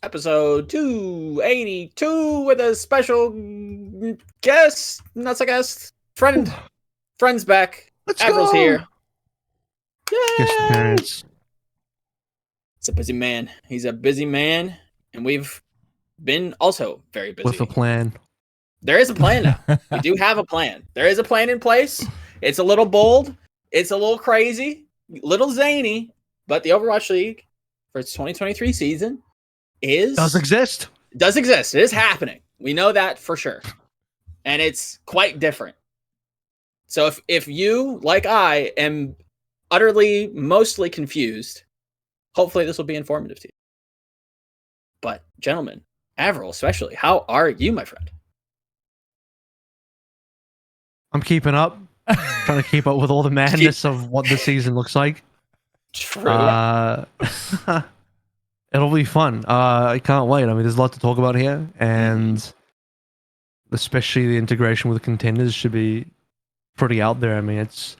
episode 282 with a special guest, not a guest, friend's back. Let's Avril's go. here. Yay! It's a busy man. He's a busy man, and we've been also very busy. With a plan. There is a plan now. We do have a plan. There is a plan in place. It's a little bold. It's a little crazy, little zany, but the Overwatch League for its 2023 season does exist. Does exist. It is happening. We know that for sure. And it's quite different. So if you, like I, am utterly, mostly confused, hopefully this will be informative to you. But, gentlemen, AVRL especially, how are you, my friend? I'm keeping up. Trying to keep up with all the madness of what the season looks like. True. It'll be fun. I can't wait. I mean, there's a lot to talk about here, and especially the integration with the contenders should be pretty out there. I mean, it's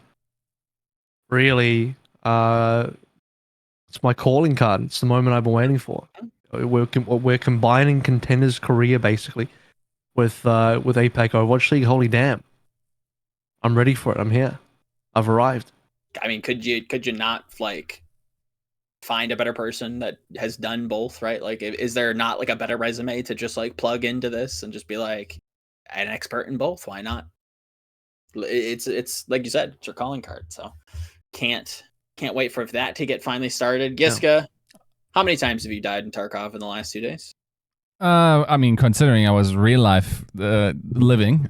really it's my calling card. It's the moment I've been waiting for. We're combining contenders' career basically with APAC Overwatch League. Holy damn! I'm ready for it. I'm here. I've arrived. I mean, could you not like find a better person that has done both, right? Like, is there not like a better resume to just like plug into this and just be like an expert in both? Why not? It's like you said, it's your calling card. So can't wait for that to get finally started. Yiska, how many times have you died in Tarkov in the last 2 days? I mean, considering I was real life living.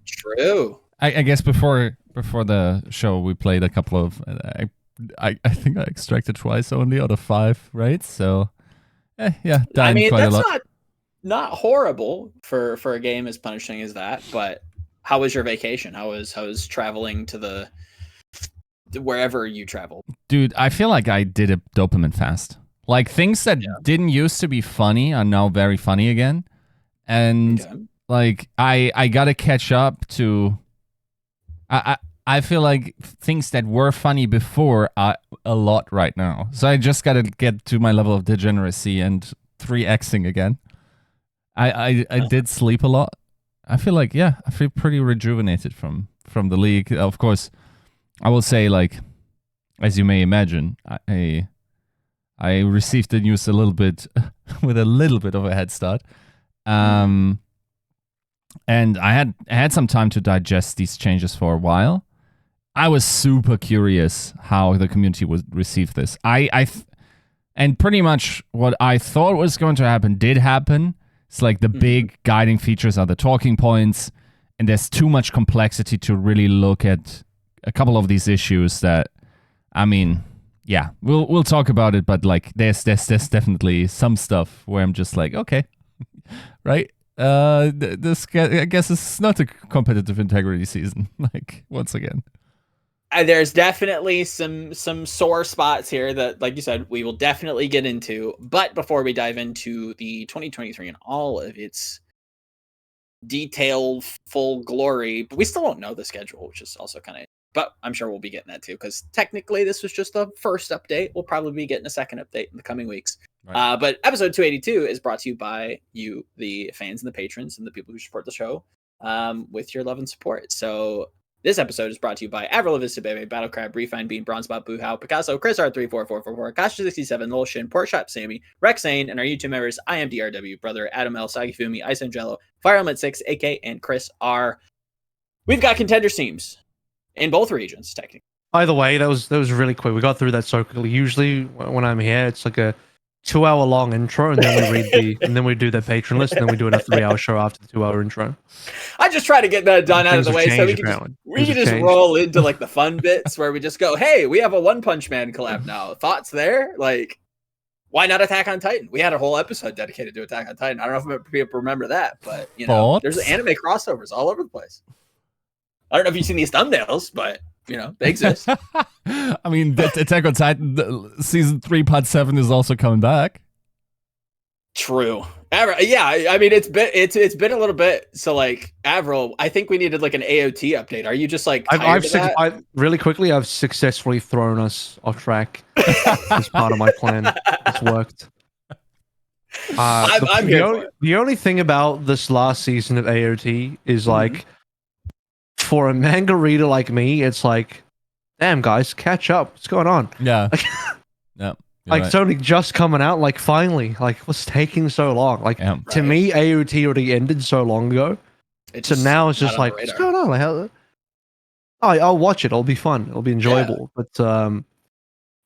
True. I guess before the show we played a couple of. I think I extracted twice only out of 5 raids. So, yeah, dying I mean, quite that's a lot. not horrible for a game as punishing as that. But how was your vacation? How was traveling to wherever you traveled? Dude, I feel like I did a dopamine fast. Like things that didn't used to be funny are now very funny again, and like I gotta catch up to. I feel like things that were funny before are a lot right now. So I just gotta get to my level of degeneracy and 3xing again. I did sleep a lot. I feel like, I feel pretty rejuvenated from the league. Of course, I will say, like, as you may imagine, I received the news a little bit with a little bit of a head start. And I had some time to digest these changes for a while. I was super curious how the community would receive this. And pretty much what I thought was going to happen did happen. It's like the big guiding features are the talking points, and there's too much complexity to really look at a couple of these issues that, I mean, yeah, we'll talk about it, but like there's definitely some stuff where I'm just like, okay, right? This, I guess, it's not a competitive integrity season. Like, once again, there's definitely some sore spots here that, like you said, we will definitely get into. But before we dive into the 2023 and all of its detailed, full glory, but we still don't know the schedule, which is also kind of. But I'm sure we'll be getting that too, because technically this was just the first update. We'll probably be getting a second update in the coming weeks. Right. But episode 282 is brought to you by you, the fans and the patrons and the people who support the show with your love and support. So this episode is brought to you by AVRL, Vista Baby, Battle Crab, Refine Bean, Bronzebot, Boohow, Picasso, Chris R34444, Kasha67, Lil Shin, Porkshop Sammy, Rex Zane, and our YouTube members, I am DRW, Brother, Adam L, Sagifumi, Ice Angelo, Fire Element 6, AK, and Chris R. We've got contender teams in both regions, technically. Either way, that was really quick. We got through that so quickly. Usually when I'm here, it's like a 2-hour long intro, and then we read and then we do the patron list, and then we do a 3-hour show after the 2-hour intro. I just try to get that done out of the way so we can just roll into like the fun bits where we just go, hey, we have a One Punch Man collab now. Thoughts there? Like, why not Attack on Titan? We had a whole episode dedicated to Attack on Titan. I don't know if people remember that, but you know, there's anime crossovers all over the place. I don't know if you've seen these thumbnails, but you know, they exist. I mean, Attack on Titan season 3 part 7 is also coming back. True. Yeah, I mean, it's been a little bit. So like, AVRL, I think we needed like an AOT update. Are you just like I've really quickly, I've successfully thrown us off track as part of my plan. It's worked. I'm here for it. The only thing about this last season of AOT is like, for a manga reader like me, it's like, damn guys, catch up. What's going on? Yeah. Yeah. Like it's only just coming out. Like finally, like what's taking so long? Like to me, AOT already ended so long ago. So now it's just like, what's going on? Like, I'll watch it. It'll be fun. It'll be enjoyable. But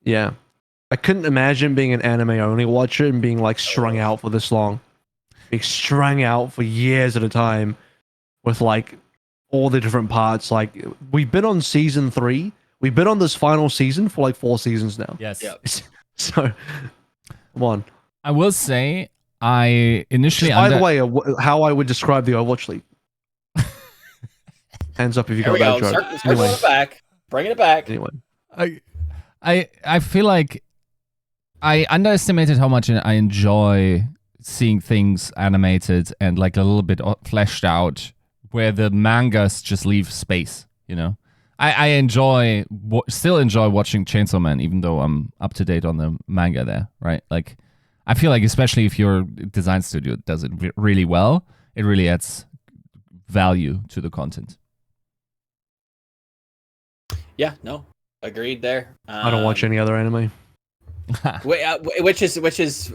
yeah, I couldn't imagine being an anime only watcher and being like strung out for this long, being strung out for years at a time with like all the different parts. Like we've been on season 3. We've been on this final season for like 4 seasons now. Yes. Yep. So, come on. I will say, I initially. By the way, how I would describe the Overwatch League. Hands up if you got that joke. Anyway. Bringing it back. Anyway, I feel like I underestimated how much I enjoy seeing things animated and like a little bit fleshed out, where the mangas just leave space. You know. I still enjoy watching Chainsaw Man, even though I'm up to date on the manga there, right? Like, I feel like especially if your design studio does it really well, it really adds value to the content. Yeah, no, agreed there. I don't watch any other anime. Which is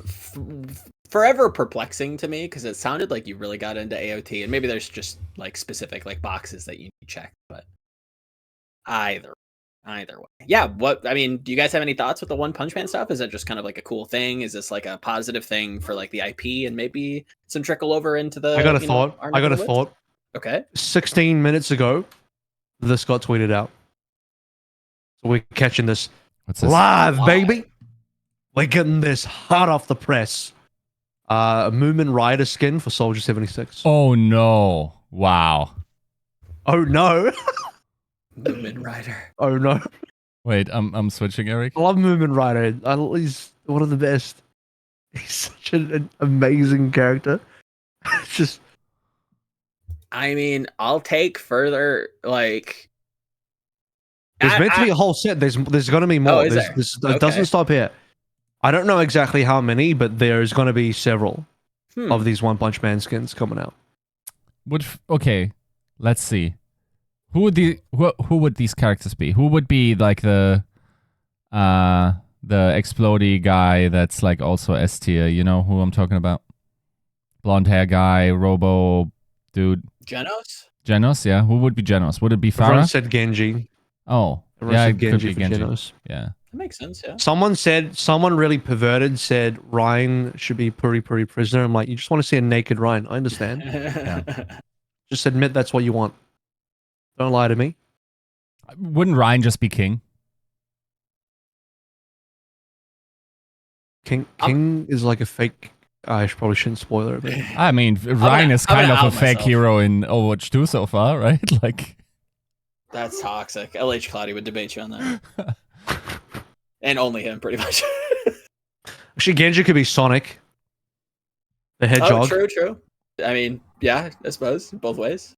forever perplexing to me because it sounded like you really got into AOT, and maybe there's just like specific like boxes that you check, but. Either way. Yeah, do you guys have any thoughts with the One Punch Man stuff? Is it just kind of like a cool thing? Is this like a positive thing for like the IP and maybe some trickle over into the I got a thought. Okay. 16 minutes ago, this got tweeted out. So we're catching this, live, baby. We're getting this hot off the press. A Moomin Rider skin for Soldier 76. Oh no. Wow. Oh no. Moomin Rider. Oh no. Wait, I'm switching, Eric. I love Moomin Rider. He's one of the best. He's such an amazing character. It's just. I mean, I'll take further like. There's meant to be a whole set. There's going to be more. It doesn't stop here. I don't know exactly how many, but there's going to be several of these One Punch Man skins coming out. Okay, let's see. Who would these characters be? Who would be like the explodey guy that's like also S tier? You know who I'm talking about? Blonde hair guy, Robo dude. Genos, yeah. Who would be Genos? Would it be Farah? Everyone said Genji. Oh, Everyone yeah, said Genji could be Genji. Genos. Yeah, that makes sense. Yeah. Someone really perverted said Ryan should be Puri Puri Prisoner. I'm like, you just want to see a naked Ryan. I understand. Just admit that's what you want. Don't lie to me. Wouldn't Ryan just be King? King is like a fake. I probably shouldn't spoil it. But... I mean, Ryan is kind of a fake hero in Overwatch 2 so far, right? Like, that's toxic. LH Cloudy would debate you on that, and only him, pretty much. Actually, Genji could be Sonic, the Hedgehog. Oh, true. I mean, yeah, I suppose both ways.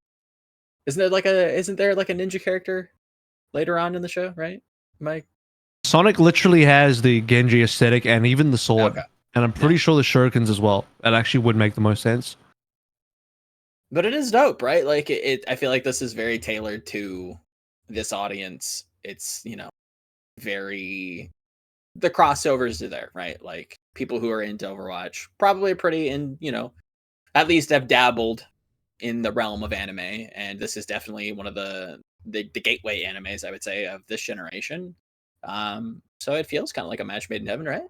Isn't there like a ninja character later on in the show, right? Sonic literally has the Genji aesthetic and even the sword. Okay. And I'm pretty sure the shurikens as well. That actually would make the most sense. But it is dope, right? Like I feel like this is very tailored to this audience. It's, very the crossovers are there, right? Like people who are into Overwatch probably pretty at least have dabbled in the realm of anime, and this is definitely one of the gateway animes, I would say, of this generation. So it feels kind of like a match made in heaven, right?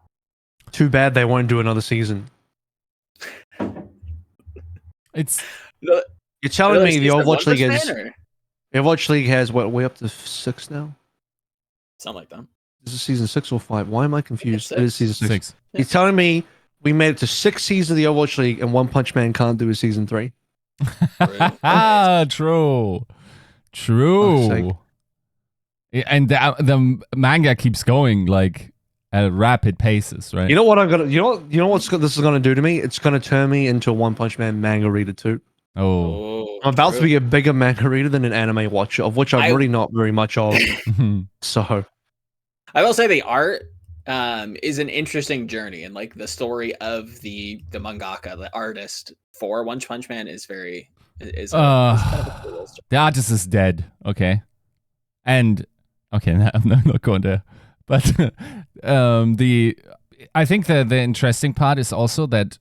Too bad they won't do another season. You're telling me the Overwatch League Overwatch League has what, way up to 6 now? Something like that. Is it season 6 or 5? Why am I confused? It is season 6. Yeah. He's telling me we made it to 6 seasons of the Overwatch League and One Punch Man can't do a season 3. True. And the manga keeps going like at rapid paces, right? You know what I'm gonna? You know what this is gonna do to me? It's gonna turn me into a One Punch Man manga reader too. Oh, I'm about to be a bigger manga reader than an anime watcher, of which I'm really not very much of. So I will say the art is an interesting journey, and like the story of the mangaka, the artist for One Punch Man is very is kind of a cool story. The artist is dead. Okay, and okay, I'm not going there. But I think the interesting part is also that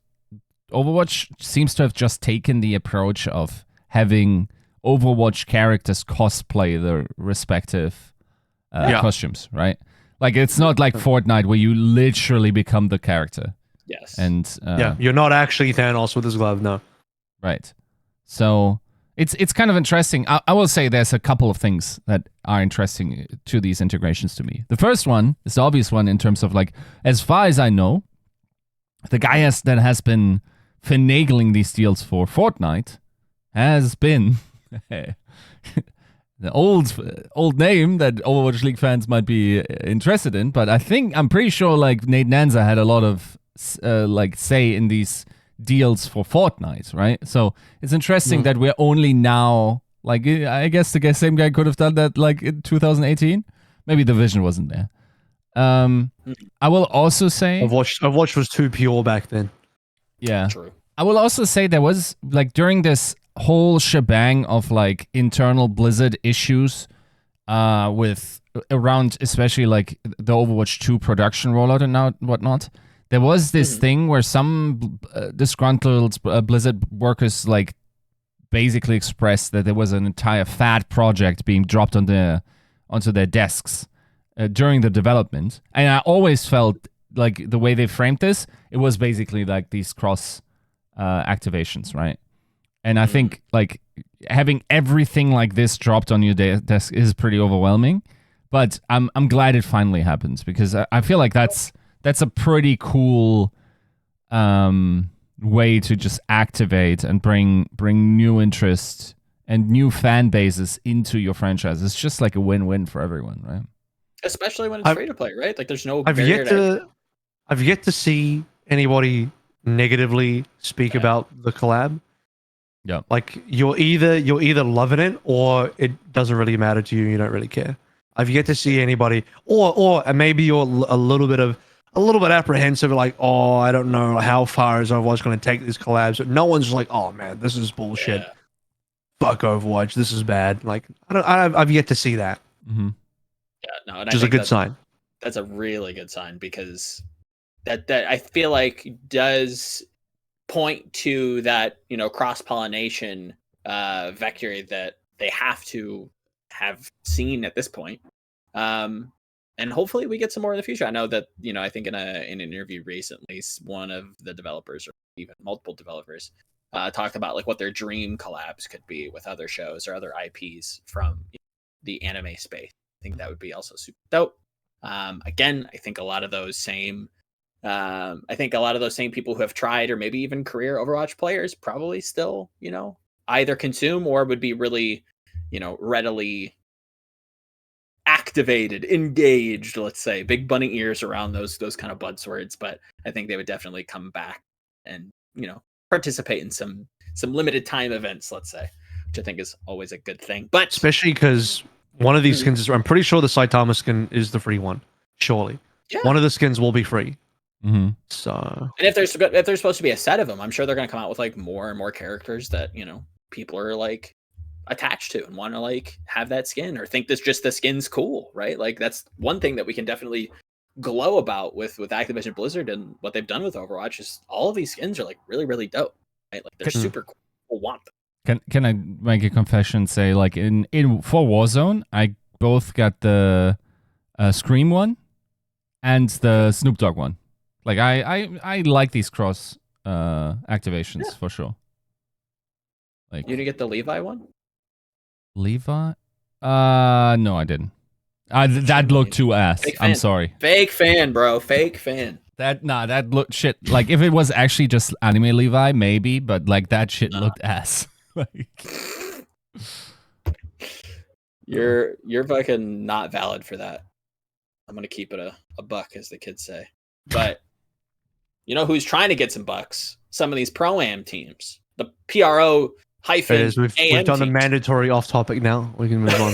Overwatch seems to have just taken the approach of having Overwatch characters cosplay their respective costumes, right? Like, it's not like Fortnite where you literally become the character. Yes. And you're not actually Thanos with his glove, no. Right. So it's kind of interesting. I will say there's a couple of things that are interesting to these integrations to me. The first one is the obvious one in terms of, like, as far as I know, the guy that has been finagling these deals for Fortnite has been the old name that Overwatch League fans might be interested in, but I'm pretty sure like Nate Nanza had a lot of like say in these deals for Fortnite, right? So it's interesting that we're only now, like, I guess the same guy could have done that like in 2018. Maybe the vision wasn't there. I will also say Overwatch was too pure back then. Yeah. True. I will also say there was, like, during this whole shebang of like internal Blizzard issues with around especially like the Overwatch 2 production rollout and whatnot, there was this thing where some disgruntled Blizzard workers like basically expressed that there was an entire fat project being dropped onto their desks during the development. And I always felt like the way they framed this, it was basically like these cross activations, right? And I think like having everything like this dropped on your desk is pretty overwhelming. But I'm glad it finally happens, because I feel like that's a pretty cool way to just activate and bring new interest and new fan bases into your franchise. It's just like a win-win for everyone, right? Especially when it's free to play, right? Like there's no I've yet to see anybody negatively speak about the collab. Yeah. Like you're either loving it or it doesn't really matter to you. You don't really care. I've yet to see anybody, or maybe you're a little bit apprehensive, like, oh, I don't know how far is Overwatch going to take these collabs. But no one's like, oh man, this is bullshit. Yeah. Fuck Overwatch, this is bad. Like I've yet to see that. Mm-hmm. Yeah, no, and which is a good sign. That's a really good sign, because that I feel like does point to that, you know, cross-pollination vector that they have to have seen at this point. And hopefully we get some more in the future. I know that, you know, I think in an interview recently, one of the developers, or even multiple developers, talked about like what their dream collabs could be with other shows or other IPs from the anime space. I think that would be also super dope. Again, I think a lot of those same people who have tried, or maybe even career Overwatch players, probably still, you know, either consume or would be really, you know, readily activated, engaged, let's say, big bunny ears around those kind of buzzwords. But I think they would definitely come back and, you know, participate in some limited time events, let's say, which I think is always a good thing. But especially because one of these skins is, I'm pretty sure the Saitama skin is the free one. Surely, one of the skins will be free. Mm-hmm. So, and if there's supposed to be a set of them, I'm sure they're going to come out with like more and more characters that, you know, people are like attached to and want to like have that skin, or think this just the skin's cool, right? Like that's one thing that we can definitely glow about with Activision Blizzard and what they've done with Overwatch, is all of these skins are like really, really dope, right? Like they're super cool. People want them. Can I make a confession? Say like in for Warzone, I both got the Scream one and the Snoop Dogg one. Like I like these cross activations for sure. Like, you didn't get the Levi one? Levi? No, I didn't. That looked too ass. I'm sorry. Fake fan, bro. Fake fan. That looked shit. Like if it was actually just anime Levi, maybe, but like that shit looked ass. Like, you're fucking not valid for that. I'm gonna keep it a buck, as the kids say. But you know who's trying to get some bucks? Some of these pro-am teams. The PRO hyphen we've done the mandatory off topic now. We can move on.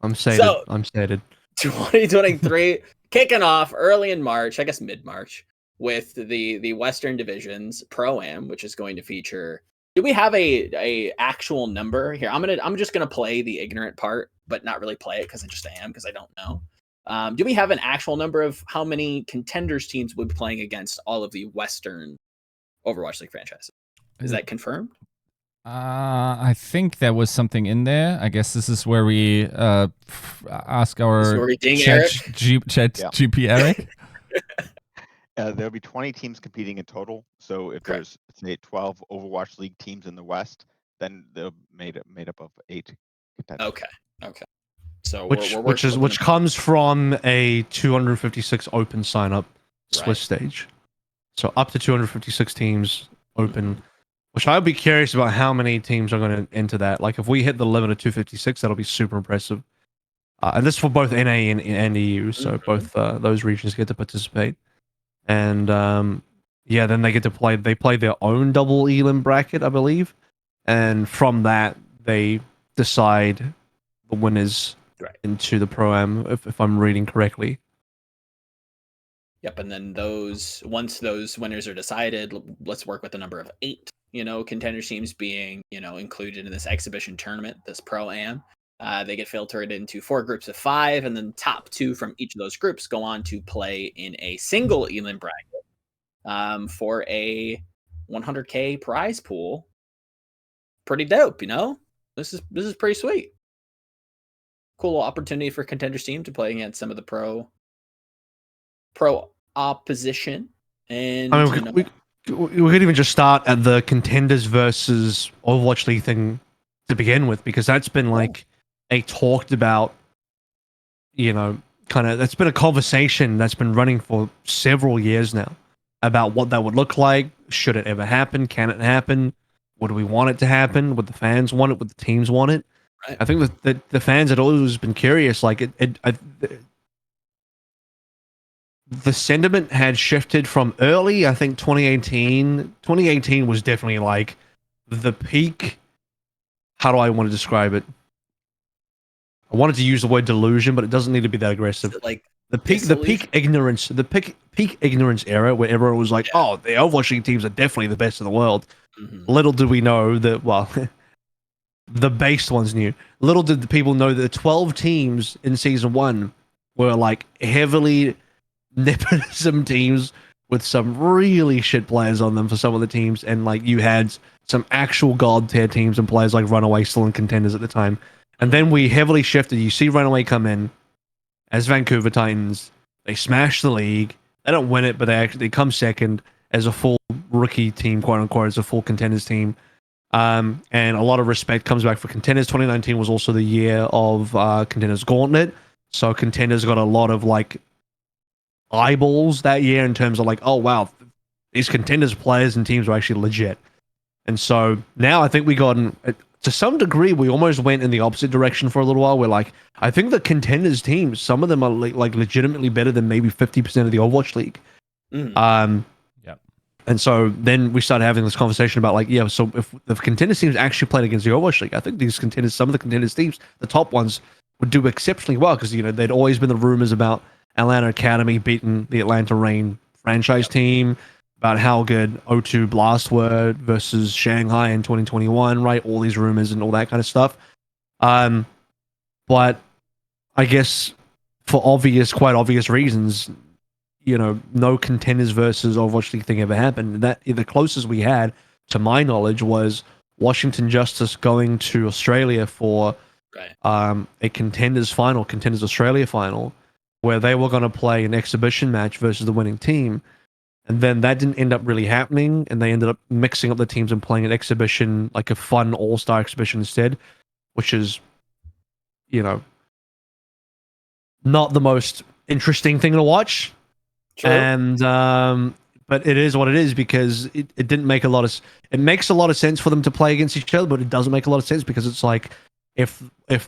I'm sated. So, I'm sated. 2023 kicking off early in March, I guess mid-March, with the Western Divisions Pro-Am, which is going to feature. Do we have a actual number here? I'm just gonna play the ignorant part, but not really play it because I just am because I don't know. Do we have an actual number of how many contenders teams would be playing against all of the Western Overwatch League franchises? Is that confirmed? I think there was something in there. I guess this is where we ask our chat GP Eric. There'll be 20 teams competing in total. So if there's, say, 12 Overwatch League teams in the West, then they're made up of 8 contenders. Okay. So which comes from a 256 open sign up Swiss stage. So up to 256 teams open, which I'd be curious about how many teams are going to enter that. Like if we hit the limit of 256, that'll be super impressive. And this is for both NA and EU, so both those regions get to participate. And then they get to play. They play their own double elim bracket, I believe, and from that they decide the winners into the Pro-Am, if I'm reading correctly. Yep, and then once those winners are decided, let's work with the number of 8, contender teams being, included in this exhibition tournament, this Pro-Am. They get filtered into 4 groups of 5, and then top 2 from each of those groups go on to play in a single elim bracket for a 100K prize pool. Pretty dope, This is pretty sweet. Cool opportunity for contenders team to play against some of the pro opposition. And I mean, we could even just start at the contenders versus Overwatch League thing to begin with, because that's been like a talked about, that's been a conversation that's been running for several years now about what that would look like. Should it ever happen? Can it happen? Would we want it to happen? Would the fans want it? Would the teams want it? Right. I think that the fans had always been curious. Like the sentiment had shifted from early, I think 2018. 2018 was definitely like the peak. How do I want to describe it? I wanted to use the word delusion, but it doesn't need to be that aggressive. Like the peak ignorance era, where everyone was like, "Oh, the Overwatch League teams are definitely the best in the world." Little did we know that. The based ones knew. Little did the people know that the 12 teams in season 1 were like heavily nepotism teams with some really shit players on them for some of the teams, and like you had some actual god tier teams and players like Runaway still in contenders at the time. And then we heavily shifted. You see Runaway come in as Vancouver Titans. They smash the league. They don't win it, but they come second as a full rookie team, quote unquote, as a full contenders team. And a lot of respect comes back for contenders. 2019 was also the year of contenders gauntlet, so contenders got a lot of like eyeballs that year in terms of like, oh wow, these contenders players and teams are actually legit. And so now I think we got to some degree we almost went in the opposite direction for a little while. We're like, I think the contenders teams, some of them are like legitimately better than maybe 50% of the Overwatch League. And so then we started having this conversation about like, so if the contenders teams actually played against the Overwatch League, I think some of the contenders teams, the top ones, would do exceptionally well, because they'd always been the rumors about Atlanta Academy beating the Atlanta Reign franchise team, about how good O2 Blast were versus Shanghai in 2021, right? All these rumors and all that kind of stuff. But I guess for quite obvious reasons, no contenders versus Overwatch League thing ever happened. That the closest we had, to my knowledge, was Washington Justice going to Australia for a contenders Australia final, where they were going to play an exhibition match versus the winning team. And then that didn't end up really happening, and they ended up mixing up the teams and playing an exhibition, like a fun all-star exhibition instead, which is, not the most interesting thing to watch. True. And but it is what it is, because it didn't make it makes a lot of sense for them to play against each other, but it doesn't make a lot of sense because it's like if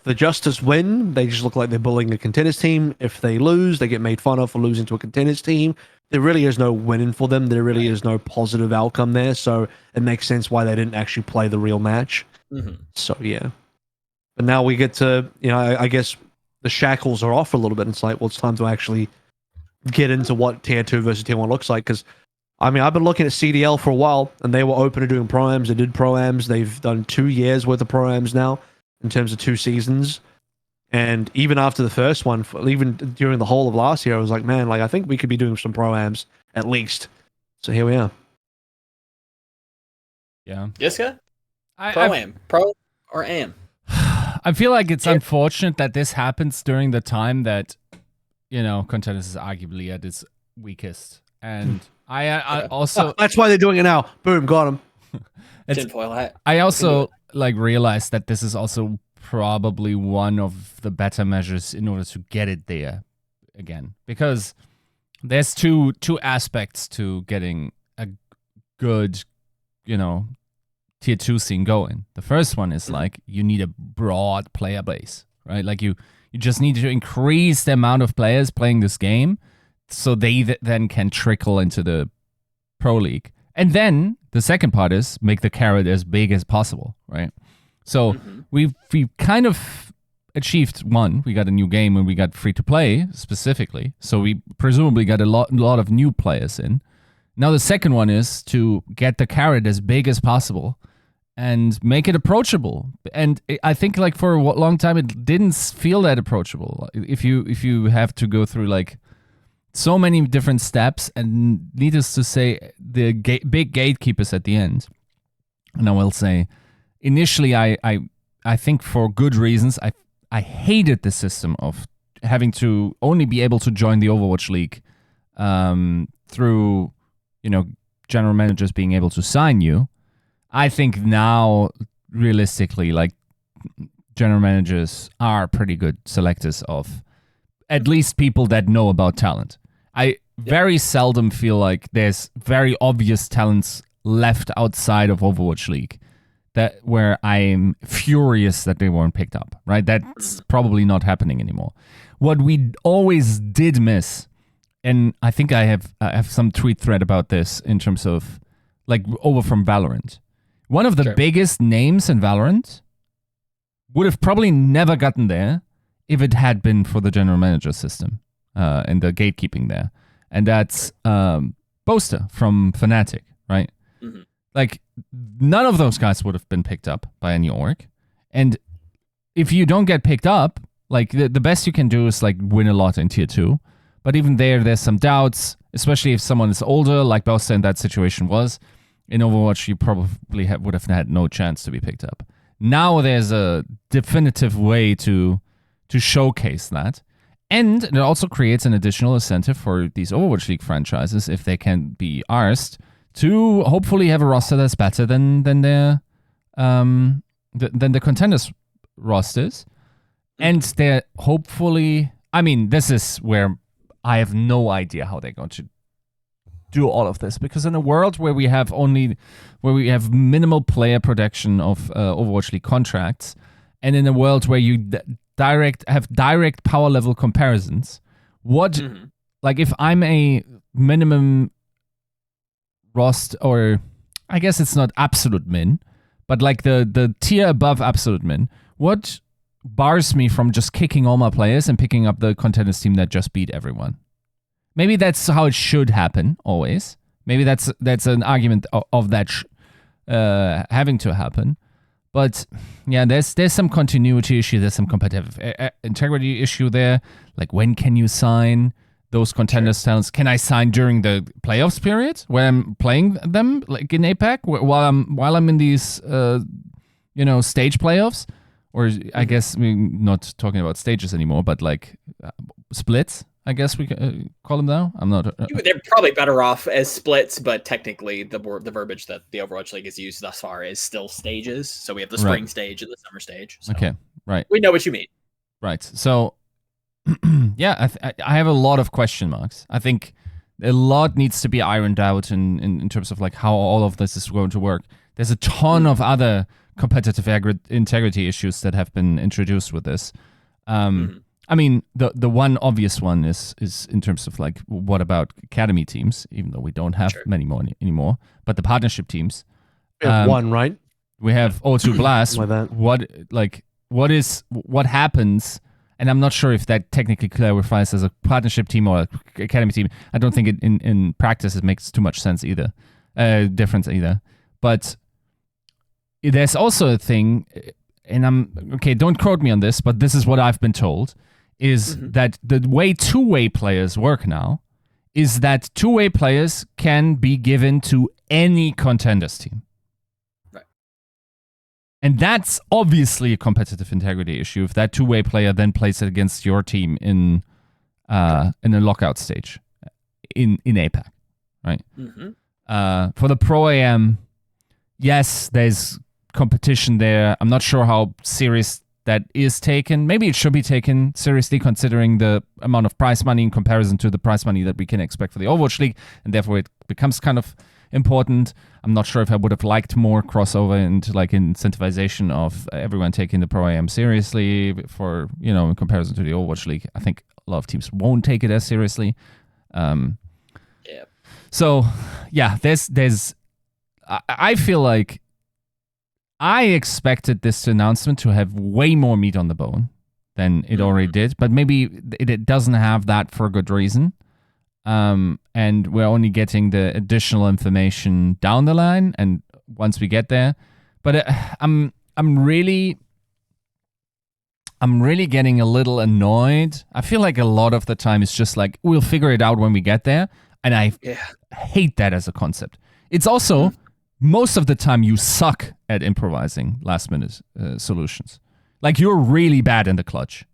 the Justice win, they just look like they're bullying a contenders team. If they lose, they get made fun of for losing to a contenders team. There really is no winning for them. There really is no positive outcome there. So it makes sense why they didn't actually play the real match. So yeah. But now we get to, I guess the shackles are off a little bit. It's like, well, it's time to actually get into what tier 2 versus tier 1 looks like. Because I mean, I've been looking at CDL for a while, and they were open to doing pro-ams. They did pro-ams. They've done 2 years worth of pro-ams now in terms of 2 seasons. And even after the first one, even during the whole of last year, I was like, man, like I think we could be doing some pro-ams at least. So here we are. Yeah. Yiska? Pro-am. Pro or am? I feel like it's unfortunate that this happens during the time that, Contenders is arguably at its weakest. And I also... That's why they're doing it now. Boom, got him. Tinfoil hat. I also realized that this is also probably one of the better measures in order to get it there again. Because there's two aspects to getting a good, tier 2 scene going. The first one is you need a broad player base, right? Like you just need to increase the amount of players playing this game so they then can trickle into the pro league. And then the second part is make the carrot as big as possible, right? So we've kind of achieved one. We got a new game and we got free to play specifically. So we presumably got a lot of new players in. Now the second one is to get the carrot as big as possible and make it approachable. And I think for a long time it didn't feel that approachable. If you have to go through so many different steps, and needless to say, the big gatekeepers at the end. And I will say, initially, I think for good reasons, I hated the system of having to only be able to join the Overwatch League through, general managers being able to sign you. I think now, realistically, general managers are pretty good selectors of at least people that know about talent. I very seldom feel like there's very obvious talents left outside of Overwatch League where I'm furious that they weren't picked up, right? That's probably not happening anymore. What we always did miss, and I think I have some tweet thread about this in terms of over from Valorant. One of the biggest names in Valorant would have probably never gotten there if it had been for the general manager system and the gatekeeping there. And that's Boaster from Fnatic, right? None of those guys would have been picked up by any org. And if you don't get picked up, the best you can do is win a lot in tier 2. But even there's some doubts, especially if someone is older, like Boaster in that situation was. In Overwatch, you probably would have had no chance to be picked up. Now there's a definitive way to showcase that. And it also creates an additional incentive for these Overwatch League franchises, if they can be arsed, to hopefully have a roster that's better than the Contenders rosters. And they're hopefully... I mean, this is where I have no idea how they're going to do all of this, because in a world where we have minimal player protection of Overwatch League contracts, and in a world where you have direct power level comparisons, if I'm a minimum roster, or I guess it's not absolute min, but the tier above absolute min, what bars me from just kicking all my players and picking up the Contenders team that just beat everyone? Maybe that's how it should happen always. Maybe that's an argument of that having to happen. But yeah, there's some continuity issue. There's some competitive integrity issue there. When can you sign those Contenders talents? Can I sign during the playoffs period where I'm playing them, in APAC, while I'm in these stage playoffs? Or I guess we're not talking about stages anymore, but splits, I guess we call them now. I'm not. They're probably better off as splits, but technically the verbiage that the Overwatch League has used thus far is still stages. So we have the spring stage and the summer stage. So okay, right. We know what you mean. Right. So, yeah, I have a lot of question marks. I think a lot needs to be ironed out in terms of how all of this is going to work. There's a ton of other competitive integrity issues that have been introduced with this. I mean, the one obvious one is in terms of what about academy teams, even though we don't have many more anymore, but the partnership teams. We have one, right? We have O2 Blast. What happens? and I'm not sure if that technically clarifies as a partnership team or academy team. I don't think in practice it makes too much sense either, difference either. But there's also a thing, and don't quote me on this, but this is what I've been told, is that the way two-way players work now is that two-way players can be given to any Contenders team. And that's obviously a competitive integrity issue if that two-way player then plays it against your team in a lockout stage in APAC, right? For the Pro AM, yes, there's competition there. I'm not sure how serious that is taken. Maybe it should be taken seriously considering the amount of prize money in comparison to the prize money that we can expect for the Overwatch League, and therefore it becomes kind of important. I'm not sure if I would have liked more crossover into like incentivization of everyone taking the Pro AM seriously for, in comparison to the Overwatch League. I think a lot of teams won't take it as seriously. So yeah, I feel like I expected this announcement to have way more meat on the bone than it already did, but maybe it doesn't have that for a good reason. And we're only getting the additional information down the line, and once we get there. But I'm really getting a little annoyed. I feel like a lot of the time it's just like we'll figure it out when we get there, and I hate that as a concept. It's also most of the time you suck at improvising last minute solutions. Like you're really bad in the clutch.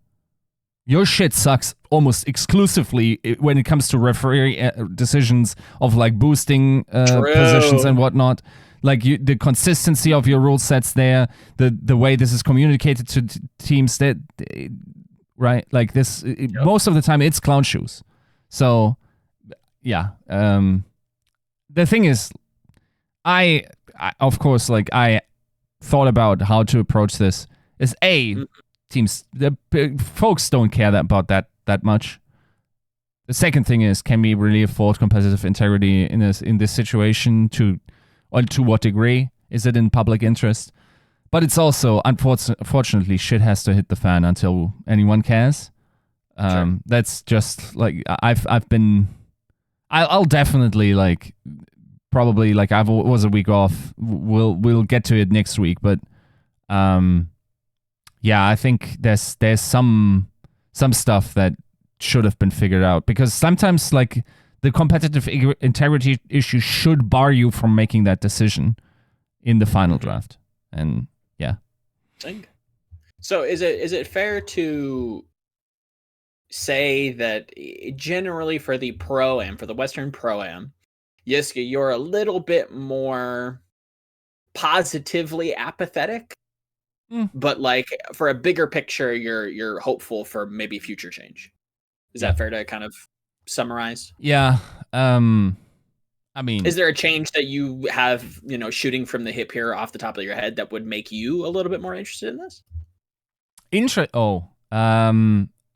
Your shit sucks almost exclusively when it comes to referee decisions of like boosting positions and whatnot. Like the consistency of your rule sets there, the way this is communicated to teams, that right? Like this, most of the time it's clown shoes. So yeah, the thing is, I of course, like I thought about how to approach this. Is teams, the folks don't care about that much. The second thing is, can we really afford competitive integrity in this situation? To what degree is it in public interest? But it's also, unfortunately, shit has to hit the fan until anyone cares. Sure. That's just like I'll definitely like probably like I was a week off. We'll get to it next week, but yeah, I think there's some stuff that should have been figured out, because sometimes like the competitive integrity issue should bar you from making that decision in the final draft. And yeah. So is it fair to say that generally for the Pro-Am, for the Western Pro-Am, Yiska, you're a little bit more positively apathetic? But like for a bigger picture, you're hopeful for maybe future change. Is that fair to kind of summarize? Yeah. I mean, is there a change that you have, shooting from the hip here off the top of your head that would make you a little bit more interested in this? I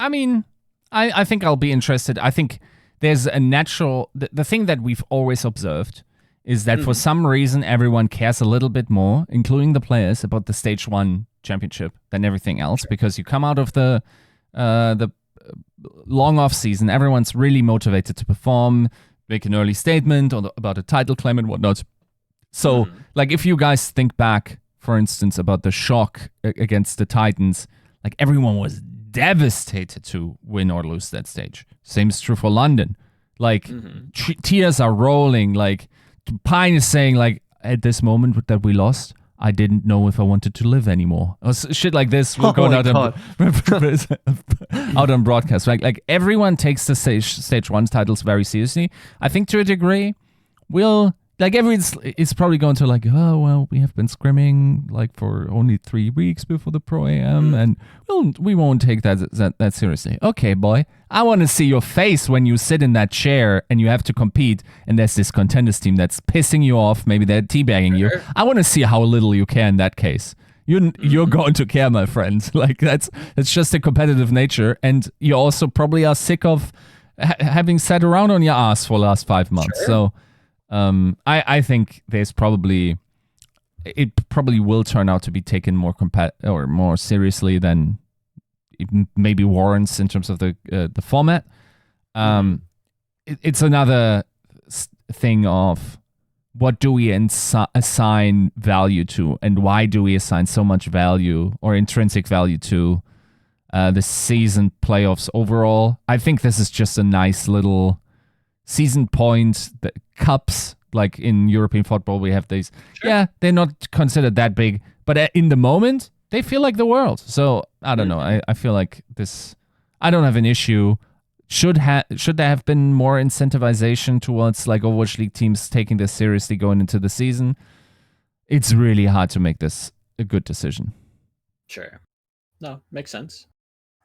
mean, I think I'll be interested. I think there's a natural, the thing that we've always observed is that for some reason everyone cares a little bit more, including the players, about the Stage 1 championship than everything else, because you come out of the long off season, everyone's really motivated to perform, make an early statement about a title claim and whatnot. So, like, if you guys think back, for instance, about the shock against the Titans, like, everyone was devastated to win or lose that stage. Same is true for London. Like, tears are rolling, like, Pine is saying, like, at this moment that we lost, I didn't know if I wanted to live anymore. Or shit like this will go out on broadcast. Like everyone takes the stage 1 titles very seriously. I think to a degree, it's probably going to like, oh, well, we have been scrimming like for only 3 weeks before the Pro AM, and we won't take that seriously. Okay, boy, I want to see your face when you sit in that chair and you have to compete, and there's this Contenders team that's pissing you off. Maybe they're teabagging you. I want to see how little you care in that case. You're going to care, my friend. Like that's just a competitive nature, and you also probably are sick of having sat around on your ass for the last 5 months. Sure. So. I think it probably will turn out to be taken more seriously than maybe warrants in terms of the format. It's another thing of what do we assign value to, and why do we assign so much value or intrinsic value to the season playoffs overall. I think this is just a nice little season point. The cups, like in European football, we have these. Sure. Yeah, they're not considered that big, but in the moment, they feel like the world. So I don't know. I feel like this. I don't have an issue. Should there have been more incentivization towards like Overwatch League teams taking this seriously going into the season? It's really hard to make this a good decision. Sure. No, makes sense.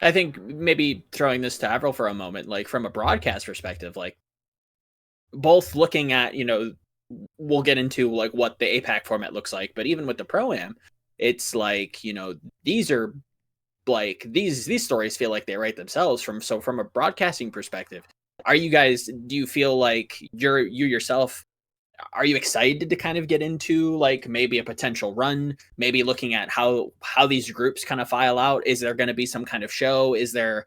I think maybe throwing this to AVRL for a moment, like from a broadcast perspective, like both looking at, we'll get into like what the APAC format looks like, but even with the Pro-Am, it's like, these are like these stories feel like they write themselves from a broadcasting perspective. Do you feel like you yourself, are you excited to kind of get into like maybe a potential run, maybe looking at how these groups kind of file out? Is there going to be some kind of show? Is there,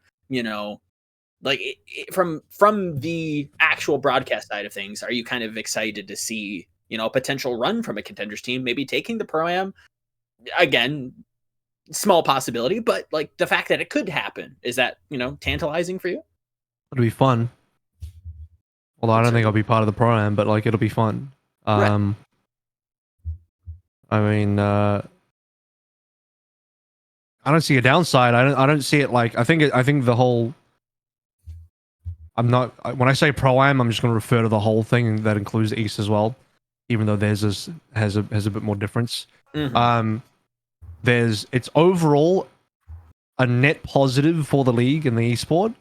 like from the actual broadcast side of things, are you kind of excited to see, a potential run from a Contenders team, maybe taking the Pro-Am? Again, small possibility, but like the fact that it could happen, is that, tantalizing for you? It'll be fun. Well, I don't think I'll be part of the Pro-Am, but like it'll be fun. Right. I mean, I don't see a downside. I don't see it like I think the whole. I'm not when I say Pro-Am, I'm just going to refer to the whole thing, and that includes the East as well, even though theirs has a bit more difference. Mm-hmm. It's overall a net positive for the league and the esport,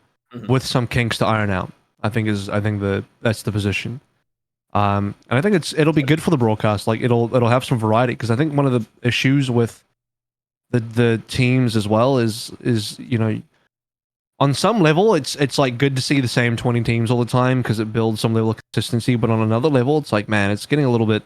with some kinks to iron out. I think that's the position. And I think it'll be good for the broadcast. Like it'll have some variety, because I think one of the issues with the teams as well is on some level it's like good to see the same 20 teams all the time, because it builds some level of consistency. But on another level, it's like, man, it's getting a little bit,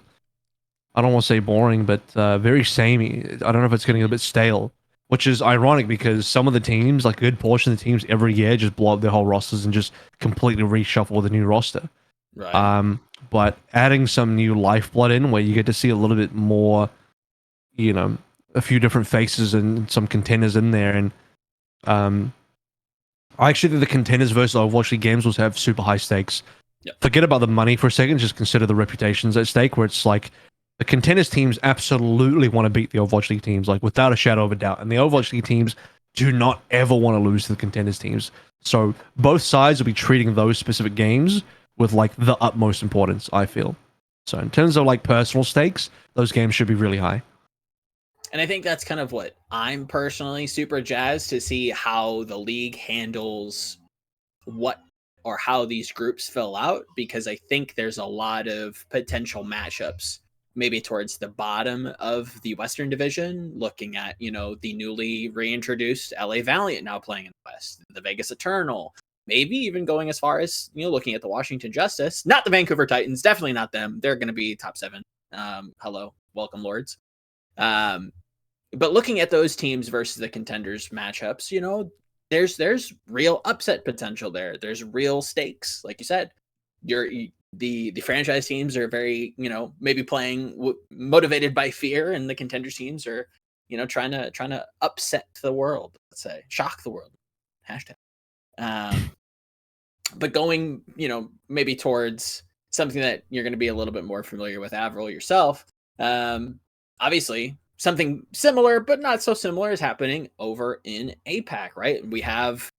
I don't want to say boring, but very samey. I don't know if it's getting a bit stale, which is ironic because some of the teams, like a good portion of the teams every year, just blow up their whole rosters and just completely reshuffle the new roster. Right. But adding some new lifeblood in, where you get to see a little bit more, a few different faces and some contenders in there. And I actually think the Contenders versus Overwatch League games will have super high stakes. Yep. Forget about the money for a second, just consider the reputations at stake, where it's like, the Contenders teams absolutely want to beat the Overwatch League teams, like without a shadow of a doubt. And the Overwatch League teams do not ever want to lose to the Contenders teams. So both sides will be treating those specific games with like the utmost importance, I feel. So in terms of like personal stakes, those games should be really high. And I think that's kind of what I'm personally super jazzed to see, how the league handles how these groups fill out, because I think there's a lot of potential matchups maybe towards the bottom of the Western Division, looking at, the newly reintroduced LA Valiant now playing in the West, the Vegas Eternal, maybe even going as far as, looking at the Washington Justice, not the Vancouver Titans, definitely not them. They're going to be top 7. Hello, welcome, Lords. But looking at those teams versus the Contenders matchups, there's real upset potential there. There's real stakes. Like you said, the franchise teams are very, maybe playing motivated by fear, and the Contenders teams are, trying to upset the world, let's say, shock the world, hashtag. But going, maybe towards something that you're going to be a little bit more familiar with, AVRL, yourself. Obviously, something similar but not so similar is happening over in APAC, right? We have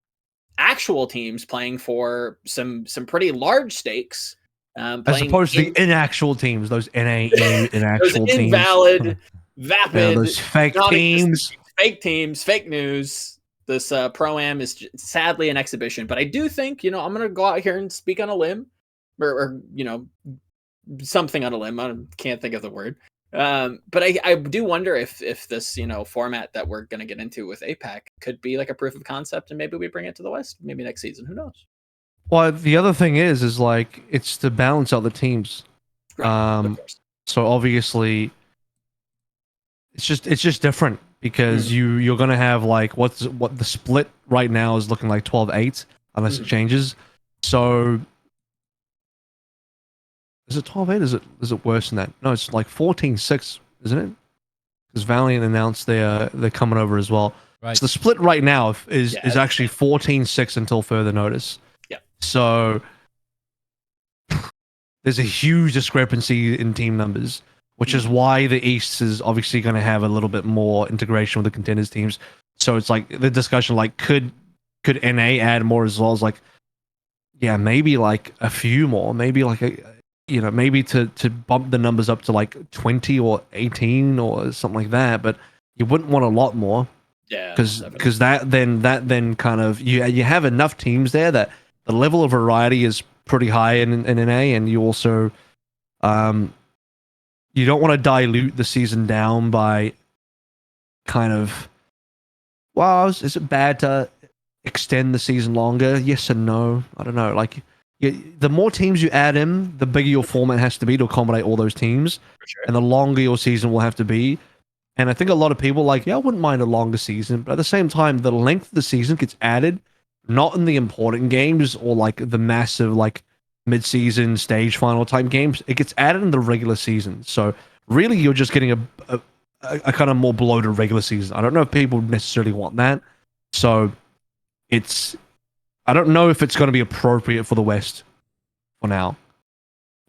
actual teams playing for some pretty large stakes. As opposed to the inactual teams, those NAE inactual those teams. Invalid, vapid, those fake teams. Fake news. This Pro-Am is sadly an exhibition, but I do think, I'm going to go out here and speak on a limb, or something on a limb. I can't think of the word. But I do wonder if this, format that we're going to get into with APAC could be like a proof of concept, and maybe we bring it to the West, maybe next season. Who knows? Well, the other thing is like, it's to balance out the teams. Right, so obviously, it's just different because you're gonna have like what the split right now is looking like 12-8 unless it changes. So is it 12-8? Is it worse than that? No, it's like 14-6, isn't it? Because Valiant announced they're coming over as well. Right. So the split right now is actually 14-6 until further notice. Yeah. So there's a huge discrepancy in team numbers, which is why the East is obviously going to have a little bit more integration with the contenders teams. So it's like the discussion, like, could NA add more as well? As like, yeah, maybe like a few more, maybe like maybe to bump the numbers up to like 20 or 18 or something like that. But you wouldn't want a lot more. Yeah, because that then kind of you have enough teams there that the level of variety is pretty high in NA, and you also you don't want to dilute the season down by kind of, well, is it bad to extend the season longer? Yes and no. I don't know. Like, the more teams you add in, the bigger your format has to be to accommodate all those teams, and the longer your season will have to be. And I think a lot of people like, I wouldn't mind a longer season, but at the same time, the length of the season gets added, not in the important games or like the massive like mid-season stage final type games. It gets added in the regular season. So really, you're just getting a kind of more bloated regular season. I don't know if people necessarily want that. So I don't know if it's going to be appropriate for the West for now.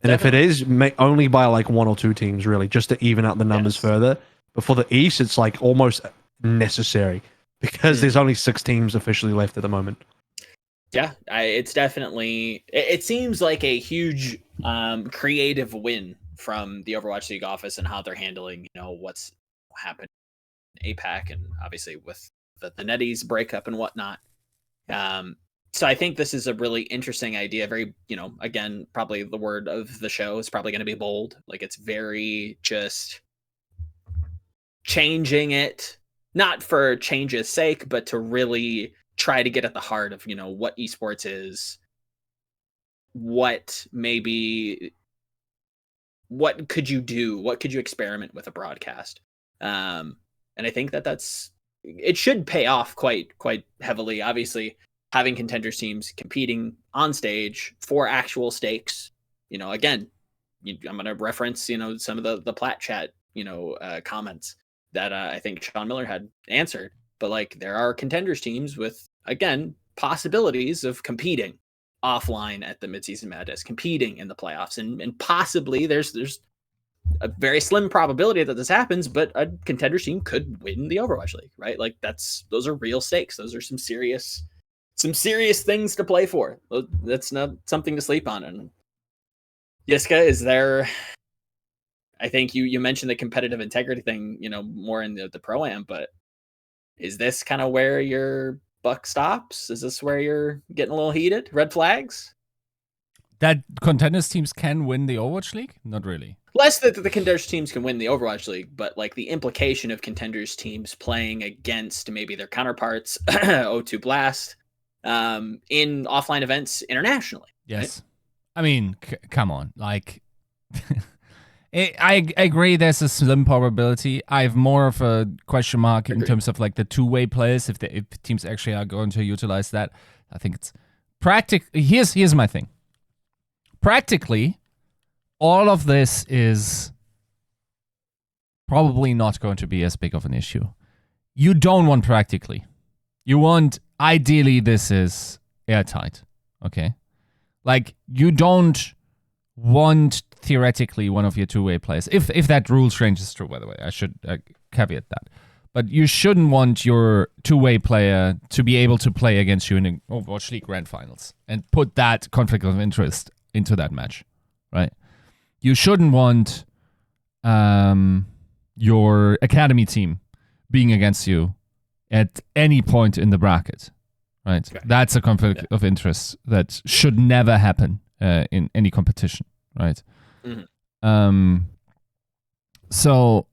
And if it is, only by like one or two teams, really, just to even out the numbers further. But for the East, it's like almost necessary because there's only 6 teams officially left at the moment. Yeah, it's definitely. It seems like a huge creative win from the Overwatch League office and how they're handling, what's happened in APAC and obviously with the NetEase breakup and whatnot. So I think this is a really interesting idea. Very, again, probably the word of the show is probably going to be bold. Like, it's very just changing it, not for change's sake, but to really try to get at the heart of, what esports is, what could you do? What could you experiment with a broadcast? And I think it should pay off quite heavily. Obviously, having contenders teams competing on stage for actual stakes, again, I'm going to reference, some of the Plat chat, comments that I think Sean Miller had answered. But like, there are contenders teams with, again, possibilities of competing offline at the midseason madness, competing in the playoffs, and possibly there's a very slim probability that this happens, but a contenders team could win the Overwatch League, right? Like, those are real stakes. Those are some serious things to play for. That's not something to sleep on. And Yiska, is there? I think you mentioned the competitive integrity thing, more in the pro-am, but is this kind of where your buck stops? Is this where you're getting a little heated? Red flags? That contenders teams can win the Overwatch League? Not really. Less that the contenders teams can win the Overwatch League, but like the implication of contenders teams playing against maybe their counterparts, O2 Blast, in offline events internationally. Yes. Right? I mean, come on. Like, I agree there's a slim probability. I have more of a question mark in terms of like the two-way players, if teams actually are going to utilize that. I think it's here's my thing. Practically, all of this is probably not going to be as big of an issue. You don't want practically. You want, ideally, this is airtight. Okay? Like, you don't want theoretically one of your two-way players, if that rule change is true, by the way, I should caveat that. But you shouldn't want your two-way player to be able to play against you in the Overwatch League Grand Finals and put that conflict of interest into that match, right? You shouldn't want your academy team being against you at any point in the bracket, right? Okay. That's a conflict of interest that should never happen in any competition, right? Mm-hmm. So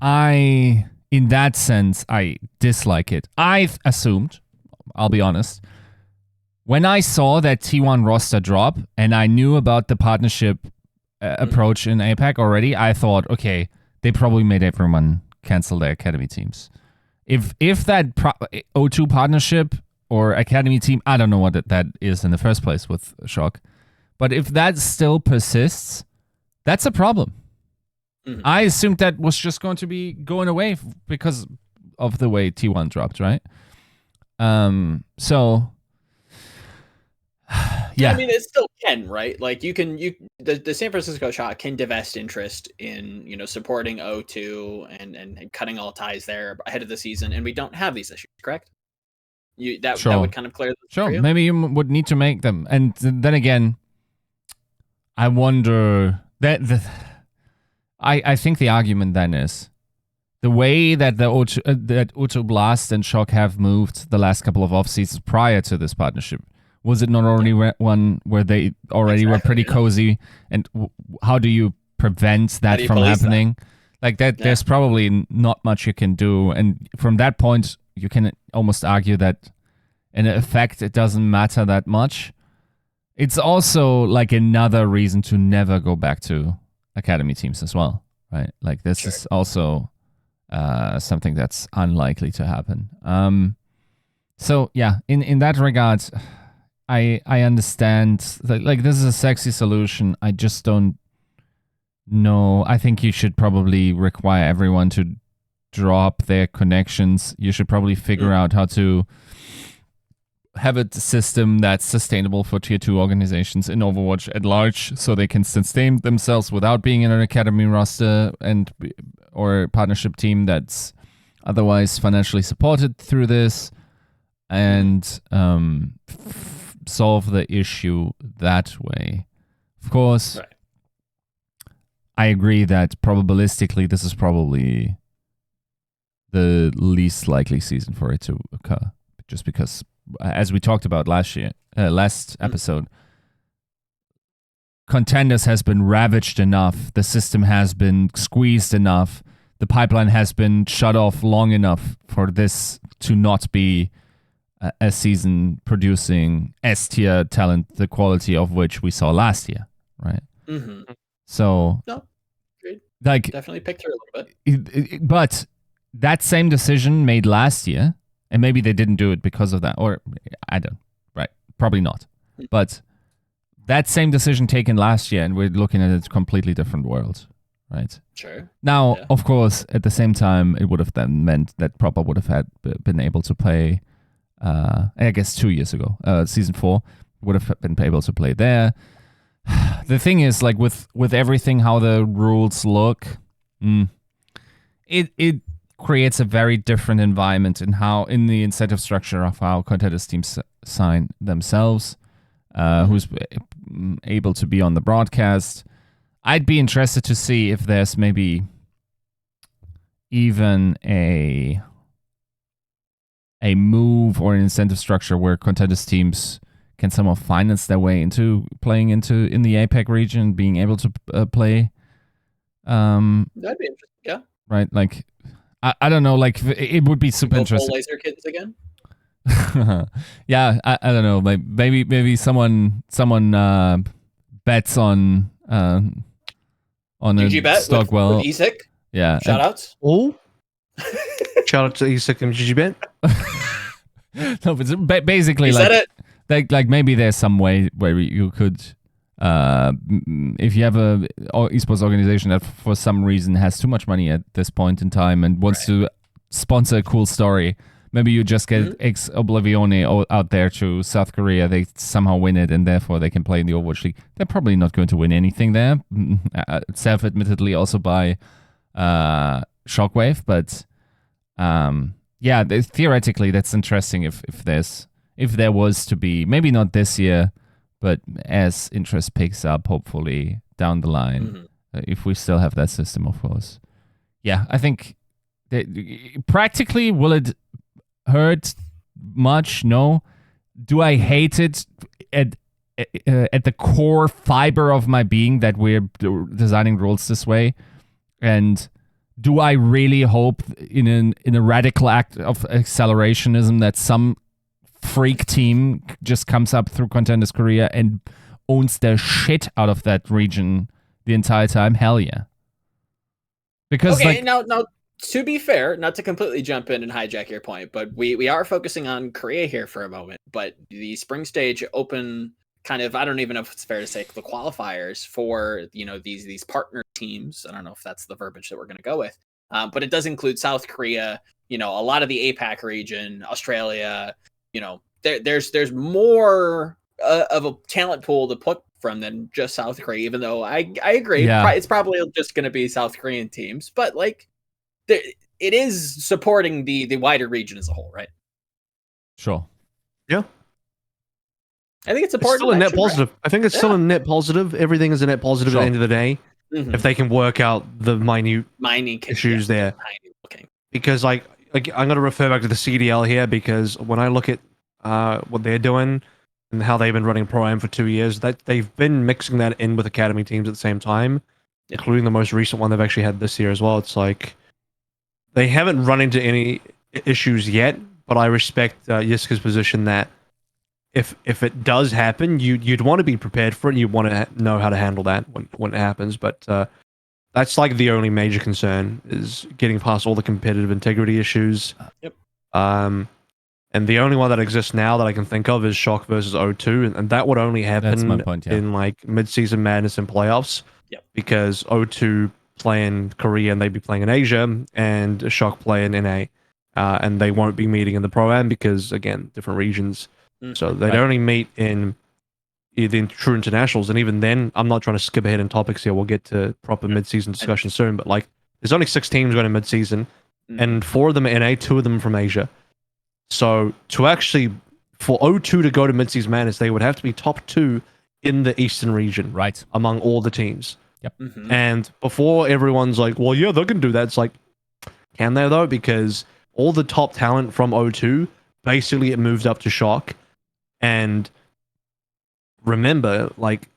in that sense, I dislike it. I've assumed, I'll be honest, when I saw that T1 roster drop and I knew about the partnership approach in APAC already, I thought, okay, they probably made everyone cancel their academy teams. If that O2 partnership or academy team, I don't know what that is in the first place with Shock, but if that still persists, that's a problem. Mm-hmm. I assumed that was just going to be going away because of the way T1 dropped, right? So yeah, I mean, it still can, right? Like the San Francisco Shock can divest interest in, supporting O2 and cutting all ties there ahead of the season, and we don't have these issues, correct? That would kind of clear this Sure, for you? maybe you would need to make them, and then again, I wonder that I think the argument then is the way that the O2 Blast and Shock have moved the last couple of off seasons prior to this partnership. Was it not already one where they already were pretty cozy? And how do you prevent that from happening? Like that, there's probably not much you can do. And from that point, you can almost argue that in effect, it doesn't matter that much. It's also like another reason to never go back to academy teams as well, right? Like this is also something that's unlikely to happen. So yeah, in that regard, I understand that, like, this is a sexy solution. I just don't know. I think you should probably require everyone to drop their connections. You should probably figure out how to have a system that's sustainable for tier 2 organizations in Overwatch at large, so they can sustain themselves without being in an academy roster or partnership team that's otherwise financially supported through this, and solve the issue that way. Of course, right. I agree that probabilistically this is probably the least likely season for it to occur, just because, as we talked about last episode, Contenders has been ravaged enough, the system has been squeezed enough, the pipeline has been shut off long enough for this to not be a season producing S-tier talent, the quality of which we saw last year, right? Mm-hmm. So, no, great. Like, definitely picked her a little bit. But that same decision made last year, and maybe they didn't do it because of that, or I don't, right? Probably not. But that same decision taken last year, and we're looking at a completely different world, right? Sure. Now, of course, at the same time, it would have then meant that Proper would have been able to play. I guess 2 years ago, season 4 would have been able to play there. The thing is, like with everything, how the rules look, it creates a very different environment in the incentive structure of how Contenders teams sign themselves. Who's able to be on the broadcast? I'd be interested to see if there's maybe even a move or an incentive structure where Contenders teams can somehow finance their way into playing in the APAC region, being able to play. That'd be interesting, yeah. Right, like I don't know, like it would be super interesting. Full laser kids again. Yeah, I don't know. Like maybe someone bets on GG a bet stock with Yiska. Yeah, shout outs. Oh. Shout out to Yiska and GG Bet. No, but basically, like maybe there's some way where you could, if you have a esports organization that for some reason has too much money at this point in time and wants to sponsor a cool story, maybe you just get ex Oblivione out there to South Korea. They somehow win it, and therefore they can play in the Overwatch League. They're probably not going to win anything there, self-admittedly also by Shockwave, but yeah, theoretically that's interesting if there was to be, maybe not this year, but as interest picks up, hopefully down the line, if we still have that system, of course. Yeah, I think practically, will it hurt much? No. Do I hate it at the core fiber of my being that we're designing rules this way? And do I really hope in a radical act of accelerationism that some freak team just comes up through Contenders Korea and owns the shit out of that region the entire time? Hell yeah. Because now to be fair, not to completely jump in and hijack your point, but we are focusing on Korea here for a moment. But the spring stage open kind of, I don't even know if it's fair to say the qualifiers for, you know, these partner teams. I don't know if that's the verbiage that we're going to go with, but it does include South Korea, you know, a lot of the APAC region, Australia, you know, there's more of a talent pool to pick from than just South Korea, even though I agree. Yeah. It's probably just going to be South Korean teams, but like it is supporting the wider region as a whole, right? Sure. Yeah. I think it's It's important. still a net positive. Right? I think it's still a net positive. Everything is a net positive at the end of the day. If they can work out the minute issues there. Because like I'm going to refer back to the CDL here, because when I look at what they're doing and how they've been running Pro-Am for 2 years, that they've been mixing that in with academy teams at the same time, including the most recent one they've actually had this year as well. It's like they haven't run into any issues yet, but I respect Yiska's position that if it does happen, you'd want to be prepared for it. You want to know how to handle that when it happens. But that's like the only major concern, is getting past all the competitive integrity issues. And the only one that exists now that I can think of is Shock versus O2, and that would only happen in like mid-season madness and playoffs. Because O2 play in Korea and they'd be playing in Asia, and Shock play in NA, and they won't be meeting in the Pro-Am because, again, different regions. So they'd only meet in the true internationals, and even then, I'm not trying to skip ahead in topics here. We'll get to proper mid-season discussion soon, but like, there's only 6 teams going to mid-season, and 4 of them are NA, 2 of them from Asia. So to actually, for O2 to go to mid-season madness, they would have to be top 2 in the Eastern region, right, among all the teams. And before everyone's like, well, yeah, they can do that. It's like, can they though? Because all the top talent from O2 basically it moved up to Shock. And remember, like,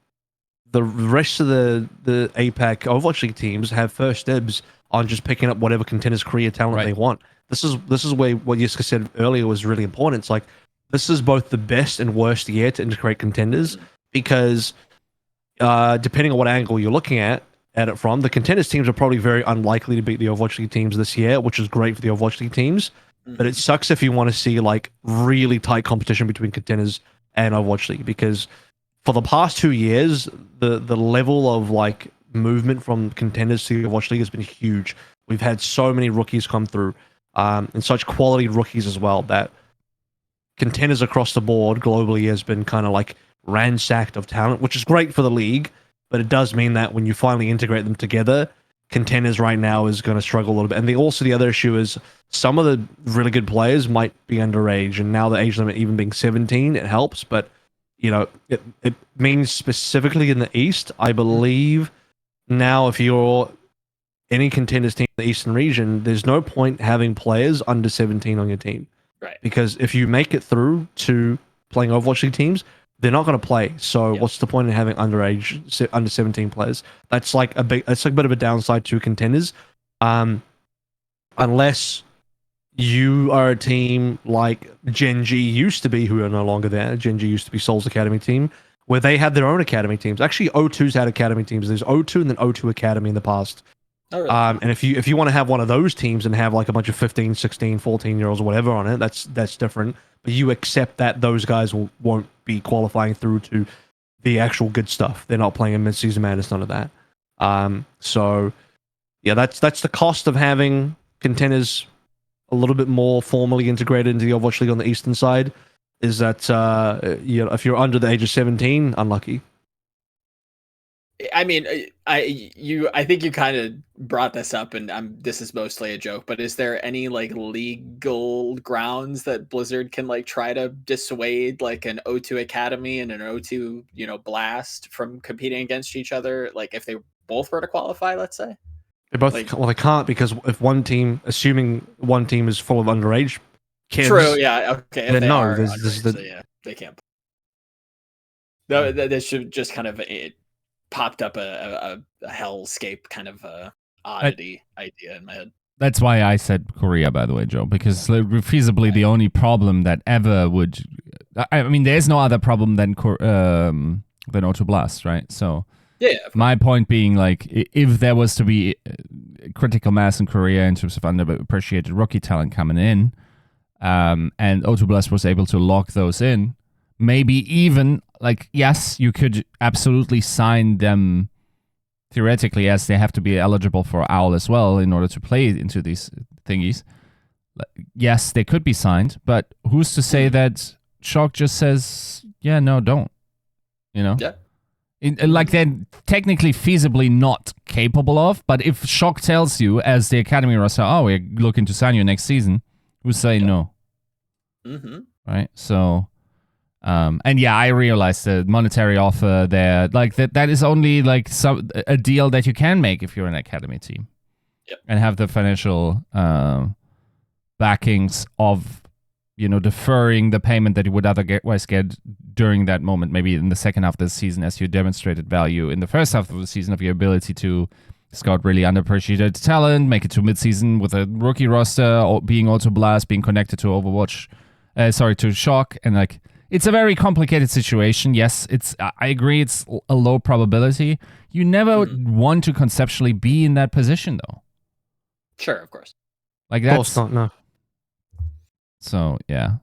the rest of the APAC Overwatch League teams have first dibs on just picking up whatever Contenders Korea talent they want. This is where what Yiska said earlier was really important. It's like, this is both the best and worst year to integrate Contenders, because depending on what angle you're looking at it from, the Contenders teams are probably very unlikely to beat the Overwatch League teams this year, which is great for the Overwatch League teams. But it sucks if you want to see like really tight competition between Contenders and Overwatch League, because for the past 2 years, the level of like movement from Contenders to the Overwatch League has been huge. We've had so many rookies come through, and such quality rookies as well, that Contenders across the board globally has been kind of like ransacked of talent, which is great for the league, but it does mean that when you finally integrate them together, Contenders right now is going to struggle a little bit. And the other issue is some of the really good players might be underage, and now the age limit even being 17, it helps. But you know, it means specifically in the East, I believe now if you're any Contenders team in the Eastern region, there's no point having players under 17 on your team. Right. Because if you make it through to playing Overwatch League teams, they're not going to play. So what's the point in having underage, under 17 players? That's like a bit of a downside to Contenders. Unless you are a team like Gen G used to be, who are no longer there. Gen G used to be Seoul's academy team, where they had their own academy teams. Actually, O2's had academy teams. There's O2 and then O2 Academy in the past. Oh, really? And if you want to have one of those teams and have like a bunch of 15, 16, 14-year-olds or whatever on it, that's different. But you accept that those guys won't be qualifying through to the actual good stuff. They're not playing in mid-season madness, none of that. So yeah, that's the cost of having Contenders a little bit more formally integrated into the Overwatch League on the eastern side, is that if you're under the age of 17, unlucky. I mean, I think you kind of brought this up, and this is mostly a joke, but is there any like legal grounds that Blizzard can like try to dissuade like an O2 Academy and an O2 Blast from competing against each other? Like if they both were to qualify, let's say. They both they can't, because if one team, assuming one team is full of underage kids. True. Yeah. Okay. Then no, they can't. No, that should just kind of popped up a hellscape kind of oddity idea in my head. That's why I said Korea, by the way, Joe, because feasibly the only problem that ever would, I mean, there's no other problem than O2 Blast, right? So yeah. My point being, like, if there was to be critical mass in Korea in terms of underappreciated rookie talent coming in, and O2 Blast was able to lock those in. Maybe even, like, yes, you could absolutely sign them theoretically, as they have to be eligible for OWL as well in order to play into these thingies. Yes, they could be signed, but who's to say that Shock just says, yeah, no, don't. You know? Yeah. Like, they're technically feasibly not capable of, but if Shock tells you as the academy roster, oh, we're looking to sign you next season, who say no? Mm-hmm. Right? So, and yeah, I realize the monetary offer there, like that is only like a deal that you can make if you're an academy team. Yep. And have the financial backings of, you know, deferring the payment that you would otherwise get during that moment, maybe in the second half of the season, as you demonstrated value in the first half of the season of your ability to scout really underappreciated talent, make it to midseason with a rookie roster, or being Auto Blast, being connected to Overwatch, to Shock, and like, it's a very complicated situation. Yes, I agree, it's a low probability. You never want to conceptually be in that position, though. Sure, of course. Like, that's Of course not, no. So yeah,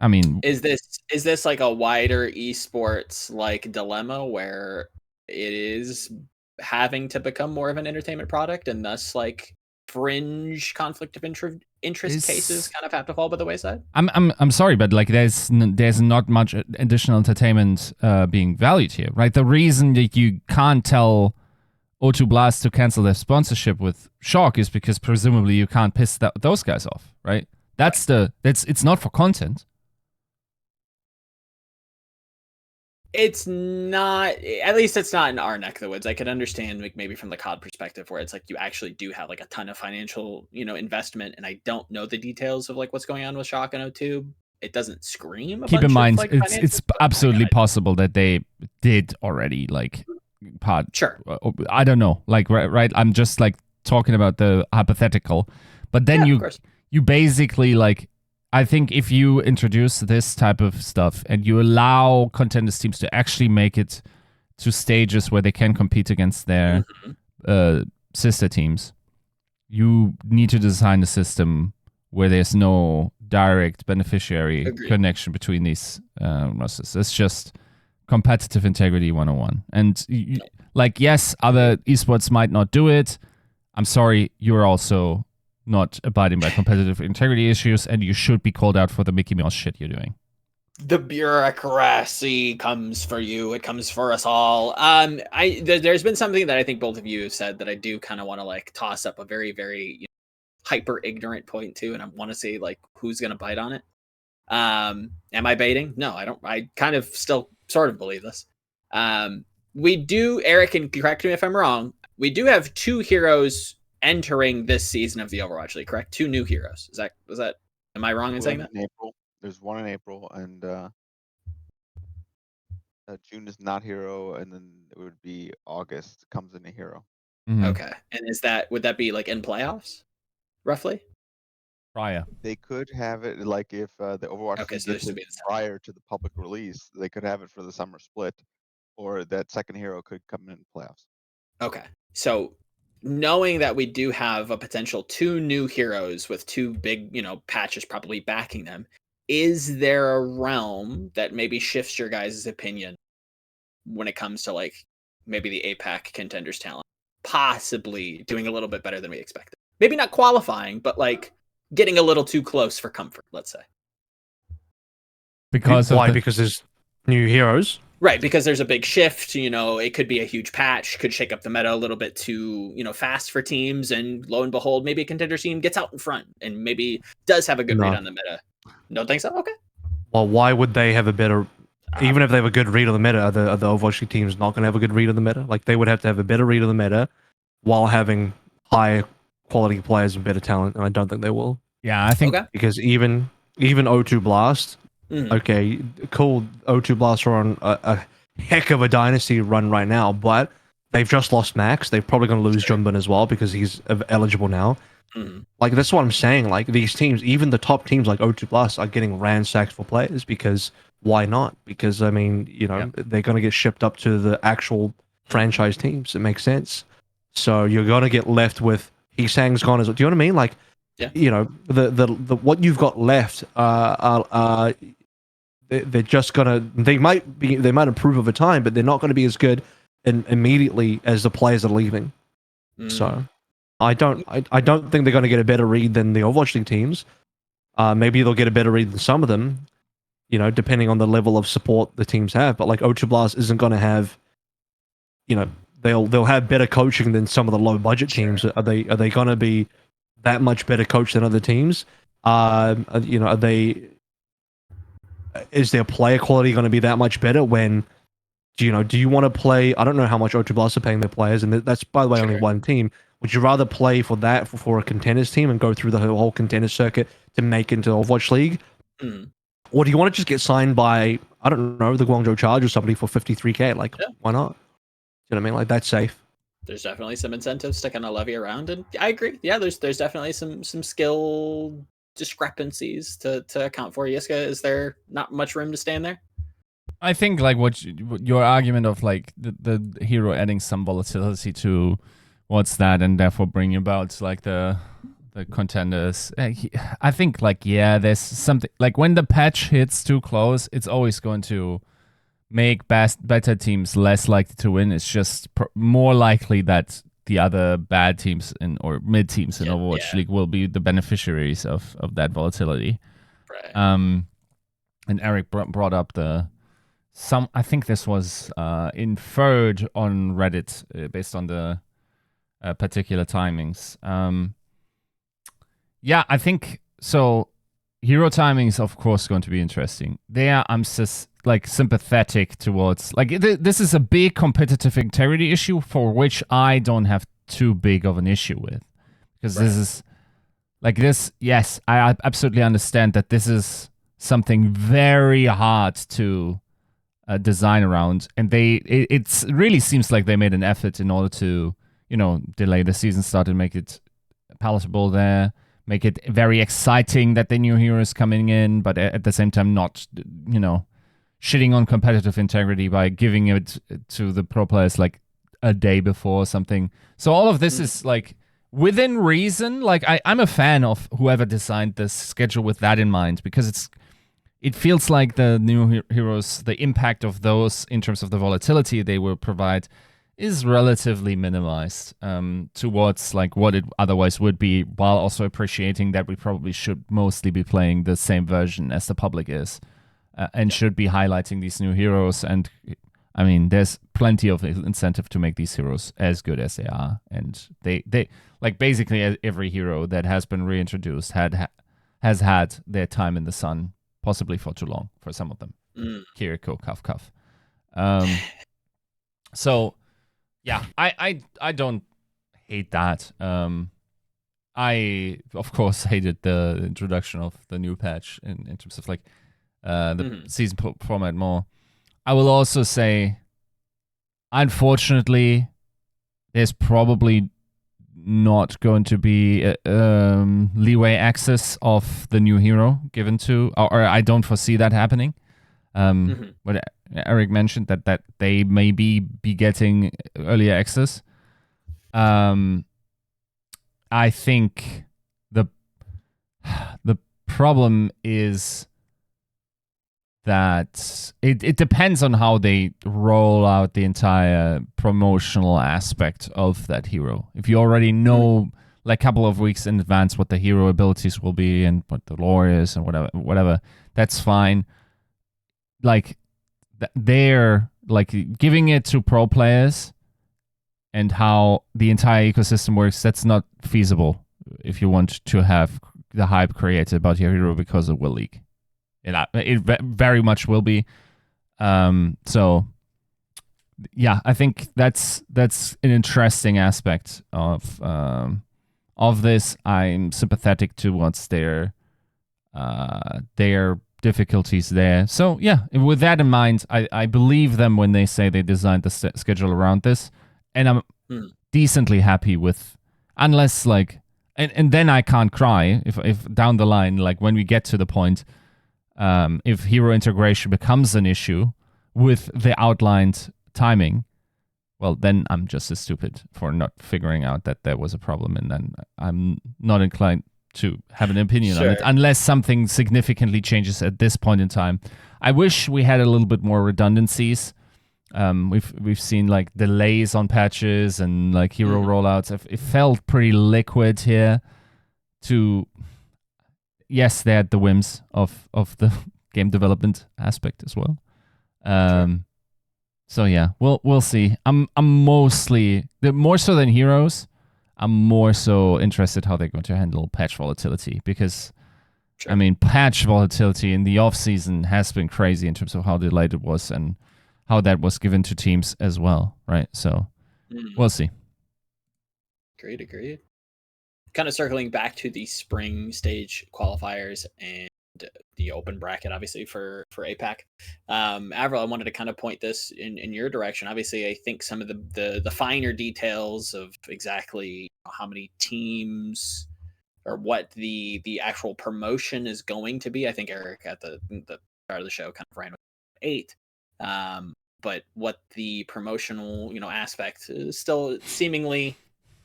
I mean, is this like a wider esports like dilemma where it is having to become more of an entertainment product, and thus like fringe conflict of interest cases kind of have to fall by the wayside? I'm sorry, but like there's not much additional entertainment being valued here, right? The reason that you can't tell O2 Blast to cancel their sponsorship with Shock is because presumably you can't piss those guys off, right? It's not for content. It's not, at least it's not in our neck of the woods. I could understand like maybe from the COD perspective where it's like you actually do have like a ton of financial, you know, investment, and I don't know the details of like what's going on with Shock and O2. It doesn't scream. Keep in mind, like, it's absolutely possible that they did already like part. Sure. I don't know. Like right. I'm just like talking about the hypothetical, but then you basically like. I think if you introduce this type of stuff and you allow contenders teams to actually make it to stages where they can compete against their sister teams, you need to design a system where there's no direct beneficiary connection between these rosters. It's just competitive integrity 101. And like, yes, other esports might not do it. I'm sorry, you're also not abiding by competitive integrity issues, and you should be called out for the Mickey Mouse shit you're doing. The bureaucracy comes for you. It comes for us all. There's been something that I think both of you have said that I do kind of want to like toss up a very, very hyper ignorant point to, and I want to say like who's gonna bite on it. Am I baiting? No, I don't. I kind of still sort of believe this. We do, Eric, and correct me if I'm wrong, we do have two heroes entering this season of the Overwatch League, correct? Two new heroes. Is that am I wrong in saying that? In April. There's one in April, and June is not hero, and then it would be August comes in a hero. Mm-hmm. Okay. And would that be like in playoffs, roughly? Prior. They could have it like if the Overwatch League gets it prior to the public release, they could have it for the summer split, or that second hero could come in playoffs. Okay. So knowing that we do have a potential two new heroes with two big, patches probably backing them, is there a realm that maybe shifts your guys' opinion when it comes to like maybe the APAC Contenders talent possibly doing a little bit better than we expected? Maybe not qualifying, but like getting a little too close for comfort, let's say. Because there's new heroes? Right, because there's a big shift, it could be a huge patch, could shake up the meta a little bit too, fast for teams, and lo and behold, maybe a contender team gets out in front and maybe does have a good read on the meta. Don't think so? Okay. Well, why would they have a better, even if they have a good read on the meta, are the Overwatch teams not going to have a good read on the meta? Like, they would have to have a better read on the meta while having higher quality players and better talent, and I don't think they will. Yeah, I think... Because even O2 Blast... Okay, cool. O2 Blast are on a heck of a dynasty run right now, but they've just lost Max. They're probably going to lose Junbin as well because he's eligible now. Like, that's what I'm saying. Like, these teams, even the top teams like O2 Blast, are getting ransacked for players because why not? Because, I mean, they're going to get shipped up to the actual franchise teams. It makes sense. So you're going to get left with Heesang's gone as well. Do you know what I mean? Like, you know, the what you've got left they're just gonna they might improve over time, but they're not going to be as good immediately as the players are leaving. So I don't think they're going to get a better read than the Overwatch League teams. Maybe they'll get a better read than some of them, you know, depending on the level of support the teams have. But like Ultra Blast isn't going to have, you know, they'll have better coaching than some of the low budget teams. Are they going to be that much better coached than other teams? You know, is their player quality going to be that much better when, do you want to play? I don't know how much Ultra Blast are paying their players, and that's, by the way, only one team. Would you rather play for that for a contenders team and go through the whole contenders circuit to make into Overwatch League? Or do you want to just get signed by, I don't know, the Guangzhou Charge or somebody for 53K? Like, why not? You know what I mean? Like, that's safe. There's definitely some incentives to kind of levy around, and I agree. Yeah, there's definitely some skill discrepancies to account for. Yiska, is there not much room to stay in there? I think like what your argument of like the hero adding some volatility to what's that, and therefore bringing about like the contenders. I think like there's something like when the patch hits too close, it's always going to make better teams less likely to win. It's just more likely that the other bad teams or mid teams in Overwatch League will be the beneficiaries of that volatility. Right. And Eric brought up I think this was inferred on Reddit based on the particular timings. I think so. Hero timing is of course going to be interesting. There, I'm just like sympathetic towards like this is a big competitive integrity issue for which I don't have too big of an issue with, because this is like this. Yes, I absolutely understand that this is something very hard to design around, and it really seems like they made an effort in order to delay the season start and make it palatable there. Make it very exciting that the new heroes coming in, but at the same time not, shitting on competitive integrity by giving it to the pro players like a day before or something. So all of this is like within reason. Like I'm a fan of whoever designed this schedule with that in mind, because it feels like the new heroes, the impact of those in terms of the volatility they will provide is relatively minimized towards like what it otherwise would be, while also appreciating that we probably should mostly be playing the same version as the public is, and should be highlighting these new heroes. And I mean, there's plenty of incentive to make these heroes as good as they are, and they like basically every hero that has been reintroduced has had their time in the sun, possibly for too long for some of them. Kiriko, cuff. So. Yeah, I don't hate that. I of course hated the introduction of the new patch in terms of like the season format more. I will also say, unfortunately, there's probably not going to be leeway access of the new hero given to, or I don't foresee that happening. But Eric mentioned that they may be getting earlier access. I think the problem is that it depends on how they roll out the entire promotional aspect of that hero. If you already know like a couple of weeks in advance what the hero abilities will be and what the lore is and whatever, that's fine. Like they're like giving it to pro players and how the entire ecosystem works, that's not feasible if you want to have the hype created about your hero because it will leak. It very much will be. So yeah, I think that's an interesting aspect of this. I'm sympathetic towards their difficulties there. So yeah, with that in mind, I believe them when they say they designed the schedule around this, and I'm decently happy with, unless like, and then I can't cry if down the line, like when we get to the point, if hero integration becomes an issue with the outlined timing, well, then I'm just as stupid for not figuring out that there was a problem, and then I'm not inclined to have an opinion on it unless something significantly changes at this point in time. I wish we had a little bit more redundancies. We've seen like delays on patches and like hero rollouts. It felt pretty liquid here. Yes, they had the whims of the game development aspect as well. So yeah, we'll see. I'm mostly, more so than heroes, I'm more so interested how they're going to handle patch volatility, because I mean, patch volatility in the off season has been crazy in terms of how delayed it was and how that was given to teams as well, right? So we'll see. Agreed. Kind of circling back to the spring stage qualifiers and the open bracket, obviously for APAC. AVRL, I wanted to kind of point this in your direction. Obviously, I think some of the finer details of exactly how many teams or what the actual promotion is going to be. I think Eric at the start of the show kind of ran with 8. But what the promotional aspect is still seemingly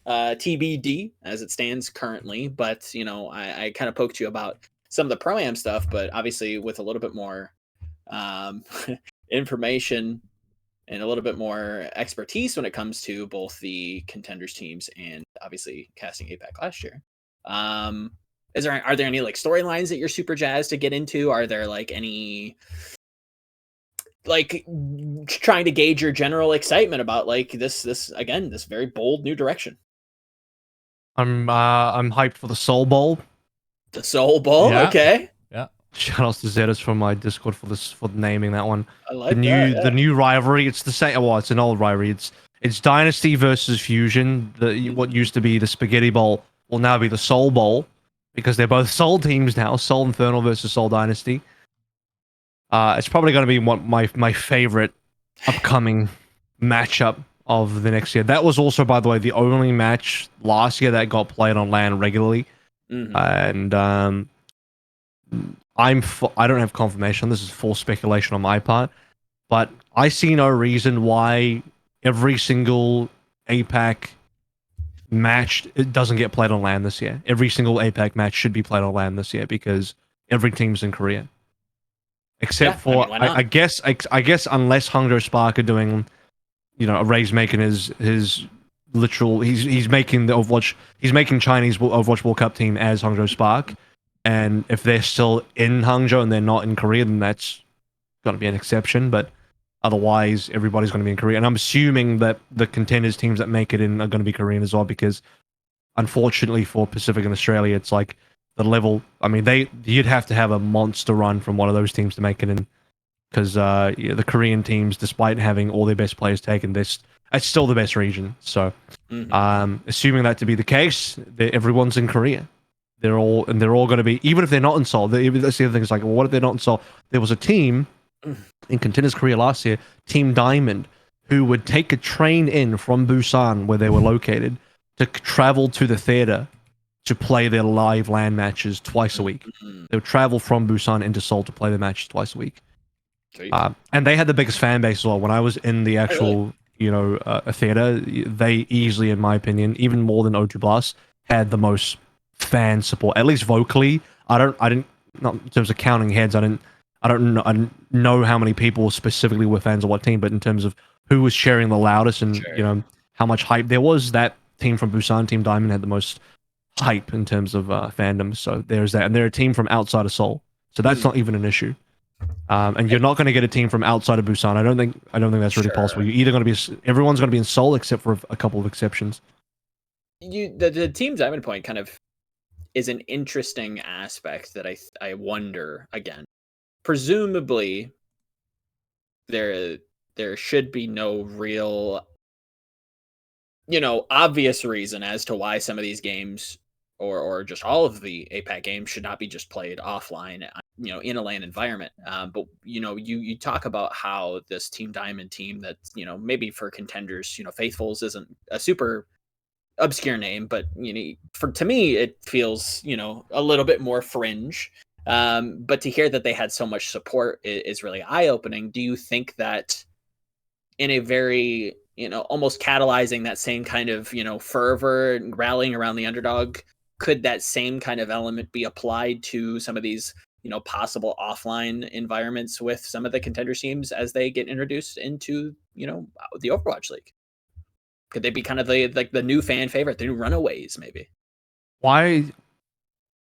TBD as it stands currently. But I kind of poked you about some of the pro-am stuff, but obviously with a little bit more information and a little bit more expertise when it comes to both the contenders teams and obviously casting APAC last year. Are there any like storylines that you're super jazzed to get into? Are there like any like trying to gauge your general excitement about like this very bold new direction? I'm hyped for the Soul Bowl. The Soul Bowl, okay. Yeah. Shout outs to Zetas from my Discord for naming that one. I like the new rivalry. It's the same. Well, it's an old rivalry. It's Dynasty versus Fusion. What used to be the Spaghetti Bowl will now be the Soul Bowl, because they're both Soul teams now. Soul Infernal versus Soul Dynasty. It's probably going to be my favorite upcoming matchup of the next year. That was also, by the way, the only match last year that got played on LAN regularly. And I don't have confirmation. This is full speculation on my part, but I see no reason why every single APAC match doesn't get played on LAN this year. Every single APAC match should be played on LAN this year, because every team's in Korea, except for I guess unless Hangzhou Spark are doing, Ray's making his literal, he's making the Overwatch, he's making Chinese Overwatch World Cup team as Hangzhou Spark, and if they're still in Hangzhou and they're not in Korea, then that's going to be an exception. But otherwise, everybody's going to be in Korea, and I'm assuming that the contenders teams that make it in are going to be Korean as well, because unfortunately for Pacific and Australia, it's like the level. I mean, you'd have to have a monster run from one of those teams to make it in, because the Korean teams, despite having all their best players taken, it's still the best region. So, assuming that to be the case, everyone's in Korea. They're all going to be, even if they're not in Seoul. That's the other thing. Is like, well, what if they're not in Seoul? There was a team in Contenders Korea last year, Team Diamond, who would take a train in from Busan, where they were located, to travel to the theater to play their live LAN matches twice a week. They would travel from Busan into Seoul to play their matches twice a week. And they had the biggest fan base as well. When I was in the actual, a theater, they easily, in my opinion, even more than O2 Blast, had the most fan support, at least vocally. I didn't, not in terms of counting heads, I don't know how many people specifically were fans of what team, but in terms of who was sharing the loudest and how much hype there was, that team from Busan, Team Diamond, had the most hype in terms of fandom. So there's that, and they're a team from outside of Seoul, so that's not even an issue. And you're not going to get a team from outside of Busan. I don't think that's really possible. You're either going to be, everyone's going to be in Seoul except for a couple of exceptions. The Team Diamond point kind of is an interesting aspect that I wonder, again, presumably there should be no real obvious reason as to why some of these games or just all of the APAC games should not be just played offline, in a LAN environment. But you talk about how this Team Diamond team that, maybe for contenders, Faithfuls isn't a super obscure name, but to me it feels a little bit more fringe. But to hear that they had so much support is really eye-opening. Do you think that in a very almost catalyzing that same kind of, fervor and rallying around the underdog. Could that same kind of element be applied to some of these, possible offline environments with some of the contender teams as they get introduced into, the Overwatch League? Could they be kind of the new fan favorite, the new runaways, maybe? Why?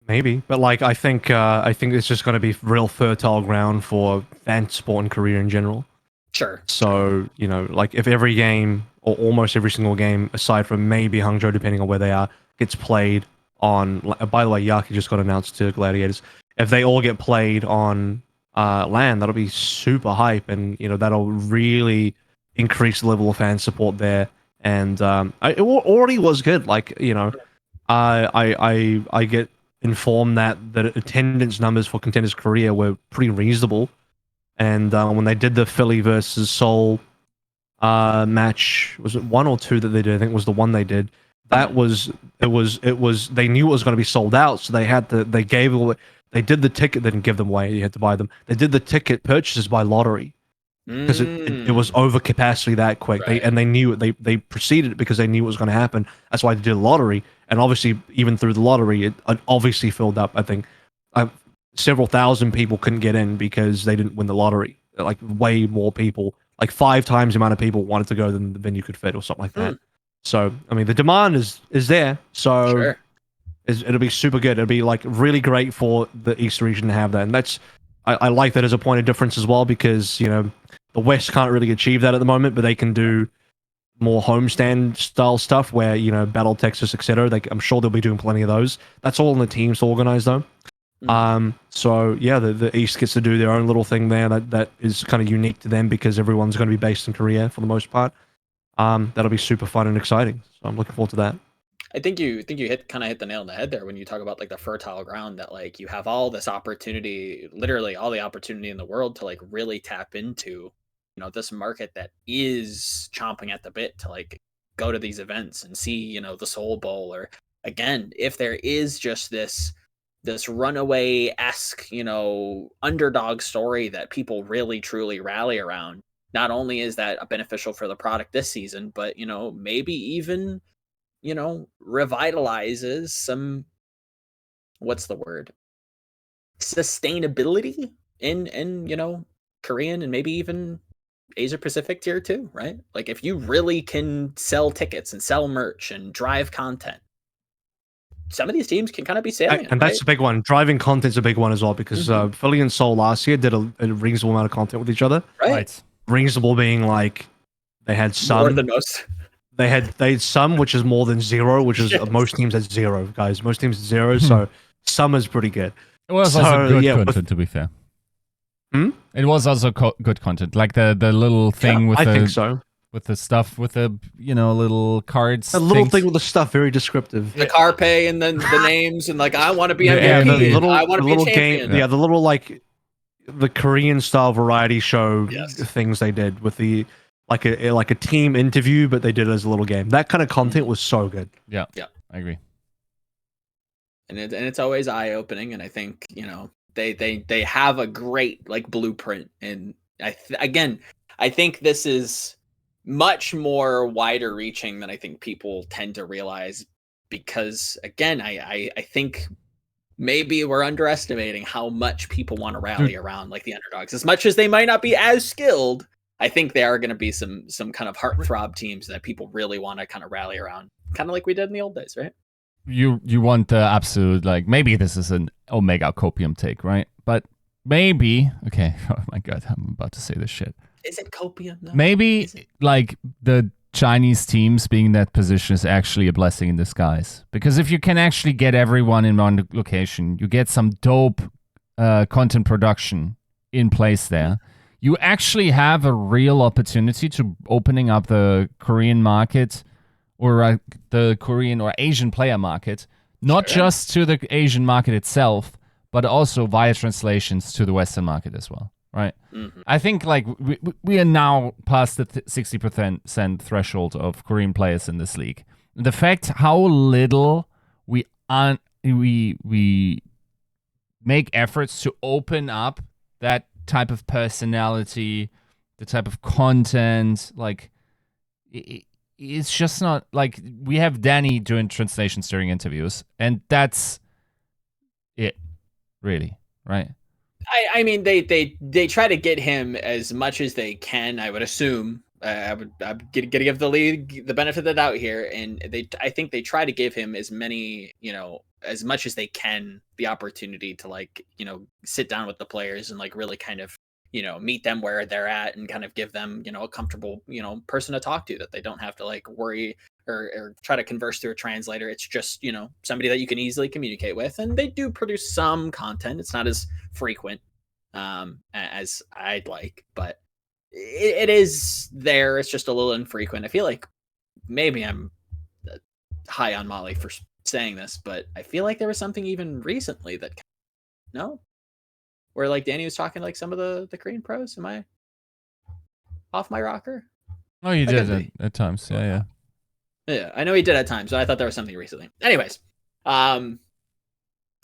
Maybe, but like I think it's just going to be real fertile ground for fan sport in Korea in general. Sure. So like if every game or almost every single game, aside from maybe Hangzhou, depending on where they are, gets played on. By the way, Yaki just got announced to Gladiators. If they all get played on LAN, that'll be super hype, and that'll really increase the level of fan support there. And it already was good. Like I get informed that the attendance numbers for Contenders Korea were pretty reasonable, and when they did the Philly versus Seoul match, was it 1 or 2 that they did? I think it was the one they did. That was it was they knew it was going to be sold out, so they gave away. They did the ticket. They didn't give them away. You had to buy them. They did the ticket purchases by lottery because it was over capacity that quick. Right. They knew it. They proceeded it because they knew it was going to happen. That's why they did a lottery. And obviously, even through the lottery, it obviously filled up. I think several thousand people couldn't get in because they didn't win the lottery. Like way more people, like 5 times the amount of people wanted to go than the venue could fit, or something like that. So I mean, the demand is there. So. Sure. It'll be super good. It'll be like really great for the East region to have that, and that's I like that as a point of difference as well, because the West can't really achieve that at the moment, but they can do more homestand style stuff where Battle Texas, etc. I'm sure they'll be doing plenty of those. That's all in the teams to organize though. So yeah, the East gets to do their own little thing there that is kind of unique to them because everyone's going to be based in Korea for the most part. That'll be super fun and exciting. So I'm looking forward to that. I think you hit the nail on the head there when you talk about like the fertile ground that like you have all this opportunity, literally all the opportunity in the world to like really tap into, this market that is chomping at the bit to like go to these events and see, the Soul Bowl, or again, if there is just this runaway-esque, underdog story that people really truly rally around. Not only is that beneficial for the product this season, but maybe even revitalizes some, what's the word, sustainability in Korean and maybe even Asia Pacific tier 2, right? Like if you really can sell tickets and sell merch and drive content, some of these teams can kind of be salient. And that's a big one. Driving content's a big one as well, because Philly and Seoul last year did a reasonable amount of content with each other. Right. Reasonable being like they had some more than most. They had some, which is more than 0, which is most teams had 0, guys. Most teams had 0, so some is pretty good. It was also good content, to be fair. It was also good content, like the little thing with I the think so. With the stuff with the little cards. A little thing with the stuff, very descriptive. The car pay and then the names and like I want to be MVP. I want to be a champion. Game, the little like the Korean style variety show things they did with the. Like a team interview, but they did it as a little game. That kind of content was so good. Yeah, I agree. And it's always eye opening, and I think they have a great like blueprint. And I think this is much more wider reaching than I think people tend to realize, because again, I think maybe we're underestimating how much people want to rally around like the underdogs, as much as they might not be as skilled. I think there are going to be some kind of heartthrob teams that people really want to kind of rally around, kind of like we did in the old days, right? You want the absolute, like, maybe this is an Omega Copium take, right? But maybe, okay, oh my god, I'm about to say this shit. Is it Copium? No. Maybe like the Chinese teams being in that position is actually a blessing in disguise, because if you can actually get everyone in one location, you get some dope content production in place there. You actually have a real opportunity to opening up the Korean market, or the Korean or Asian player market, not just to the Asian market itself, but also via translations to the Western market as well, right? I think like we are now past the 60% threshold of Korean players in this league. The fact how little we make efforts to open up that type of personality, the type of content, like it's just not like we have Danny doing translations during interviews, and that's it, really, right? I mean, they try to get him as much as they can. I would assume. I'm gonna give the league the benefit of the doubt here, and I think they try to give him as many, as much as they can, the opportunity to like, sit down with the players and like really kind of, meet them where they're at and kind of give them, a comfortable, person to talk to, that they don't have to like worry or try to converse through a translator. It's just, somebody that you can easily communicate with, and they do produce some content. It's not as frequent as I'd like, but it is there. It's just a little infrequent. I feel like maybe I'm high on Molly for saying this, but I feel like there was something even recently that where like Danny was talking to like some of the Korean pros. Am I off my rocker? Oh, you did at times. Yeah. Yeah, I know he did at times, so I thought there was something recently. Anyways,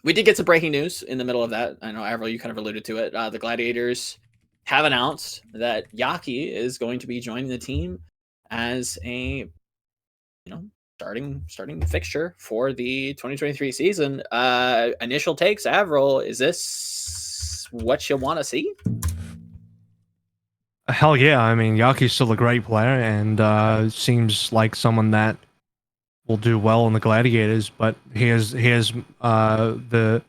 we did get some breaking news in the middle of that. I know, AVRL, you kind of alluded to it. The Gladiators have announced that Yaki is going to be joining the team as a, starting fixture for the 2023 season. Initial takes, AVRL, is this what you want to see? Hell yeah. I mean, Yaki's still a great player and seems like someone that will do well in the Gladiators, but here's the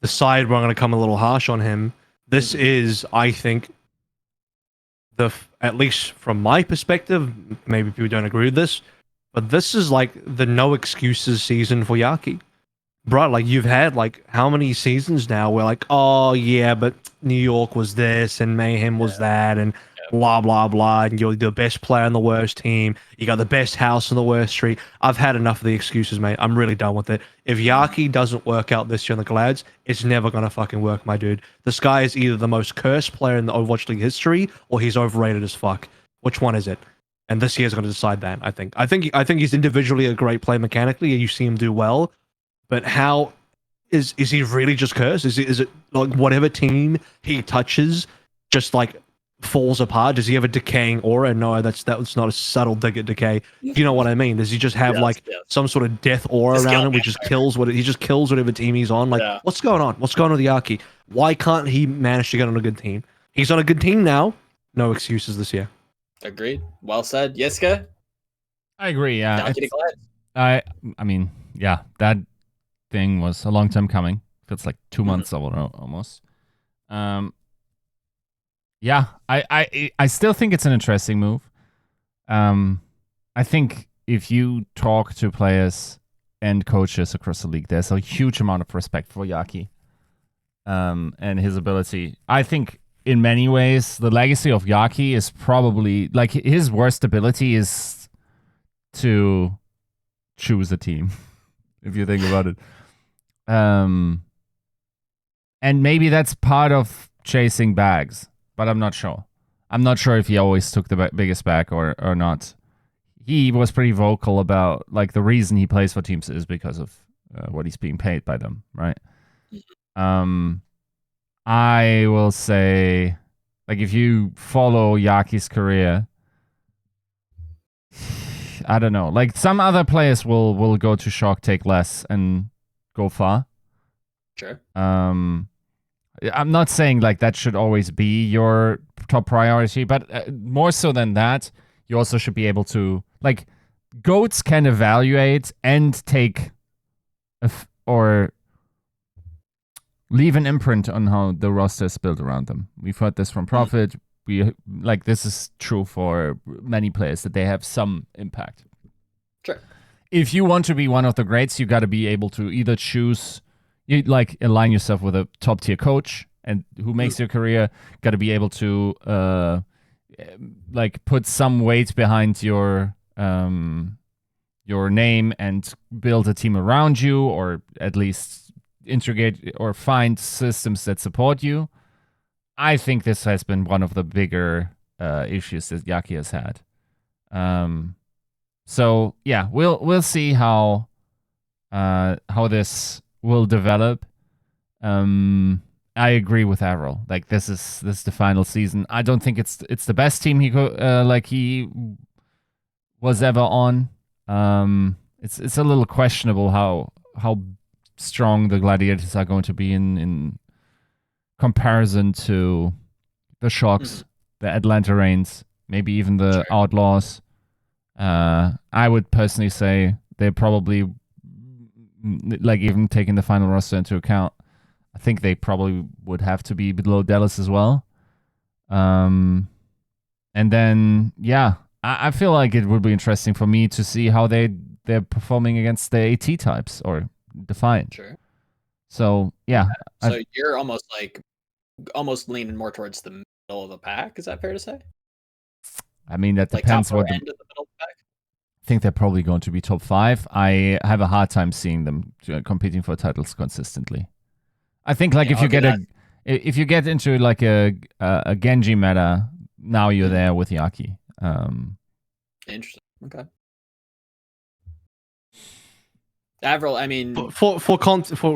side where I'm going to come a little harsh on him. This is, I think, at least from my perspective, maybe people don't agree with this, but this is like the no excuses season for Yaki. Bro, like you've had like how many seasons now where like, oh yeah, but New York was this and Mayhem was that and blah blah blah, and you're the best player on the worst team, you got the best house on the worst street. I've had enough of the excuses, mate. I'm really done with it. If Yaki doesn't work out this year in the Glads, it's never gonna fucking work, my dude. This guy is either the most cursed player in the Overwatch League history or he's overrated as fuck. Which one is it? And this year's gonna decide that, I think. I think he's individually a great player mechanically, and you see him do well. But how is he really just cursed? Is it like whatever team he touches just like falls apart? Does he have a decaying aura? No, that's not a subtle decay. Do you know what I mean? Does he just have some sort of death aura around him, which just kills whatever team he's on? Like, what's going on? What's going on with Yaki? Why can't he manage to get on a good team? He's on a good team now. No excuses this year. Agreed. Well said, Yiska. I agree. Yeah. I mean, yeah, that thing was a long time coming. Feels like 2 months old almost. Yeah, I still think it's an interesting move. I think if you talk to players and coaches across the league, there's a huge amount of respect for Yaki and his ability. I think in many ways the legacy of Yaki is probably like his worst ability is to choose a team, if you think about it. And maybe that's part of chasing bags, but I'm not sure. I'm not sure if he always took the biggest bag or not. He was pretty vocal about like the reason he plays for teams is because of what he's being paid by them, right? I will say, like, if you follow Yaki's career, I don't know. Like, some other players will go to shock, take less, and go far. Sure. I'm not saying like that should always be your top priority, but more so than that, you also should be able to, like, GOATs can evaluate and take or leave an imprint on how the roster is built around them. We've heard this from Profit. This is true for many players, that they have some impact. Sure. If you want to be one of the greats, you got to be able to either align yourself with a top tier coach and who makes your career. Got to be able to put some weight behind your name and build a team around you, or at least integrate or find systems that support you. I think this has been one of the bigger issues that Yaki has had. So yeah, we'll see how this will develop. I agree with AVRL. Like, this is the final season. I don't think it's the best team he was ever on. It's a little questionable how strong the Gladiators are going to be in comparison to the Shocks, the Atlanta Reigns, maybe even the Outlaws. I would personally say they're probably, like, even taking the final roster into account, I think they probably would have to be below Dallas as well. And then, yeah, I feel like it would be interesting for me to see how they're performing against the AT types or Defiant. Sure. So, yeah. So you're almost leaning more towards the middle of the pack. Is that fair to say? I mean, that Like depends top what end of the middle of the pack? I think they're probably going to be top 5. I have a hard time seeing them competing for titles consistently. I think, like, if you get into like a Genji meta, now you're there with Yaki. Interesting. Okay. AVRL, I mean, for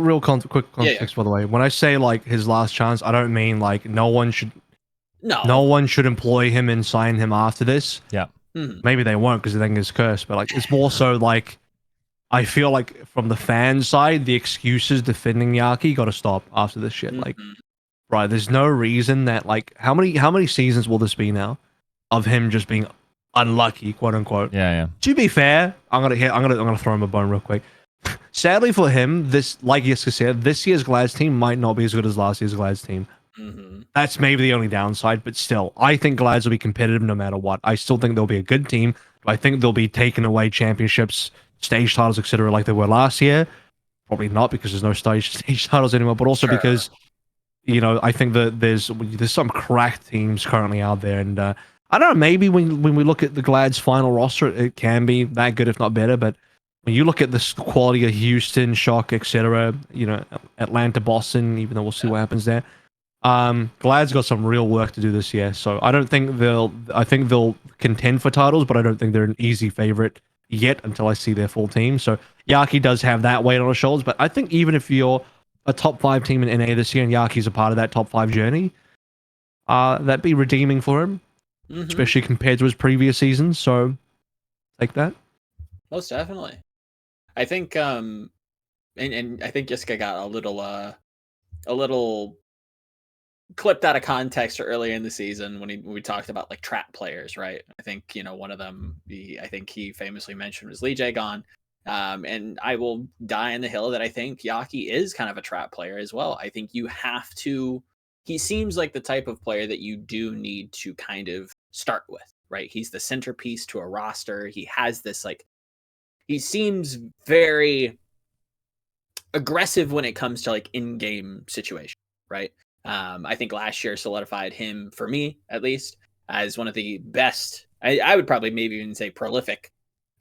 real quick context, by the way, when I say like his last chance, I don't mean like no one should employ him and sign him after this. Yeah. Maybe they won't because they think it's cursed, but like it's more so like I feel like from the fan side, the excuses defending Yaki got to stop after this shit. Like, right, there's no reason that like how many seasons will this be now of him just being unlucky, quote unquote. Yeah. To be fair, I'm gonna throw him a bone real quick. Sadly for him, this, like Yiska said, this year's Glad's team might not be as good as last year's Glad's team. That's maybe the only downside, but still, I think Glads will be competitive no matter what. I still think they'll be a good team. I think they'll be taking away championships, stage titles, etc., like they were last year. Probably not because there's no stage titles anymore, but also because, you know, I think that there's some cracked teams currently out there, and I don't know. Maybe when we look at the Glad's final roster, it can be that good, if not better. But when you look at the quality of Houston, Shock, etc., you know, Atlanta, Boston, even though we'll see what happens there. Glad's got some real work to do this year, so I think they'll contend for titles, but I don't think they're an easy favorite yet until I see their full team. So Yaki does have that weight on his shoulders, but I think even if you're a top 5 team in NA this year and Yaki's a part of that top 5 journey, that'd be redeeming for him, especially compared to his previous seasons. So take that. Most definitely. I think and I think Yiska got a little clipped out of context earlier in the season when we talked about like trap players, right? I think, you know, one of them I think he famously mentioned was Lee Jagon. And I will die on the hill that I think Yaki is kind of a trap player as well. I think you have to, he seems like the type of player that you do need to kind of start with, right? He's the centerpiece to a roster. He has this like, he seems very aggressive when it comes to like in-game situation, right? I think last year solidified him, for me at least, as one of the best, I would probably maybe even say prolific,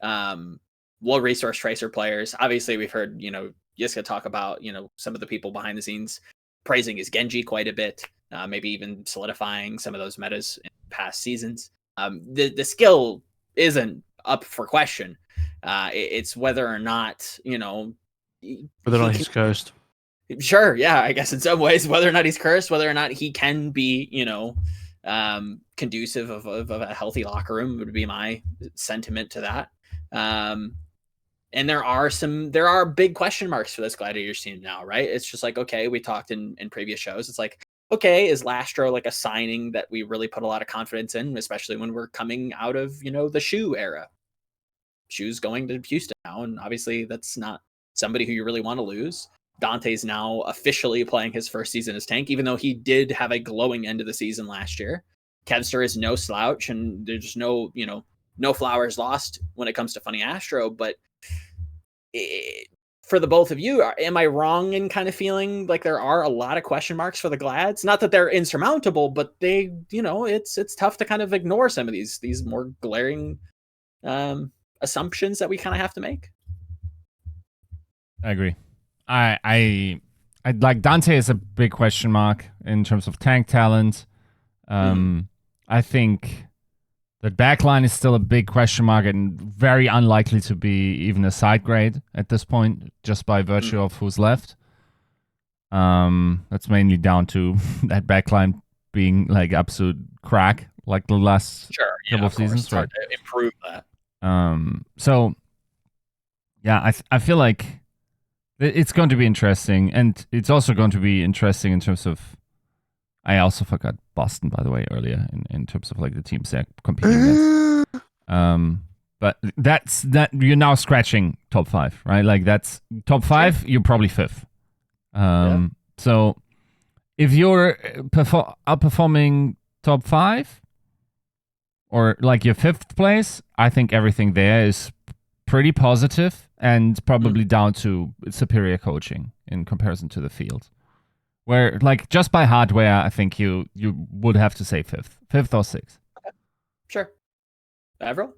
low resource tracer players. Obviously, we've heard, you know, Yiska talk about, you know, some of the people behind the scenes praising his Genji quite a bit, maybe even solidifying some of those metas in past seasons. The skill isn't up for question. It's whether or not, you know, whether or not he's cursed. Sure, yeah, I guess in some ways, whether or not he's cursed, whether or not he can be, you know, conducive of a healthy locker room would be my sentiment to that. And there are big question marks for this Gladiators team now, right? It's just like, okay, we talked in previous shows. It's like, okay, is Lastro like a signing that we really put a lot of confidence in, especially when we're coming out of, you know, the Shoe era? Shoe's going to Houston now, and obviously that's not somebody who you really want to lose. Dante's now officially playing his first season as tank, even though he did have a glowing end of the season last year. Kevster is no slouch, and there's no, you know, no flowers lost when it comes to Funny Astro. But for the both of you, am I wrong in kind of feeling like there are a lot of question marks for the Glads? Not that they're insurmountable, but they, you know, it's tough to kind of ignore some of these more glaring assumptions that we kind of have to make. I agree. I like Dante is a big question mark in terms of tank talent. I think the backline is still a big question mark and very unlikely to be even a side grade at this point, just by virtue of who's left. That's mainly down to that backline being like absolute crack, like the last couple of seasons. It's hard to improve that. So yeah, I feel like it's going to be interesting, and it's also going to be interesting in terms of. I also forgot Boston, by the way, earlier in terms of like the teams they're competing against. But that you're now scratching top 5, right? Like that's top 5, you're probably 5th. So if you're outperforming top 5 or like your 5th place, I think everything there is pretty positive and probably down to superior coaching in comparison to the field. Where, like, just by hardware, I think you would have to say 5th or 6th. Okay. Sure. AVRL?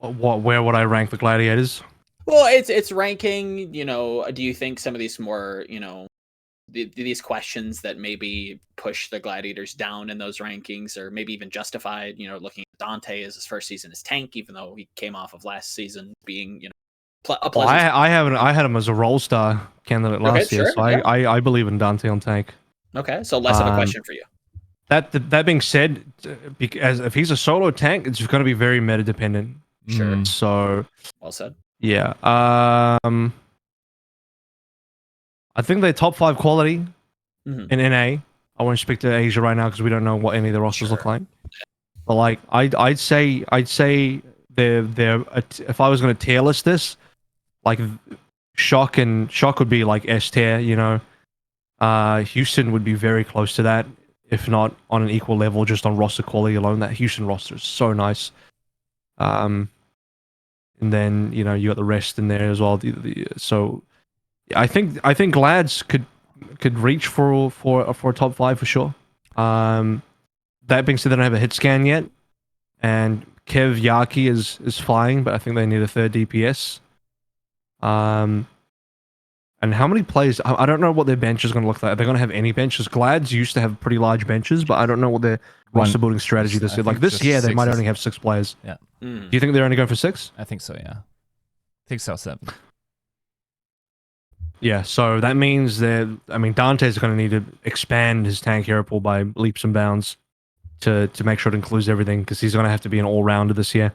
Where would I rank the Gladiators? Well, it's ranking. You know, do you think some of these more, you know, these questions that maybe push the Gladiators down in those rankings, or maybe even justified? You know, looking at Dante as his first season as tank, even though he came off of last season being, you know. Well, I had him as a role star candidate last year, so yeah. I believe in Dante on tank. Okay, so less of a question for you. That being said, because if he's a solo tank, it's going to be very meta dependent. Sure. So well said. Yeah. I think they're top 5 quality in NA. I won't speak to Asia right now because we don't know what any of the rosters look like. But like, I'd say they're if I was going to tier list this. Like Shock would be like S tier, you know. Houston would be very close to that, if not on an equal level, just on roster quality alone. That Houston roster is so nice. And then you know you got the rest in there as well. So I think Glads could reach for a top 5 for sure. That being said, they don't have a hit scan yet, and Kev Yaki is flying, but I think they need a 3rd DPS. And how many players? I don't know what their bench is going to look like. Are they going to have any benches? Glads used to have pretty large benches, but I don't know what their roster building strategy this year. Like this year, they might only have 6 players. Yeah. Do you think they're only going for 6? I think so. Yeah. 6 or 7. Yeah. So that means Dante's going to need to expand his tank hero pool by leaps and bounds to make sure it includes everything, because he's going to have to be an all rounder this year.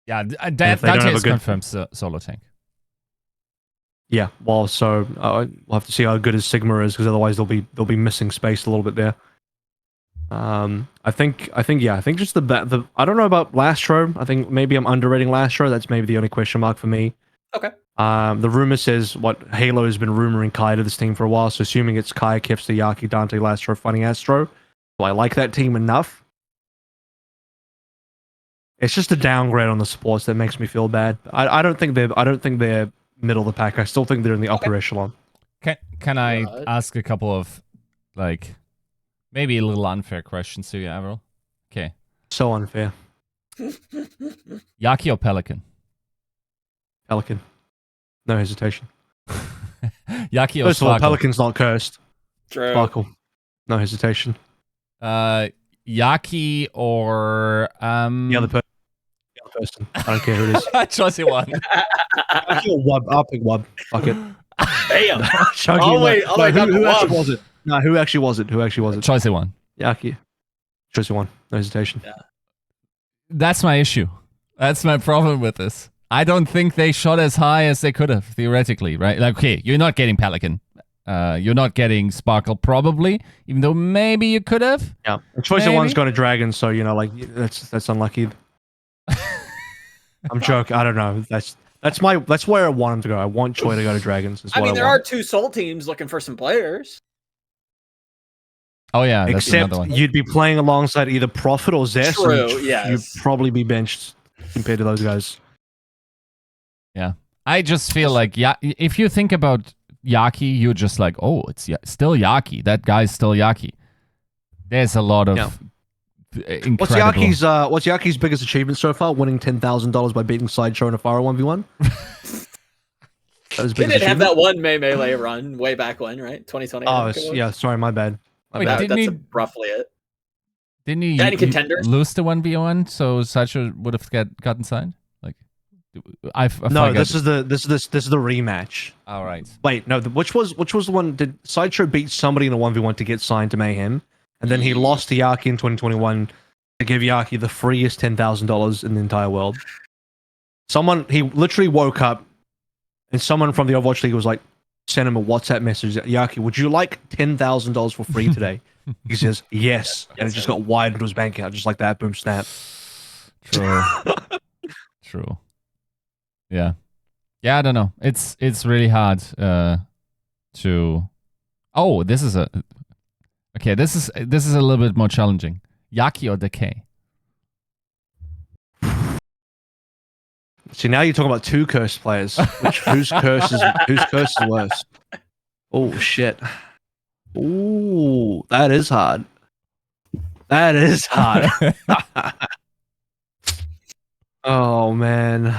Yeah, Dante is confirmed solo tank. Yeah, well, so we'll have to see how good his Sigma is, because otherwise they'll be missing space a little bit there. I think just the I don't know about Lastro. I think maybe I'm underrating Lastro. That's maybe the only question mark for me. Okay. The rumor says Halo has been rumoring Kai to this team for a while, so assuming it's Kai, Kipster, Yaki, Dante, Lastro, Funny Astro. Do I like that team enough? It's just a downgrade on the supports that makes me feel bad. I don't think they're middle of the pack. I still think they're in the upper echelon. Can I ask a couple of like maybe a little unfair questions to you, AVRL? Okay. So unfair. Yaki or Pelican? Pelican. No hesitation. Yaki or First of all, Sparkle? Pelican's not cursed. True. Sparkle. No hesitation. Yaki or The other person. I don't care who it is. Choice one. Yaki or Wub. I'll pick Wub. Fuck it. Damn. Who actually was it? No, who actually was it? Choice one. Yaki. Choice one. No hesitation. Yeah. That's my issue. That's my problem with this. I don't think they shot as high as they could have, theoretically, right? Like, okay, you're not getting Pelican. You're not getting Sparkle, probably, even though maybe you could have. Yeah. Choice of one's got a dragon, so, you know, like, that's unlucky. I'm joking. I don't know. That's where I want him to go. I want Choi to go to Dragons. I mean, there are 2 Soul teams looking for some players. Oh yeah, that's except another one. You'd be playing alongside either Prophet or Zest. True, yes. You'd probably be benched compared to those guys. Yeah, I just feel like if you think about Yaki, you're just like, oh, it's still Yaki. That guy's still Yaki. There's a lot of incredible. What's Yaki's biggest achievement so far? Winning $10,000 by beating Sideshow in a Fire 1v1. He did have that one melee run way back when, right? 2020. Oh yeah, sorry, my bad. Wait, that's roughly it. Didn't he any contenders? Lose the 1v1 so Sideshow would have gotten signed? Like, no, this is the rematch. All right. Wait, no, which was the one? Did Sideshow beat somebody in a 1v1 to get signed to Mayhem, and then he lost to Yaki in 2021, to give Yaki the freest $10,000 in the entire world. He literally woke up, and someone from the Overwatch League was like, sent him a WhatsApp message. Yaki, would you like $10,000 for free today? He says yes, and it just got wired into his bank account, just like that. Boom, snap. True. True. Yeah. Yeah, I don't know. It's really hard to. Oh, this is a little bit more challenging. Yaki or Decay? See, now you're talking about two cursed players. Whose curse is worse? Oh shit. Ooh, that is hard. That is hard. Oh man.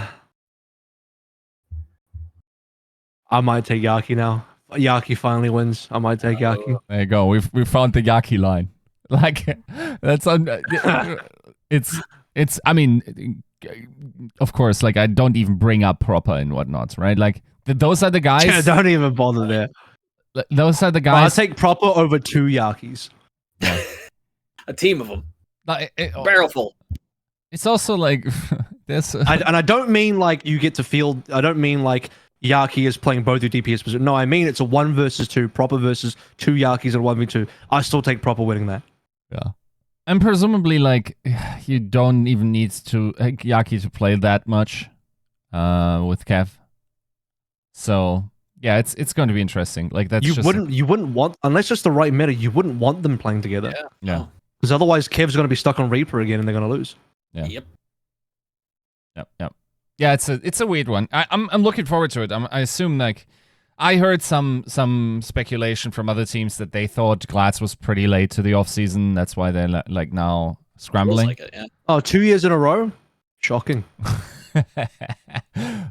I might take Yaki now. Yaki finally wins. I might take Yaki. There you go. We found the Yaki line. Like that's it's. I mean, of course. Like I don't even bring up proper and whatnot, right? Like those are the guys. Yeah, don't even bother there. Those are the guys. I'll take proper over 2 Yakis. Yeah. A team of them. Barrel full. It's also like this. And I don't mean like you get to field. I don't mean like Yaki is playing both your DPS position. No, I mean it's a 1 versus 2, proper versus 2 Yakis and 1v2. I still take proper winning that. Yeah. And presumably, like, you don't even need to Yaki to play that much with Kev. So yeah, it's going to be interesting. Like that's you wouldn't want, unless it's the right meta, you wouldn't want them playing together. Yeah. Because otherwise Kev's going to be stuck on Reaper again and they're going to lose. Yeah. Yep. Yeah, it's a weird one. I'm looking forward to it. I assume like I heard some speculation from other teams that they thought Glads was pretty late to the offseason. That's why they're like now scrambling. Like it, yeah. Oh, 2 years in a row? Shocking.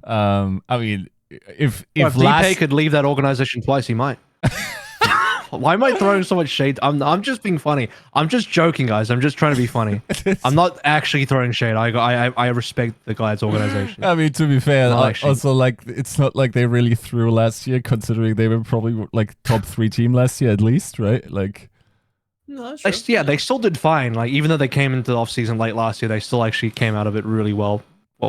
I mean, if DP could leave that organization twice, he might. Why am I throwing so much shade? I'm just being funny. I'm just joking, guys. I'm just trying to be funny. I'm not actually throwing shade. I respect the Glads organization. I mean, to be fair, also like it's not like they really threw last year, considering they were probably like top 3 team last year at least, right? Like, no, they still did fine. Like even though they came into the off season late last year, they still actually came out of it really well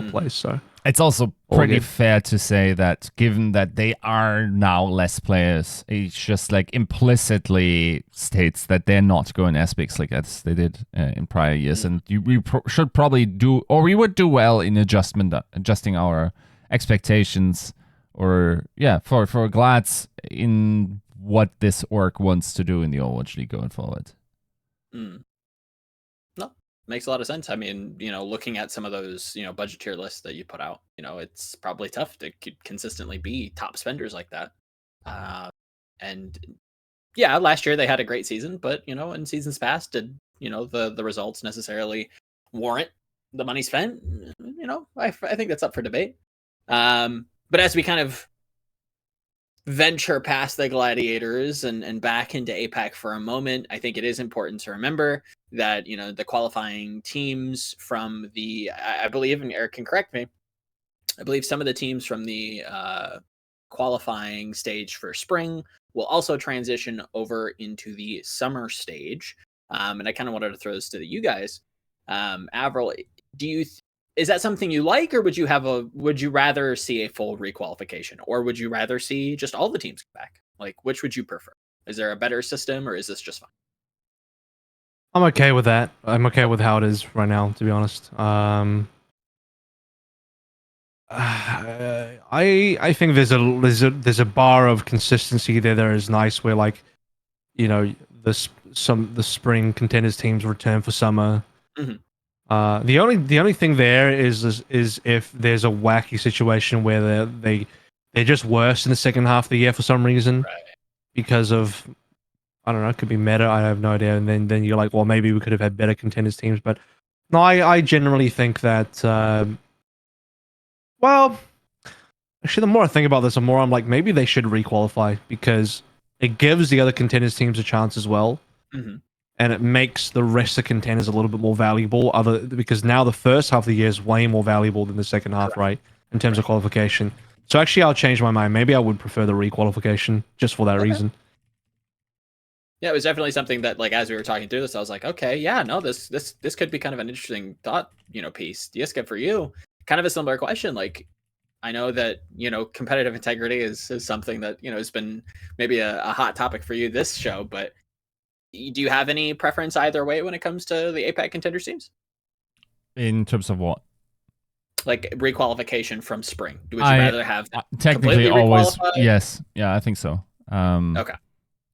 placed. So it's also pretty fair to say that given that they are now less players, it just like implicitly states that they're not going as big like as they did in prior years, and we should probably we would do well in adjusting our expectations, or for Glads in what this org wants to do in the Overwatch League going forward. No, makes a lot of sense. I mean, looking at some of those, budget tier lists that you put out, it's probably tough to consistently be top spenders like that. And yeah, last year they had a great season, but in seasons past, did the results necessarily warrant the money spent? I think that's up for debate. But as we kind of venture past the Gladiators and back into APAC for a moment, I think it is important to remember that the qualifying teams from the, I believe, and Eric can correct me, I believe some of the teams from the qualifying stage for spring will also transition over into the summer stage. And I kind of wanted to throw this to you guys. AVRL, is that something you like, or would you rather see a full requalification, or would you rather see just all the teams come back? Like, which would you prefer? Is there a better system, or is this just fine? I'm okay with that. I'm okay with how it is right now, to be honest. I think there's a bar of consistency there that is nice, where like, the spring contenders teams return for summer. Mm-hmm. The only thing there is if there's a wacky situation where they're just worse in the second half of the year for some reason, right, because of, I don't know, it could be meta, I have no idea, and then you're like, well, maybe we could have had better contenders teams. But no, I generally think that well, actually, the more I think about this, the more I'm like, maybe they should requalify, because it gives the other contenders teams a chance as well. Mm-hmm. And it makes the rest of contenders a little bit more valuable, because now the first half of the year is way more valuable than the second half, right? In terms of qualification. So actually, I'll change my mind. Maybe I would prefer the requalification just for that reason. Yeah, it was definitely something that, like, as we were talking through this, I was like, okay, yeah, no, this could be kind of an interesting thought, piece. Yiska, for you, kind of a similar question. Like, I know that, competitive integrity is something that, has been maybe a hot topic for you this show, but do you have any preference either way when it comes to the APAC Contenders teams? In terms of what? Like requalification from spring. Would you rather have technically always? Yes. Yeah, I think so. Okay.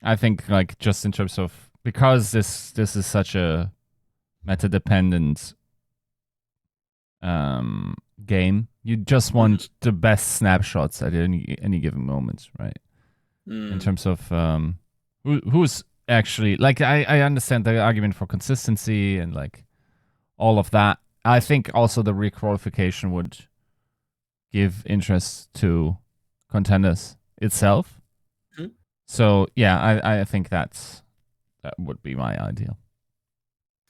I think like just in terms of, because this is such a meta dependent game, you just want the best snapshots at any given moment, right? In terms of who's actually, like, I understand the argument for consistency and like all of that. I think also the requalification would give interest to Contenders itself. Mm-hmm. So yeah, I think that would be my ideal.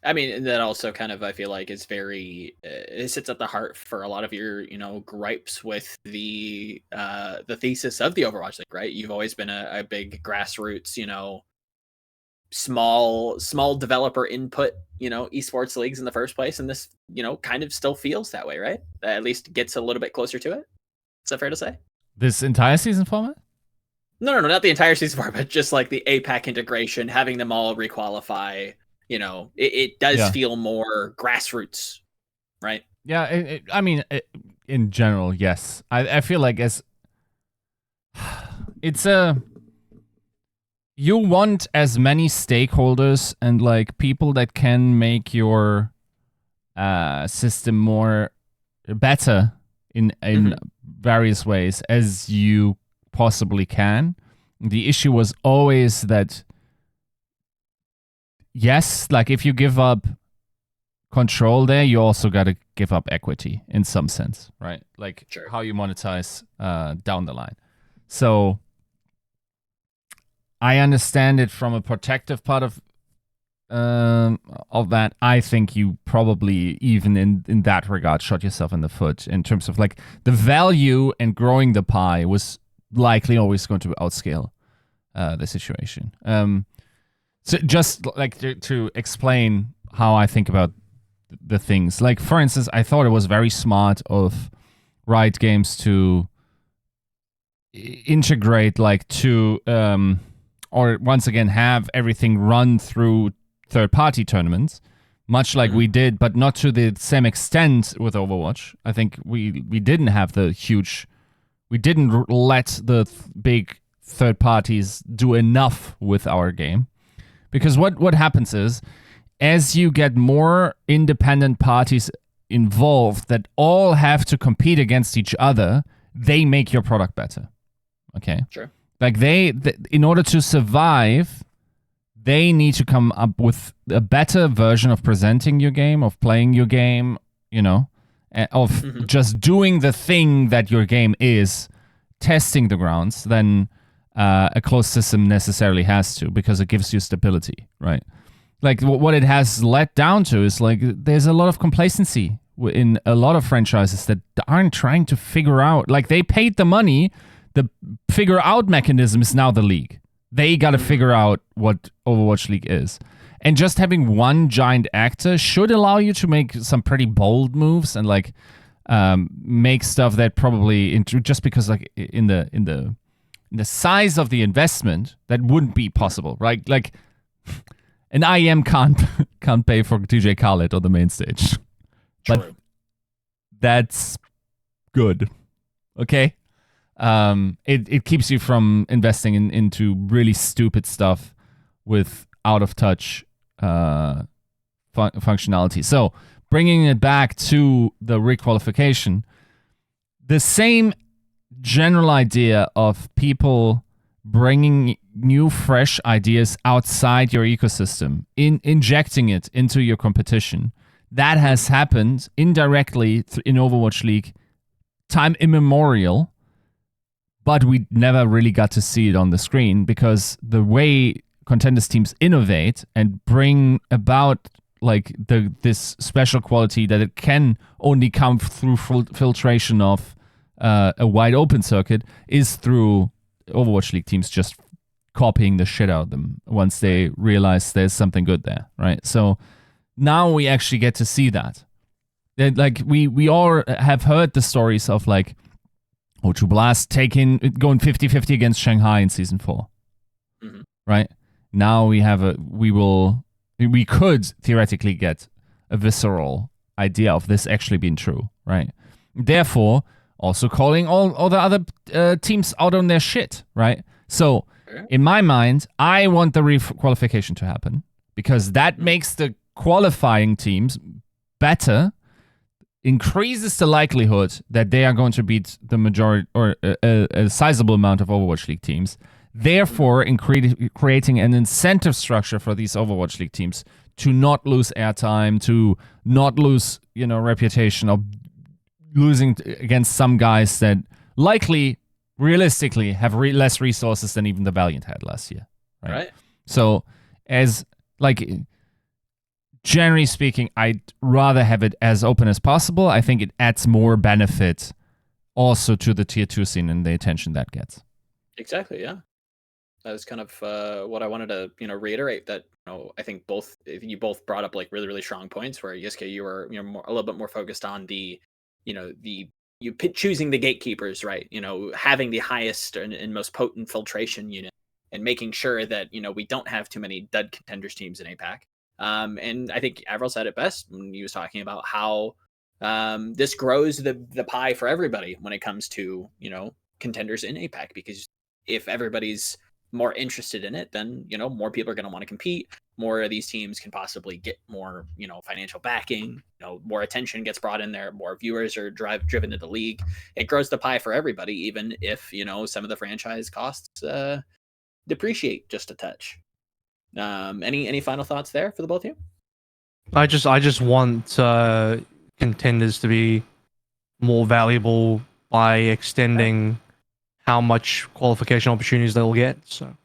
I mean, that also kind of, I feel like, is very it sits at the heart for a lot of your gripes with the thesis of the Overwatch League, right? You've always been a big grassroots, small developer input, esports leagues in the first place, and this, kind of still feels that way, right? At least gets a little bit closer to it. Is that fair to say? This entire season format? No, not the entire season format, but just like the APAC integration, having them all requalify. It does feel more grassroots, right? Yeah, I mean, in general, yes. I feel like you want as many stakeholders and like people that can make your system better in various ways as you possibly can. The issue was always that, yes, like if you give up control there, you also got to give up equity in some sense, right? Like how you monetize down the line. So I understand it from a protective part of that. I think you probably, even in that regard, shot yourself in the foot in terms of like the value and growing the pie was likely always going to outscale the situation. So just like to explain how I think about the things. Like, for instance, I thought it was very smart of Riot Games to integrate or once again have everything run through third-party tournaments, much like we did, but not to the same extent with Overwatch. I think we didn't have we didn't let the big third parties do enough with our game. Because what happens is, as you get more independent parties involved that all have to compete against each other, they make your product better. Okay? Sure. Like in order to survive, they need to come up with a better version of presenting your game, of playing your game, of just doing the thing that your game is, testing the grounds, than a closed system necessarily has to, because it gives you stability, right? Like what it has led down to is like there's a lot of complacency in a lot of franchises that aren't trying to figure out, like they paid the money. The figure out mechanism is now the league. They got to figure out what Overwatch League is. And just having one giant actor should allow you to make some pretty bold moves and like make stuff that probably just because like in the size of the investment that wouldn't be possible, right? Like an IM can't pay for DJ Khaled on the main stage. True. But that's good. Okay? It keeps you from investing into really stupid stuff with out of touch functionality. So bringing it back to the requalification, the same general idea of people bringing new fresh ideas outside your ecosystem, injecting it into your competition, that has happened indirectly in Overwatch League time immemorial. But we never really got to see it on the screen because the way Contenders teams innovate and bring about like this special quality that it can only come through filtration of a wide open circuit is through Overwatch League teams just copying the shit out of them once they realize there's something good there, right? So now we actually get to see that. Like we all have heard the stories of like O2 Blast going 50-50 against Shanghai in season 4. Mm-hmm. Right? Now we could theoretically get a visceral idea of this actually being true, right? Therefore, also calling all the other teams out on their shit, right? So, in my mind, I want the requalification to happen because that makes the qualifying teams better, increases the likelihood that they are going to beat the majority or a sizable amount of Overwatch League teams, therefore creating an incentive structure for these Overwatch League teams to not lose airtime, to not lose, reputation, or losing against some guys that likely, realistically, have less resources than even the Valiant had last year. Right? So, as like, generally speaking, I'd rather have it as open as possible. I think it adds more benefit also to the tier 2 scene and the attention that gets. Exactly, yeah. That was kind of what I wanted to, reiterate. That I think you both brought up like really, really strong points. Where Yiska, you were a little bit more focused on the, choosing the gatekeepers, right? Having the highest and most potent filtration unit, and making sure that we don't have too many dud contenders teams in APAC. And I think AVRL said it best when he was talking about how this grows the pie for everybody when it comes to contenders in APAC, because if everybody's more interested in it, then more people are going to want to compete. More of these teams can possibly get more financial backing. More attention gets brought in there. More viewers are driven to the league. It grows the pie for everybody, even if some of the franchise costs depreciate just a touch. Any final thoughts there for the both of you? I just want contenders to be more valuable by extending how much qualification opportunities they'll get. So,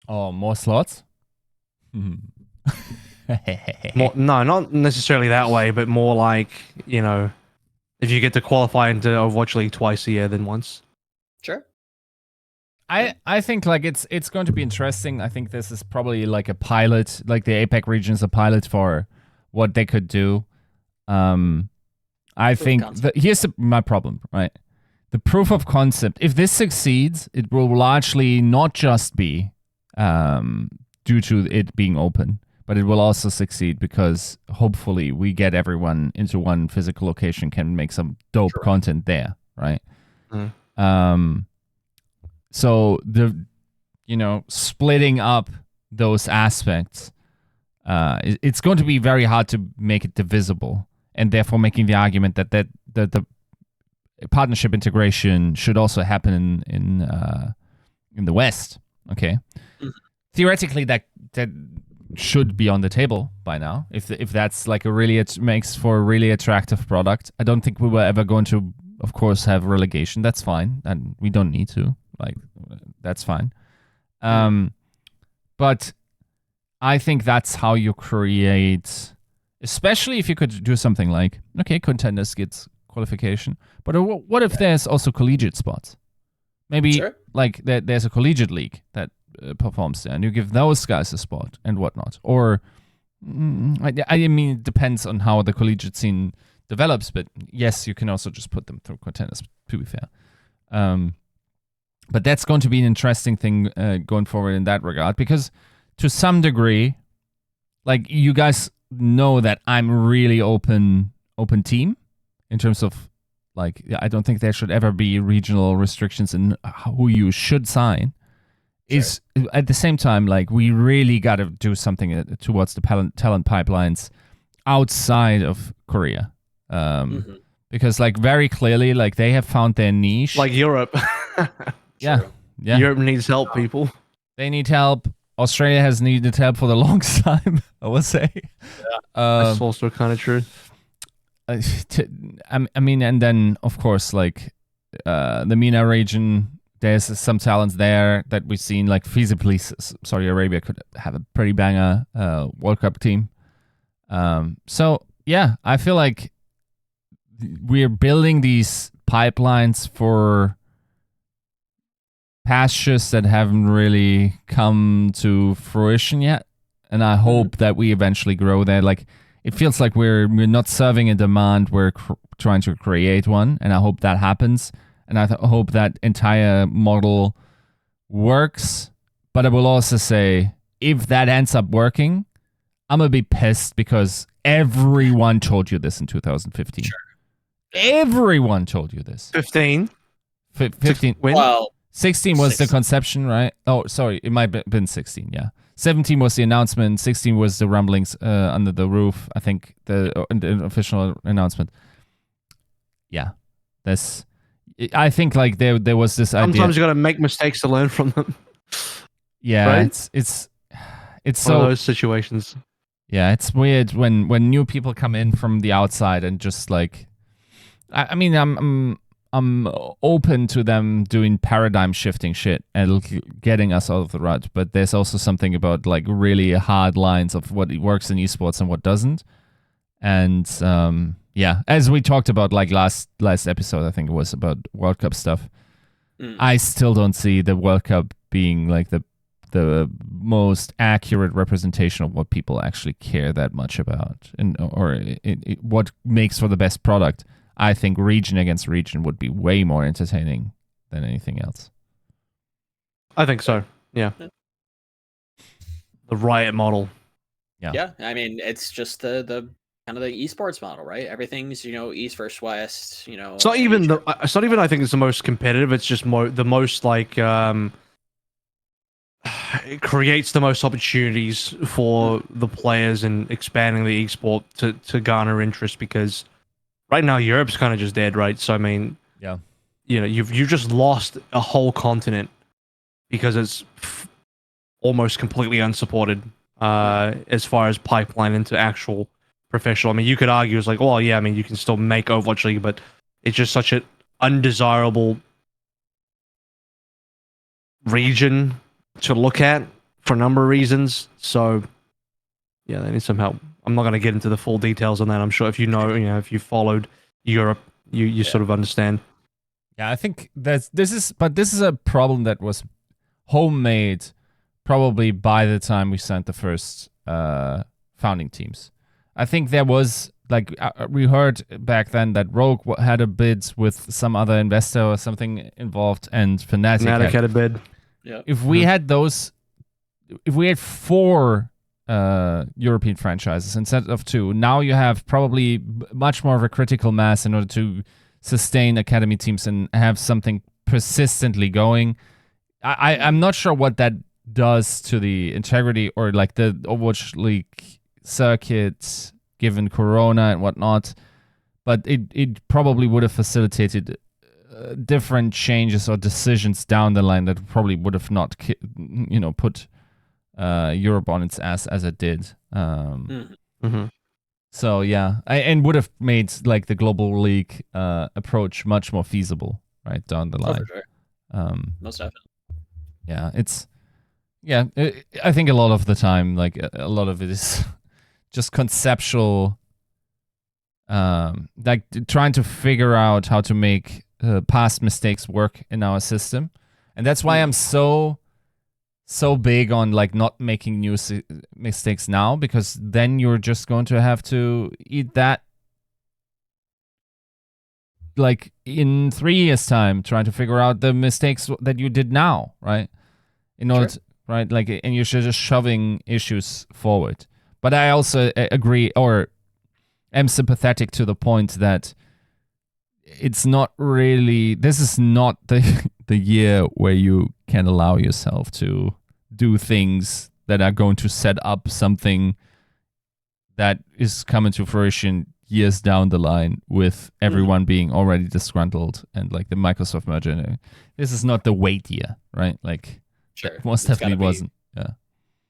oh, more slots. No, not necessarily that way, but more like if you get to qualify into Overwatch League twice a year than once. Sure. I think like it's going to be interesting. I think this is probably like a pilot, like the APAC region is a pilot for what they could do. I think here's my problem, right? The proof of concept, if this succeeds, it will largely not just be due to it being open, but it will also succeed because hopefully we get everyone into one physical location, can make some dope content there, right? So the splitting up those aspects, it's going to be very hard to make it divisible, and therefore making the argument that the partnership integration should also happen in the West. Okay, theoretically that should be on the table by now. If that's like it makes for a really attractive product. I don't think we were ever going to, of course, have relegation. That's fine, and we don't need to. Like, that's fine. But I think that's how you create, especially if you could do something like, okay, Contenders gets qualification, but what if there's also collegiate spots? Maybe like there's a collegiate league that performs there, and you give those guys a spot and whatnot. Or, I mean, it depends on how the collegiate scene develops, but yes, you can also just put them through Contenders, to be fair. But that's going to be an interesting thing going forward in that regard, because to some degree, like, you guys know that I'm really open team in terms of, like, I don't think there should ever be regional restrictions in who you should sign. Is at the same time, like, we really got to do something towards the talent pipelines outside of Korea. Because, like, very clearly, like, they have found their niche. Like Europe. Yeah. Europe needs help, people. They need help. Australia has needed help for the longest time, I would say. That's also kind of true. I mean, and then, of course, like, the MENA region, there's some talents there that we've seen, like, feasibly Saudi Arabia could have a pretty banger World Cup team. So, yeah, I feel like we're building these pipelines for pastures that haven't really come to fruition yet, and I hope that we eventually grow there. Like, it feels like we're not serving a demand, we're trying to create one, and I hope that happens, and I hope that entire model works. But I will also say, if that ends up working, I'm gonna be pissed because everyone told you this in 2015. Sure. Everyone told you this. 15. 15. Well, 16 was 16. the conception, right? Oh, sorry. It might have been 16, yeah. 17 was the announcement. 16 was the rumblings under the roof. I think the official announcement. Yeah. I think like there was this idea. Sometimes you got to make mistakes to learn from them. Yeah, right? it's One so of those situations. Yeah, it's weird when new people come in from the outside and just like, I mean, I'm open to them doing paradigm shifting shit and getting us out of the rut, but there's also something about like really hard lines of what works in esports and what doesn't. And yeah, as we talked about like last episode, I think it was about World Cup stuff. I still don't see the World Cup being like the most accurate representation of what people actually care that much about, and or what makes for the best product. I think region against region would be way more entertaining than anything else. I think so. Yeah. The Riot model. Yeah. I mean, it's just the kind of the esports model, right? Everything's, East versus West, It's not even I think it's the most competitive. It's just the most like it creates the most opportunities for the players and expanding the esport to garner interest, because right now Europe's kind of just dead, right? So I mean, yeah, you've just lost a whole continent because it's almost completely unsupported as far as pipeline into actual professional. I mean, you could argue it's like, well, yeah, I mean, you can still make Overwatch League, but it's just such an undesirable region to look at for a number of reasons. So yeah, they need some help. I'm not going to get into the full details on that. I'm sure if if you followed Europe, you sort of understand. Yeah, I think this is a problem that was homemade probably by the time we sent the first founding teams. I think there was like we heard back then that Rogue had a bid with some other investor or something involved, and Fnatic had a bid. Yeah. If we had those, if we had 4 European franchises instead of 2, now you have probably much more of a critical mass in order to sustain academy teams and have something persistently going. I'm not sure what that does to the integrity or like the Overwatch League circuit given Corona and whatnot, but it probably would have facilitated different changes or decisions down the line that probably would have not put Europe on its ass as it did. So yeah, and would have made like the global league approach much more feasible right down the line. Oh, for sure. Most definitely. Yeah, I think a lot of the time, like a lot of it is just conceptual, like trying to figure out how to make past mistakes work in our system, and that's why I'm so big on like not making new mistakes now, because then you're just going to have to eat that like in 3 years time, trying to figure out the mistakes that you did now, right? In order to, right, like, and you're just shoving issues forward. But I also agree, or am sympathetic to the point that it's not really, this is not the year where you can allow yourself to do things that are going to set up something that is coming to fruition years down the line with everyone being already disgruntled and like the Microsoft merger. This is not the wait year, right? Like, most definitely wasn't. Yeah.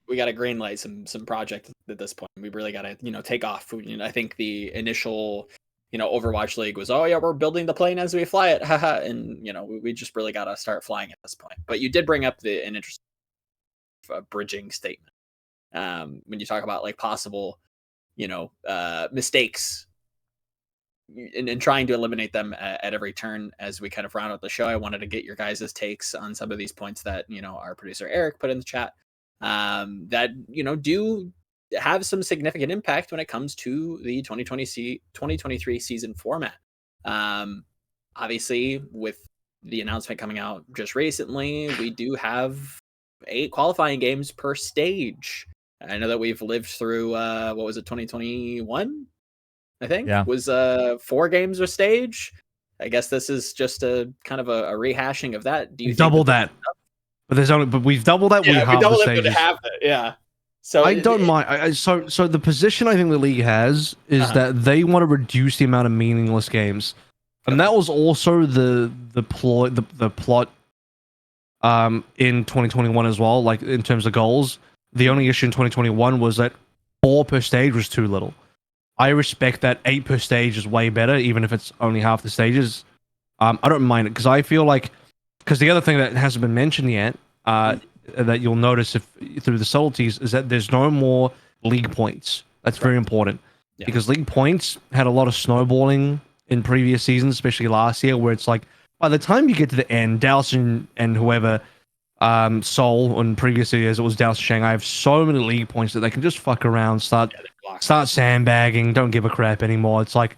We got to greenlight some project at this point. We really got to, take off. I think the initial, Overwatch League was, oh yeah, we're building the plane as we fly it. Haha. And, we just really got to start flying at this point. But you did bring up an interesting bridging statement. When you talk about like possible, mistakes and trying to eliminate them at every turn. As we kind of round out the show, I wanted to get your guys' takes on some of these points that, our producer Eric put in the chat, that, do have some significant impact when it comes to the 2023 season format. Obviously, with the announcement coming out just recently, we do have 8 qualifying games per stage. I know that we've lived through, 2021? I think was 4 games a stage. I guess this is just a kind of a rehashing of that. Do you double that? But we've doubled that. Yeah, we doubled the it, stages. but half it. Yeah. So I don't mind. So the position I think the league has is that they want to reduce the amount of meaningless games, and that was also the plot in 2021 as well. Like in terms of goals, the only issue in 2021 was that 4 per stage was too little. I respect that 8 per stage is way better, even if it's only half the stages. I don't mind it because I feel like the other thing that hasn't been mentioned yet, that you'll notice through the subtleties, is that there's no more league points. That's very important because league points had a lot of snowballing in previous seasons, especially last year, where it's like by the time you get to the end, Dallas and whoever, Seoul, in previous years it was Dallas and Shanghai, have so many league points that they can just fuck around, start sandbagging, don't give a crap anymore. It's like,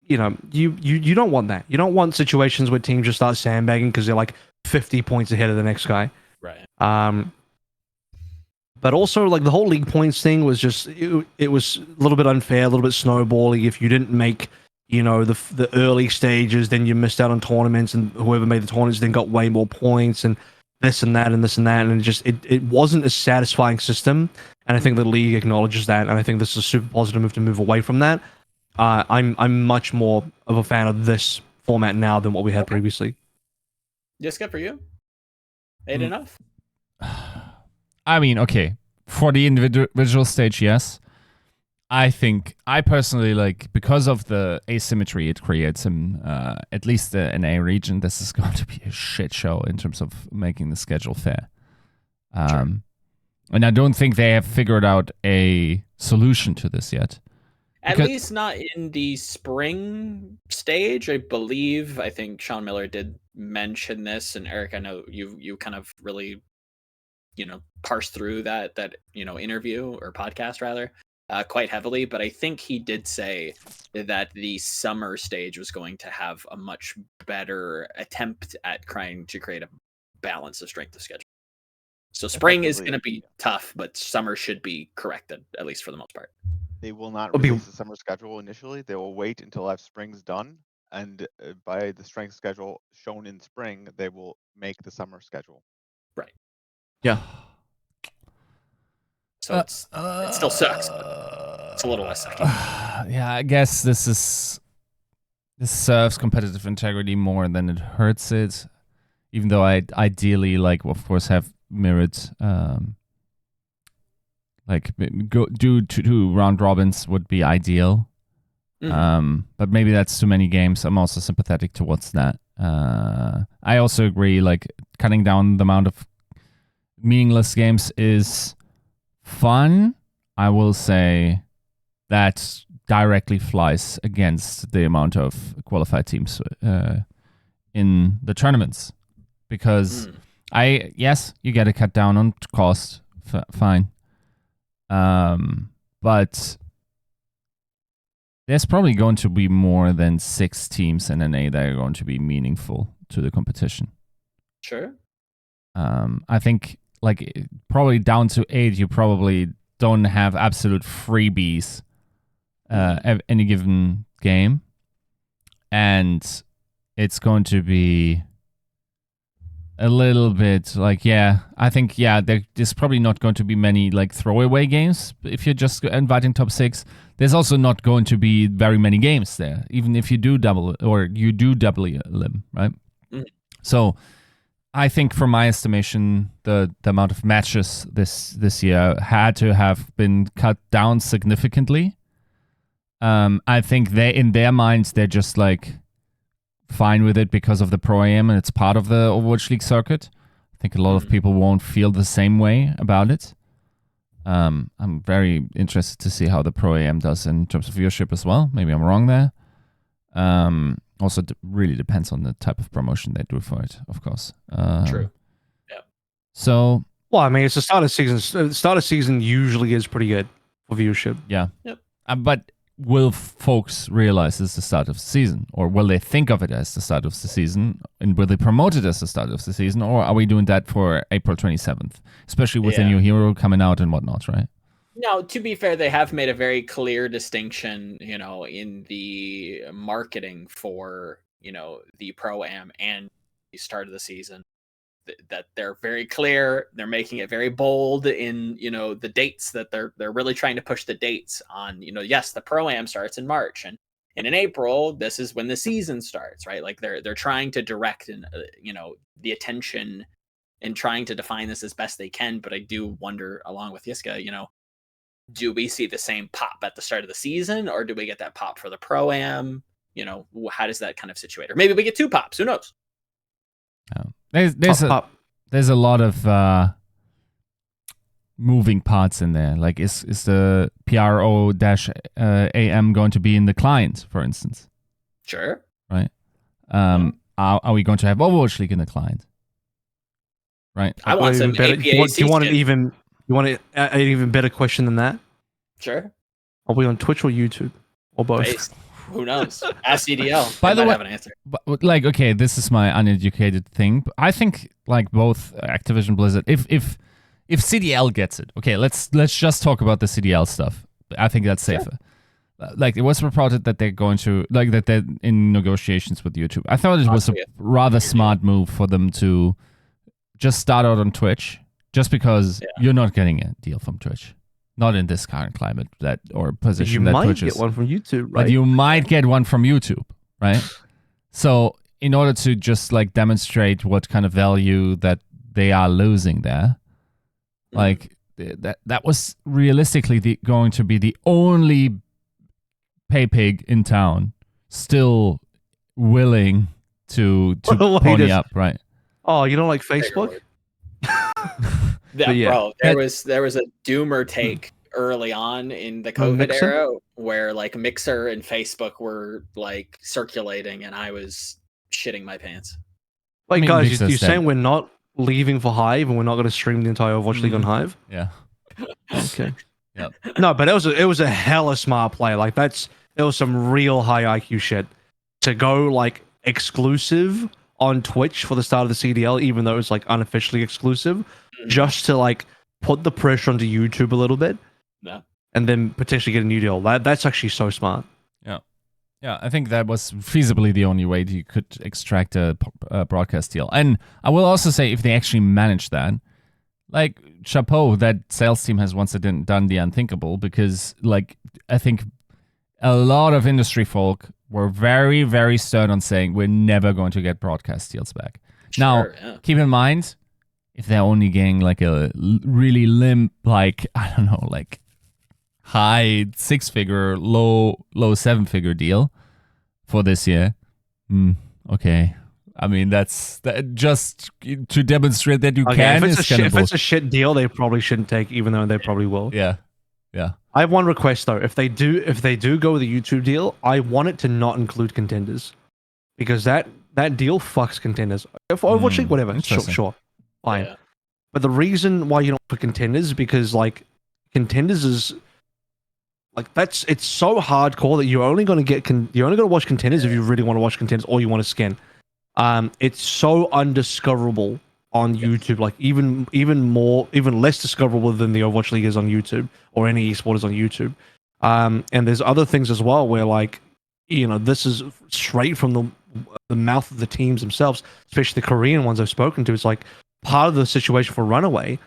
you don't want that. You don't want situations where teams just start sandbagging because they're like 50 points ahead of the next guy. Right. But also, like, the whole league points thing was just, it was a little bit unfair, a little bit snowballing. If you didn't make, the early stages, then you missed out on tournaments, and whoever made the tournaments then got way more points, and this and that and this and that, and it wasn't a satisfying system. And I think the league acknowledges that, and I think this is a super positive move to move away from that. I'm much more of a fan of this format now than what we had previously. Yiska, for you? 8 enough? I mean, okay. For the individual stage, yes. I personally like, because of the asymmetry it creates in at least the NA region, this is going to be a shit show in terms of making the schedule fair. And I don't think they have figured out a solution to this yet. At least not in the spring stage, I believe. I think Sean Miller did mention this, and Eric, I know you kind of really, parsed through that interview or podcast rather quite heavily. But I think he did say that the summer stage was going to have a much better attempt at trying to create a balance of strength of schedule. So spring is going to be tough, but summer should be corrected, at least for the most part. They will not release the summer schedule initially. They will wait until spring's done, and by the strength schedule shown in spring, they will make the summer schedule. Right. Yeah. So it still sucks, but it's a little less sucky. Yeah, I guess this serves competitive integrity more than it hurts it. Even though I ideally, like, of course, have mirrored. Do 2 round robins would be ideal. But maybe that's too many games. I'm also sympathetic towards that. I also agree, like, cutting down the amount of meaningless games is fun. I will say that directly flies against the amount of qualified teams in the tournaments. Because yes, you get to cut down on cost, fine. But there's probably going to be more than 6 teams in NA that are going to be meaningful to the competition. Sure. I think, like, probably down to 8, you probably don't have absolute freebies any given game. And it's going to be a little bit like, I think, there's probably not going to be many, like, throwaway games if you're just inviting top 6. There's also not going to be very many games there, even if you do double them, right? So I think, from my estimation, the amount of matches this year had to have been cut down significantly. I think in their minds, they're just like fine with it because of the Pro AM and it's part of the Overwatch League circuit. I think a lot of people won't feel the same way about it. I'm very interested to see how the Pro AM does in terms of viewership as well. Maybe I'm wrong there. Also, really depends on the type of promotion they do for it, of course. True. Yeah. So. Well, I mean, it's the start of season. Start of season usually is pretty good for viewership. Yeah. Yep. But will folks realize it's the start of the season, or will they think of it as the start of the season, and will they promote it as the start of the season, or are we doing that for April 27th, especially with the new hero coming out and whatnot, right? Now, to be fair, they have made a very clear distinction, in the marketing for, the Pro-Am and the start of the season. That they're very clear. They're making it very bold in, the dates that they're really trying to push the dates on, yes, the Pro-Am starts in March and in April, this is when the season starts, right? Like they're trying to direct and, the attention and trying to define this as best they can. But I do wonder, along with Yiska, do we see the same pop at the start of the season, or do we get that pop for the Pro-Am? How does that kind of situate? Or maybe we get 2 pops. Who knows? There's a lot of moving parts in there. Like, is the PRO-AM going to be in the client, for instance? Sure. Right. Are we going to have Overwatch League in the client? Right. I want some better, APAC. you want an even better question than that? Sure. Are we on Twitch or YouTube or both? Who knows? Ask CDL. By the way, have an answer. But, okay, this is my uneducated thing. But I think like both Activision Blizzard, if CDL gets it, okay, let's just talk about the CDL stuff. I think that's safer. Sure. Like, it was reported that they're going to that they're in negotiations with YouTube. I thought it was a rather smart move for them to just start out on Twitch, just because you're not getting a deal from Twitch. Not in this current climate or position that Twitch is. You might get one from YouTube, right? But you might get one from YouTube, right? So in order to just like demonstrate what kind of value that they are losing there, like that was realistically going to be the only pay pig in town still willing to pony up, right? Oh, you don't like Facebook? Bro, there was a doomer take early on in the COVID era where like Mixer and Facebook were like circulating, and I was shitting my pants. Wait, guys, you're saying we're not leaving for Hive and we're not going to stream the entire Overwatch League on Hive? Yeah. Okay. Yep. No, but it was a hella smart play. Like it was some real high IQ shit to go like exclusive on Twitch for the start of the CDL, even though it was like unofficially exclusive, just to like put the pressure onto YouTube a little bit, and then potentially get a new deal. That's actually so smart. Yeah, I think that was feasibly the only way you could extract a broadcast deal. And I will also say, if they actually manage that, like, chapeau, that sales team has once again done the unthinkable, because like I think a lot of industry folk were very, very stern on saying we're never going to get broadcast deals back. Now, keep in mind, if they're only getting like a really limp, like, I don't know, like high 6-figure, low 7-figure deal for this year, okay. I mean, that's just to demonstrate that you can. If it's a shit deal, they probably shouldn't take, even though they probably will. Yeah. I have one request though. If they do go with a YouTube deal, I want it to not include Contenders, because that deal fucks Contenders. If Overwatch League, whatever, sure, fine. Yeah. But the reason why you don't put Contenders is because like Contenders is like it's so hardcore that you're only going to watch Contenders if you really want to watch Contenders or you want to skin. It's so undiscoverable on YouTube, like even less discoverable than the Overwatch League is on YouTube, or any esport is on YouTube. And there's other things as well where, like, this is straight from the mouth of the teams themselves, especially the Korean ones I've spoken to. It's like part of the situation for Runaway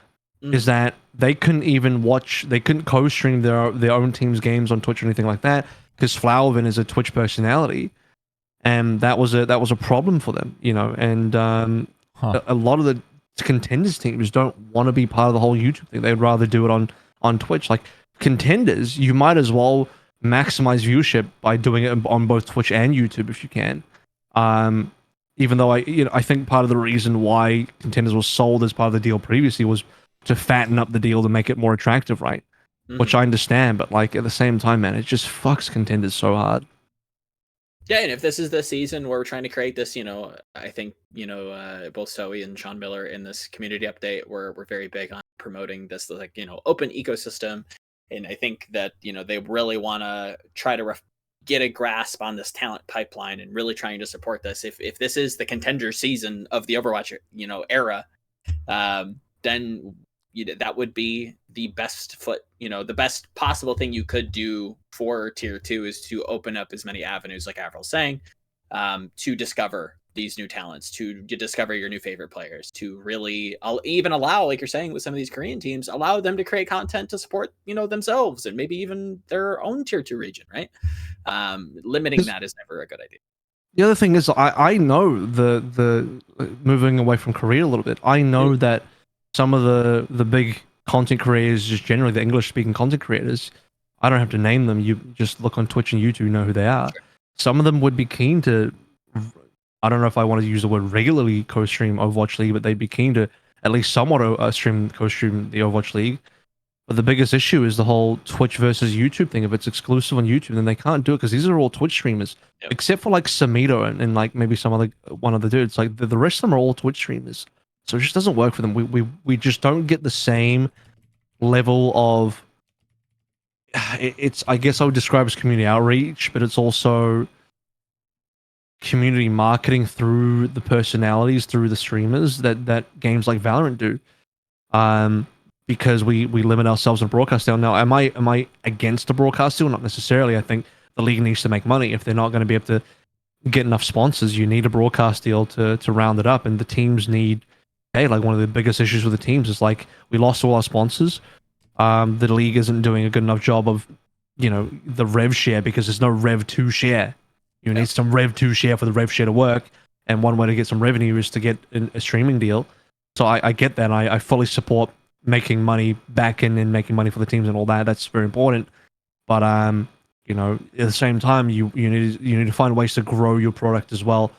is that they couldn't co-stream their own team's games on Twitch or anything like that, because Flowervin is a Twitch personality, and that was a problem for them, and a lot of the Contenders teams don't want to be part of the whole YouTube thing. They'd rather do it on Twitch. Like Contenders, you might as well maximize viewership by doing it on both Twitch and YouTube if you can. Even though I think part of the reason why Contenders was sold as part of the deal previously was to fatten up the deal to make it more attractive, right? Which I understand, but like at the same time, man, it just fucks Contenders so hard. Yeah, and if this is the season where we're trying to create this, I think, both Zoe and Sean Miller in this community update we're very big on promoting this, like, open ecosystem. And I think that, they really want to try to get a grasp on this talent pipeline and really trying to support this. If this is the contender season of the Overwatch, era, then that would be the best the best possible thing you could do for tier 2 is to open up as many avenues, like Avril's saying, to discover these new talents, to discover your new favorite players, to really even allow, like you're saying with some of these Korean teams, allow them to create content to support themselves and maybe even their own tier 2 region, right? Limiting that is never a good idea. The other thing is, I know the moving away from Korea a little bit, I know that some of the big content creators, just generally the English-speaking content creators, I don't have to name them. You just look on Twitch and YouTube, you know who they are. Sure. Some of them would be keen to, I don't know if I want to use the word regularly co-stream Overwatch League, but they'd be keen to at least somewhat co-stream the Overwatch League. But the biggest issue is the whole Twitch versus YouTube thing. If it's exclusive on YouTube, then they can't do it because these are all Twitch streamers, except for like Samito and like maybe one other dude. It's like the rest of them are all Twitch streamers, so it just doesn't work for them. We just don't get the same level of. It's, I guess I would describe as community outreach, but it's also community marketing through the personalities, through the streamers that games like Valorant do. Because we limit ourselves in broadcast deal. Now, am I against a broadcast deal? Not necessarily. I think the league needs to make money. If they're not going to be able to get enough sponsors, you need a broadcast deal to round it up. And the teams need, like one of the biggest issues with the teams is like we lost all our sponsors. The league isn't doing a good enough job of, the rev share because there's no rev to share. You need some rev to share for the rev share to work. And one way to get some revenue is to get a streaming deal. So I get that. I fully support making money back and making money for the teams and all that. That's very important. But at the same time, you need to find ways to grow your product as well.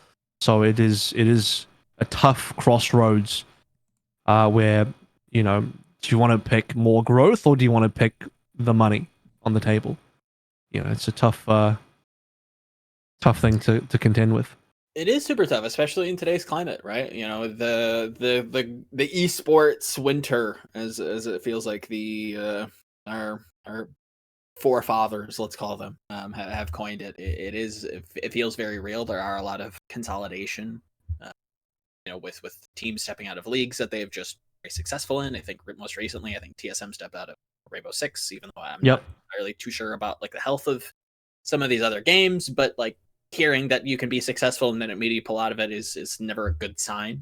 So it is a tough crossroads where, do you want to pick more growth or do you want to pick the money on the table? It's a tough thing to contend with. It is super tough, especially in today's climate, right? The esports winter, as it feels like our forefathers, let's call them, have coined it. It feels very real. There are a lot of consolidation, with teams stepping out of leagues that they've just very successful in. I think most recently, TSM stepped out of Rainbow Six, even though I'm not entirely too sure about like the health of some of these other games, but like, hearing that you can be successful and then immediately pull out of it is never a good sign.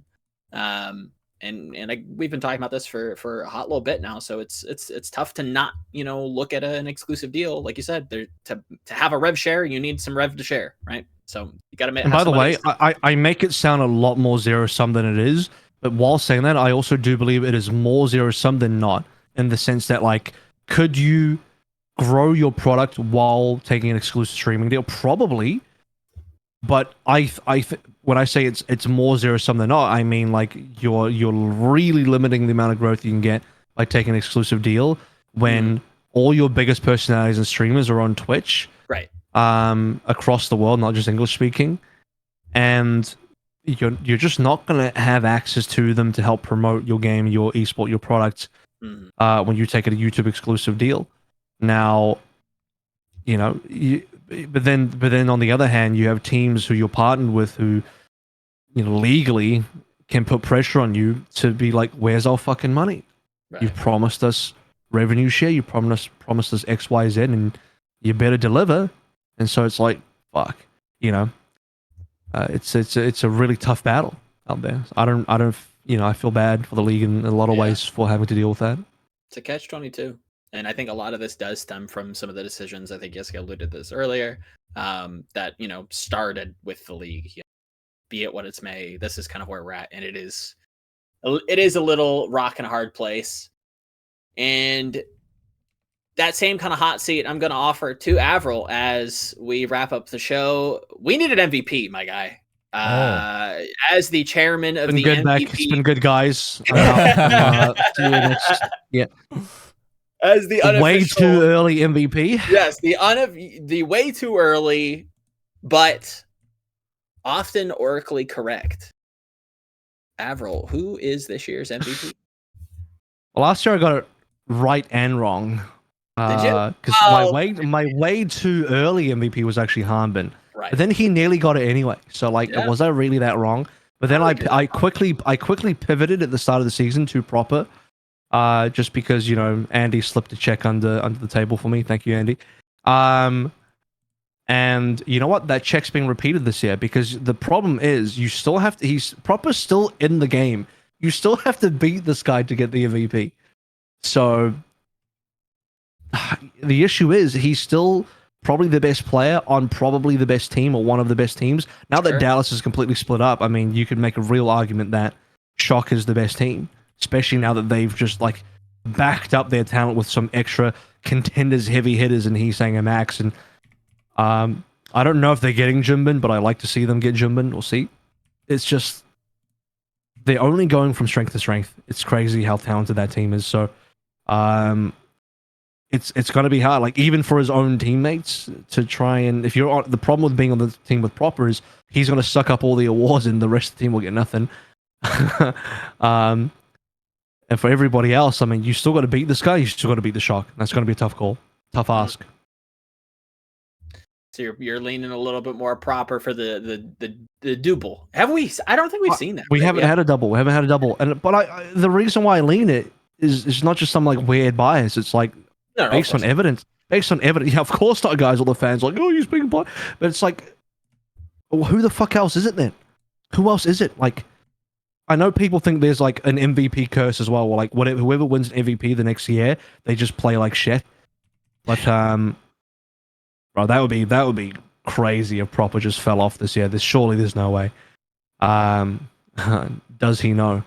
We've been talking about this for a hot little bit now, so it's tough to not look at an exclusive deal, like you said. To have a rev share, you need some rev to share, right? So you got to make. And by the way, I make it sound a lot more zero sum than it is, but while saying that, I also do believe it is more zero sum than not, in the sense that like, could you grow your product while taking an exclusive streaming deal? Probably. But when I say it's more zero sum than not, I mean like you're really limiting the amount of growth you can get by taking an exclusive deal when all your biggest personalities and streamers are on Twitch, right? Across the world, not just English speaking, and you're just not gonna have access to them to help promote your game, your esport, your product when you take a YouTube exclusive deal. Now, But then on the other hand, you have teams who you're partnered with who, legally can put pressure on you to be like, where's our fucking money? Right. You've promised us revenue share, you promised us X, Y, Z, and you better deliver. And so it's like, fuck, it's a really tough battle out there. I don't, I feel bad for the league in a lot of ways for having to deal with that. It's a catch-22. And I think a lot of this does stem from some of the decisions, I think Yiska alluded to this earlier, that, started with the league. Be it what it's may, this is kind of where we're at. And it is a little rock and a hard place. And that same kind of hot seat I'm going to offer to AVRL as we wrap up the show. We need an MVP, my guy. As the chairman of the MVP. It's been good, guys. See you next. Yeah. As the unofficial, way too early MVP. Yes, the way too early but often oracally correct. AVRL, who is this year's MVP? Well, last year I got it right and wrong. Did you? Because my way too early MVP was actually Hanbin. Right. But then he nearly got it anyway. So like, was I really that wrong? But then I quickly pivoted at the start of the season to proper, just because Andy slipped a check under the table for me. Thank you, Andy. And you know what? That check's being repeated this year because the problem is you still have to. He's proper still in the game. You still have to beat this guy to get the MVP. So the issue is he's still probably the best player on probably the best team or one of the best teams. Now that Dallas is completely split up, I mean, you could make a real argument that Shock is the best team, especially now that they've just like backed up their talent with some extra contenders, heavy hitters, and he's saying a max. And I don't know if they're getting Jimbin, but I like to see them get Jimbin. We'll see. It's just they're only going from strength to strength. It's crazy how talented that team is. So, it's going to be hard. Like even for his own teammates to try and if you're on the problem with being on the team with Proper is he's going to suck up all the awards and the rest of the team will get nothing. And for everybody else, I mean, you still got to beat this guy. You still got to beat the Shock. That's going to be a tough call, tough ask. So you're leaning a little bit more Proper for the double. Have we? I don't think we've seen that. We haven't had a double. We haven't had a double. And but the reason why I lean it is not just some like weird bias. It's like based on evidence. Based on evidence. Yeah, of course not, guys. All the fans are like, oh, you're speaking bias. But it's like, well, who the fuck else is it then? Who else is it? Like, I know people think there's like an MVP curse as well. Or like whoever wins an MVP the next year, they just play like shit. But bro, that would be crazy if Proper just fell off this year. There's no way. Does he know?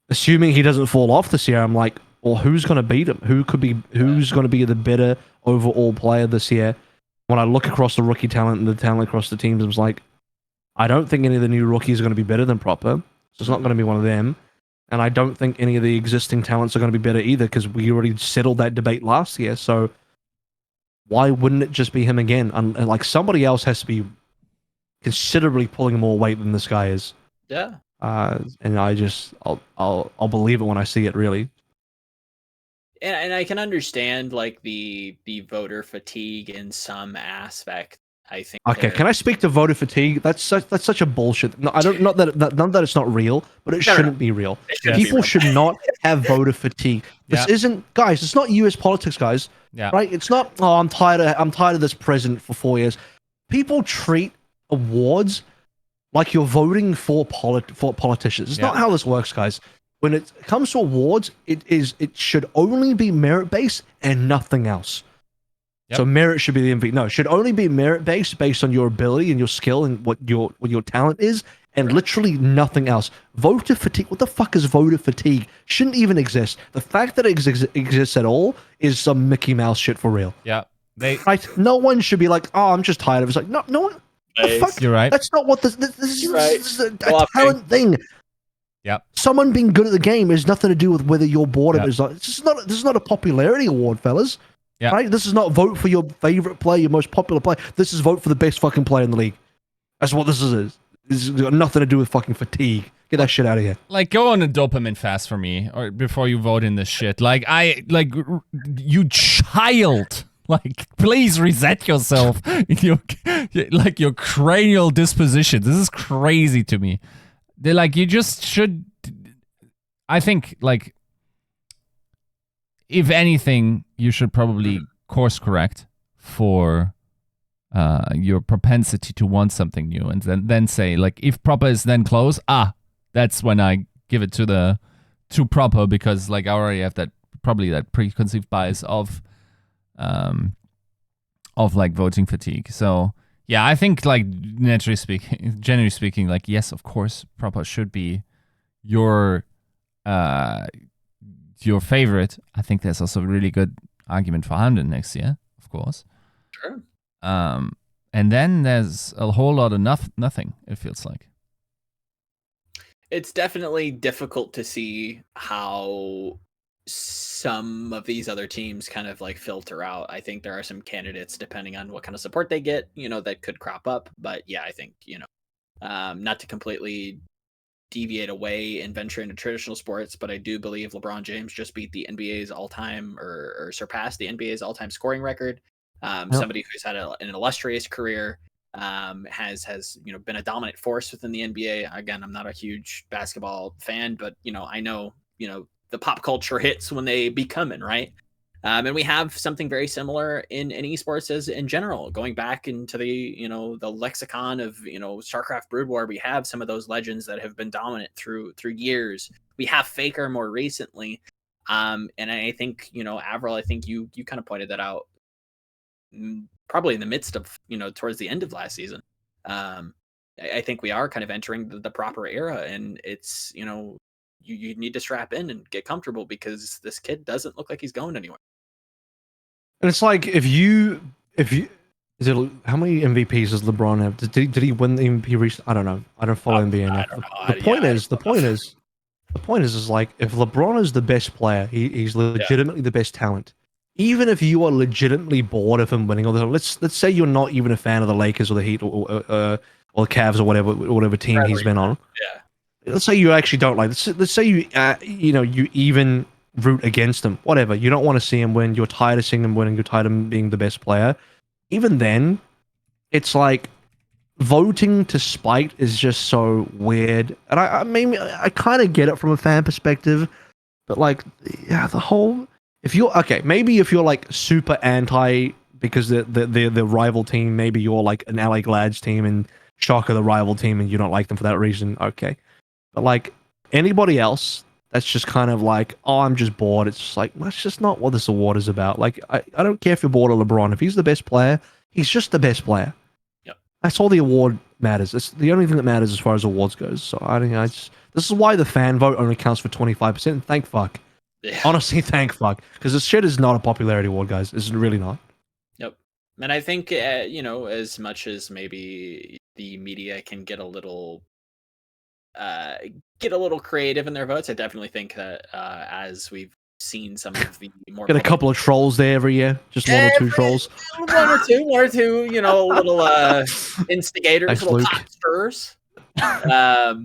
Assuming he doesn't fall off this year, I'm like, well, who's gonna beat him? Who's gonna be the better overall player this year? When I look across the rookie talent and the talent across the teams, I was like, I don't think any of the new rookies are gonna be better than Proper. So it's not gonna be one of them. And I don't think any of the existing talents are gonna be better either, because we already settled that debate last year. So why wouldn't it just be him again? And like somebody else has to be considerably pulling more weight than this guy is. Yeah. And I'll believe it when I see it, really. And I can understand like the voter fatigue in some aspect. I think. Okay, can I speak to voter fatigue? That's such a bullshit. No, I don't. Not that it's not real, but it shouldn't be real. People should not have voter fatigue. This isn't, guys. It's not U.S. politics, guys. Yeah. Right? It's not. Oh, I'm tired of this president for 4 years. People treat awards like you're voting for politicians. It's not how this works, guys. When it comes to awards, it should only be merit based and nothing else. Yep. So merit should be the MVP. No, it should only be merit based on your ability and your skill and what your talent is, and literally nothing else. Voter fatigue. What the fuck is voter fatigue? Shouldn't even exist. The fact that it exists at all is some Mickey Mouse shit for real. Yeah. Right. No one should be like, oh, I'm just tired of it. It's like, no one. The fuck? You're right. That's not what this is a talent thing. Yeah. Someone being good at the game has nothing to do with whether you're bored of it. This is not a popularity award, fellas. Yeah. Right? This is not vote for your favorite player, your most popular player. This is vote for the best fucking player in the league. That's what this is. This has got nothing to do with fucking fatigue. Get that shit out of here. Like, go on a dopamine fast for me, or before you vote in this shit. You child. Like, please reset yourself. Your cranial disposition. This is crazy to me. They're like, you just should. I think, like, if anything, you should probably course correct for your propensity to want something new, and then say, like, if Proper is then close, that's when I give it to Proper, because like I already have that preconceived bias of like voting fatigue. So yeah, I think like generally speaking, like yes, of course, Proper should be your favorite. I think there's also a really good argument for Hamden next year, of course. Sure. And then there's a whole lot of nothing, it feels like. It's definitely difficult to see how some of these other teams kind of like filter out. I think there are some candidates, depending on what kind of support they get, that could crop up. But yeah, I think, not to completely deviate away and venture into traditional sports, but I do believe LeBron James just beat the NBA's all-time or surpassed the NBA's all-time scoring record. Somebody who's had an illustrious career, has been a dominant force within the NBA. Again, I'm not a huge basketball fan, but I know the pop culture hits when they be coming, right? And we have something very similar in esports as in general. Going back into the the lexicon of StarCraft Brood War, we have some of those legends that have been dominant through years. We have Faker more recently, and I think AVRL. I think you kind of pointed that out, probably in the midst of towards the end of last season. I think we are kind of entering the proper era, and it's you need to strap in and get comfortable because this kid doesn't look like he's going anywhere. And it's like if you how many MVPs does LeBron have? Did he win the MVP? I don't know. I don't follow NBA enough. The point is like if LeBron is the best player, he's legitimately the best talent. Even if you are legitimately bored of him winning, let's say you're not even a fan of the Lakers or the Heat or the Cavs or whatever team he's been on. Yeah. Let's say you actually don't like. Let's say you you even root against him. Whatever. You don't want to see him win. You're tired of seeing him win, and you're tired of him being the best player. Even then, it's like voting to spite is just so weird. And I mean, I kind of get it from a fan perspective, but like, yeah, the whole. If you're maybe if you're like super anti because the rival team, maybe you're like an LA Glads team and Shock are the rival team and you don't like them for that reason. Okay. But like anybody else, that's just kind of like, oh, I'm just bored. It's just like, that's just not what this award is about. Like, I don't care if you're bored of LeBron. If he's the best player, he's just the best player. Yep. That's all the award matters. It's the only thing that matters as far as awards goes. So I think this is why the fan vote only counts for 25%. Thank fuck. Yeah. Honestly, thank fuck. Because this shit is not a popularity award, guys. It's really not. Yep. And I think, as much as maybe the media can get a little creative in their votes, I definitely think that as we've seen some of the more get a couple of trolls there every year, just one or two trolls, one or two, little instigators, little pot stirrers. I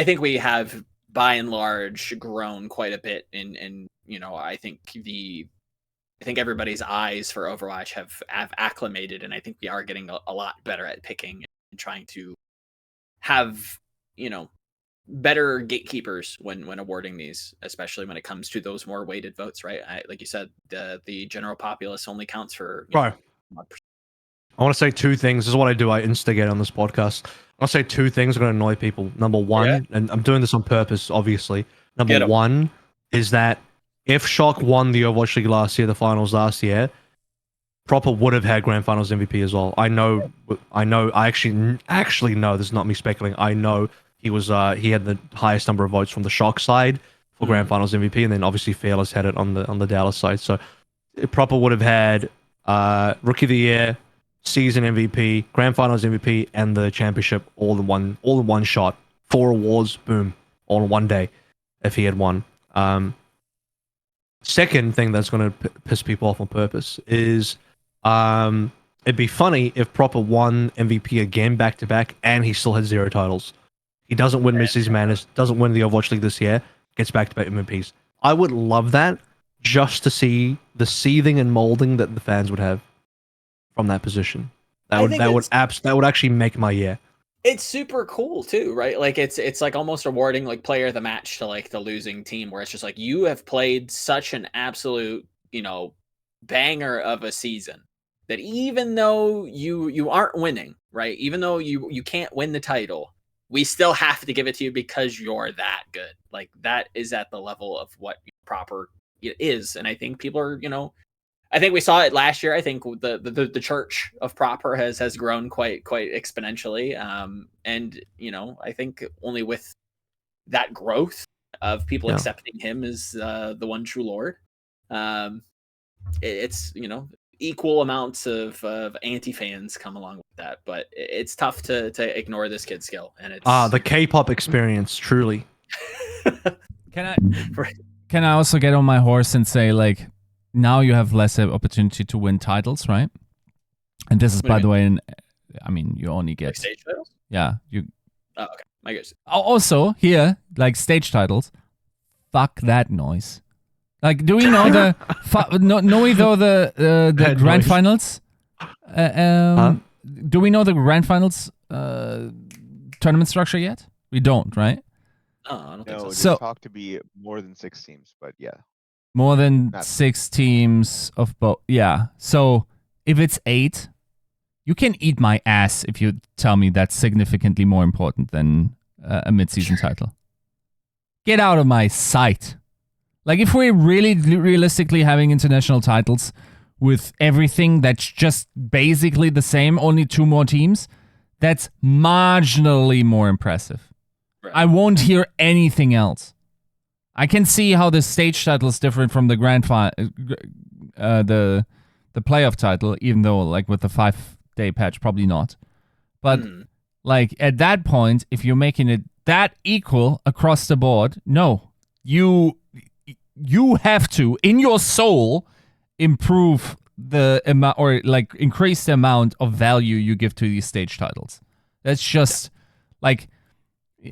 think we have by and large grown quite a bit in I think everybody's eyes for Overwatch have acclimated, and I think we are getting a lot better at picking and trying to have better gatekeepers when awarding these, especially when it comes to those more weighted votes, right? Like you said, the general populace only counts for I want to say two things. This is what I do. I instigate on this podcast. I'll say two things are going to annoy people. Number one, and I'm doing this on purpose, obviously. Number one is that if Shock won the Overwatch League last year, the finals last year, Proper would have had Grand Finals MVP as well. I know. I actually know. This is not me speculating. I know he had the highest number of votes from the Shock side for Grand Finals MVP, and then obviously Fearless had it on the Dallas side. So Proper would have had Rookie of the Year, Season MVP, Grand Finals MVP, and the championship all in one shot. 4 awards, boom, all in one day. If he had won. Second thing that's going to piss people off on purpose is it'd be funny if Proper won MVP again back to back, and he still had 0 titles. He doesn't win Mid-Season Madness, doesn't win the Overwatch League this year, gets back-to-back MVPs. I would love that just to see the seething and molding that the fans would have from that position. That would actually make my year. It's super cool too, right? Like it's like almost awarding like player of the match to like the losing team, where it's just like you have played such an absolute, banger of a season that even though you aren't winning, right? Even though you can't win the title, we still have to give it to you because you're that good. Like that is at the level of what Proper is. And I think people are, I think we saw it last year. I think the church of Proper has grown quite exponentially. And I think only with that growth of people accepting him as the one true Lord, it's equal amounts of anti-fans come along with that, but it's tough to ignore this kid's skill. And it's the K-pop experience, truly. Can I can I also get on my horse and say, like, now you have less opportunity to win titles, right? And this is, by the way, you only get... Like stage titles? Yeah. Oh, okay. I guess. Also, here, like, stage titles, fuck that noise. Like, do we know the... the grand finals? Do we know the grand finals tournament structure yet? We don't, right? No, I don't think No, so. there's talk to be more than 6 teams, but yeah. More than 6 teams of both. Yeah. So if it's 8, you can eat my ass if you tell me that's significantly more important than a mid-season title. Get out of my sight. Like, if we're really realistically having international titles with everything that's just basically the same, only 2 more teams, that's marginally more impressive. Right. I won't hear anything else. I can see how the stage title is different from the grand final, the playoff title, even though, like, with the 5-day patch, probably not. But like, at that point, if you're making it that equal across the board, no, you have to, in your soul, improve the amount, or like increase the amount of value you give to these stage titles. That's just like,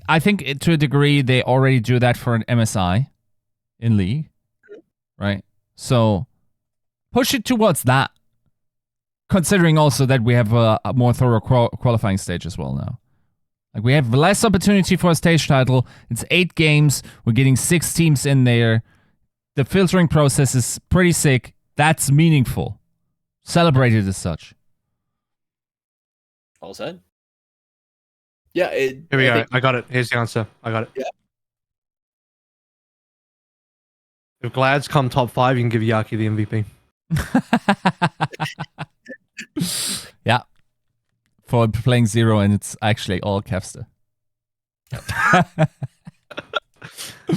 I think to a degree they already do that for an MSI in League, right? So push it towards that, considering also that we have a more thorough qualifying stage as well now. Like, we have less opportunity for a stage title. It's 8 games. We're getting 6 teams in there. The filtering process is pretty sick. That's meaningful. Celebrate it as such. All said. Yeah. Here we go. I got it. Here's the answer. I got it. Yeah. If Glad's come top 5, you can give Yaki the MVP. Yeah. For playing 0, and it's actually all Kevster.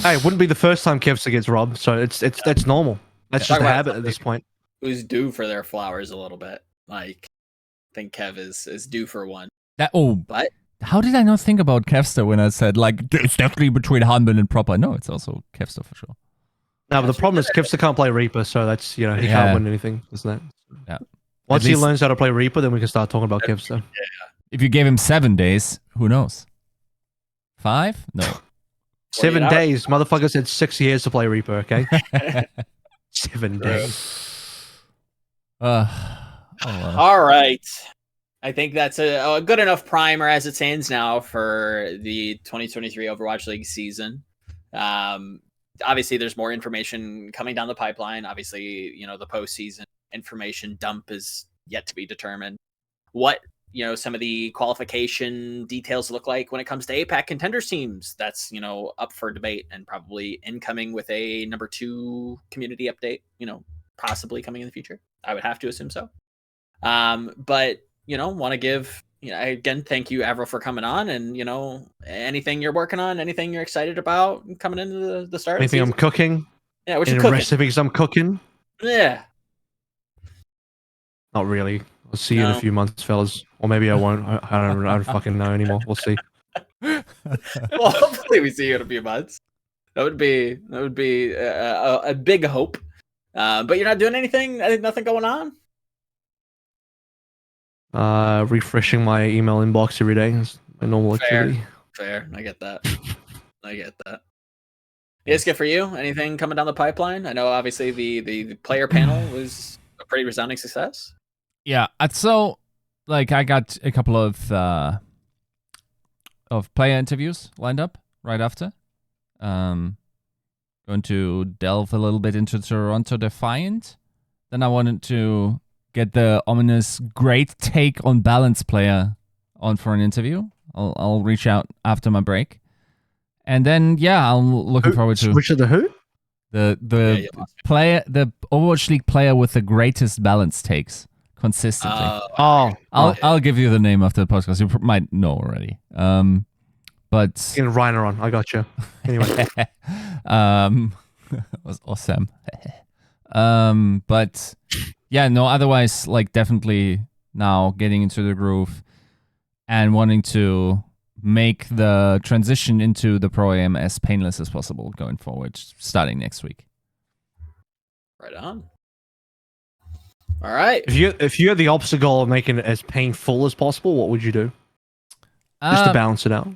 Hey, it wouldn't be the first time Kevster gets robbed, so that's normal. That's just a habit at this point. Who's due for their flowers a little bit? Like, I think Kev is due for one. But how did I not think about Kevster when I said, like, it's definitely between Hanbin and Proper? No, it's also Kevster for sure. No, but the problem is Kevster can't play Reaper, so that's, he can't win anything, isn't it? Yeah. Once he learns how to play Reaper, then we can start talking about Kevster. Yeah. If you gave him 7 days, who knows? 5? No. 7 days. Motherfucker said 6 years to play Reaper, okay? 7 days. All right. I think that's a good enough primer as it stands now for the 2023 Overwatch League season. Obviously, there's more information coming down the pipeline. Obviously, the postseason information dump is yet to be determined. What some of the qualification details look like when it comes to APAC Contenders teams, that's up for debate, and probably incoming with a number 2 community update, possibly coming in the future. I would have to assume so. But want to give again, thank you, AVRL, for coming on, and anything you're working on, anything you're excited about coming into the start. Anything I'm cooking? Yeah, what you cooking? Recipes I'm cooking? Yeah. Not really. I'll see you in a few months, fellas. Or maybe I won't. I don't fucking know anymore. We'll see. Well, hopefully we see you in a few months. That would be a big hope. But you're not doing anything? Nothing going on? Refreshing my email inbox every day is my normal activity. Fair. I get that. Yiska, for you, anything coming down the pipeline? I know obviously the player panel was a pretty resounding success. Yeah, so like I got a couple of player interviews lined up right after. Going to delve a little bit into Toronto Defiant. Then I wanted to get the ominous great take on balance player on for an interview. I'll reach out after my break. And then I'm looking forward to which of the who? The player, the Overwatch League player with the greatest balance takes consistently. I'll give you the name after the podcast. You might know already. But in Reiner on, I got you. Anyway, was awesome. But otherwise, like, definitely now getting into the groove and wanting to make the transition into the Pro Am as painless as possible going forward, starting next week. Right on. All right. If you had the opposite goal of making it as painful as possible, what would you do? Just to balance it out.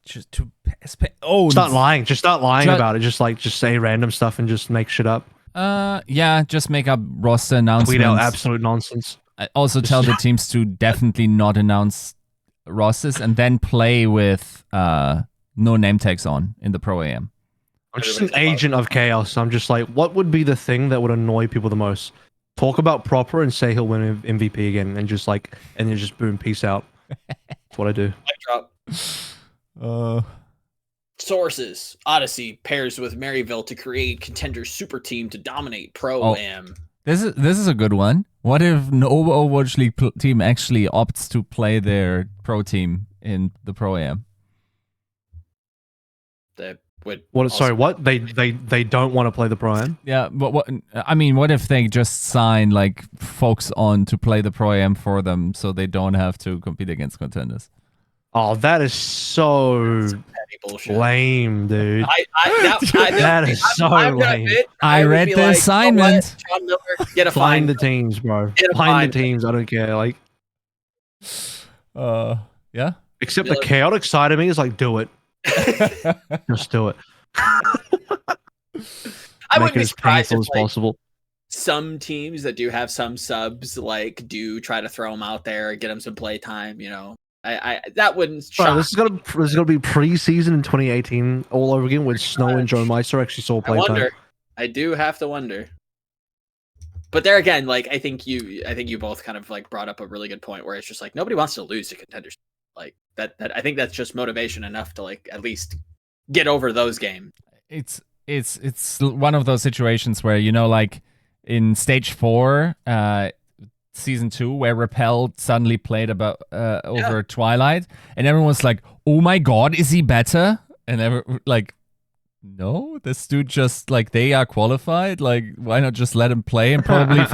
Just to start lying. Just start lying about it. Just say random stuff and just make shit up. Yeah, just make up roster announcements. Tweet out absolute nonsense. I also tell the teams to definitely not announce rosters and then play with no name tags on in the Pro Am. I'm just an agent of chaos. I'm just like, what would be the thing that would annoy people the most? Talk about proper and say he'll win MVP again, and just like, and then just boom, peace out. That's what I do. Mic drop. Sources: Odyssey pairs with Maryville to create Contenders super team to dominate Pro Am. This is a good one. What if no Overwatch League team actually opts to play their pro team in the Pro Am? They would. Sorry, what? They don't want to play the Pro Am? Yeah, but what if they just sign like folks on to play the Pro Am for them, so they don't have to compete against contenders? Oh, that is so lame, dude. That is so lame. I read the assignment. John Miller, get a find the teams, bro. Find the teams. I don't care. Like, yeah. Except the chaotic side of me is like, do it. Just do it. I wouldn't be surprised if, as possible. Some teams that do have some subs like do try to throw them out there, get them some play time. You know, I that wouldn't. Bro, this is gonna be preseason in 2018 all over again with Snow and Joe Meister actually saw play time. I do have to wonder. But there again, like I think you both kind of like brought up a really good point where it's just like nobody wants to lose to contenders. Like that I think that's just motivation enough to like at least get over those games. It's one of those situations where, you know, like in stage 4, season 2, where Repel suddenly played over Twilight, and everyone was like, "Oh my god, is he better?" And like, no, this dude just like they are qualified. Like, why not just let him play and probably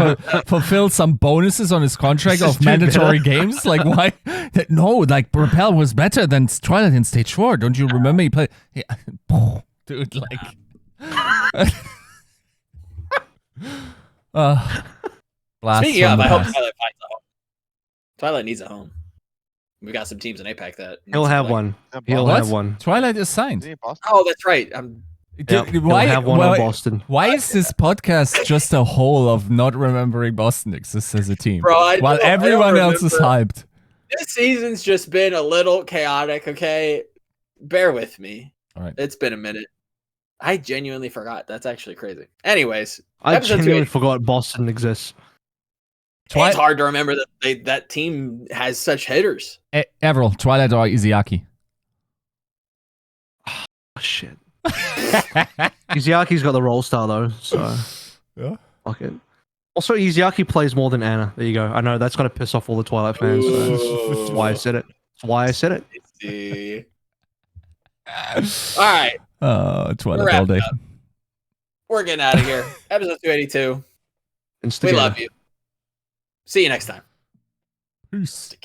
fulfill some bonuses on his contract of mandatory games? Like, why? No, like Repel was better than Twilight in stage 4. Don't you remember he played? Yeah. Dude, like. Speaking of, I hope Twilight finds a home. Twilight needs a home. We got some teams in APAC that he'll have one. He'll have one. Twilight is signed. Oh, that's right. Why have one in Boston? Why is this podcast just a whole of not remembering Boston exists as a team, while everyone else is hyped? This season's just been a little chaotic. Okay, bear with me. All right, it's been a minute. I genuinely forgot. That's actually crazy. Anyways, I genuinely forgot Boston exists. It's hard to remember that that team has such hitters. AVRL, Twilight or Yaki? Oh, shit. Yaki's got the role star though, so yeah. Fuck it. Also, Yaki plays more than Anna. There you go. I know that's gonna piss off all the Twilight fans. So that's why I said it. That's why I said it. See. All right. Twilight all day. We're getting out of here. Episode 282. We love you. See you next time. Peace.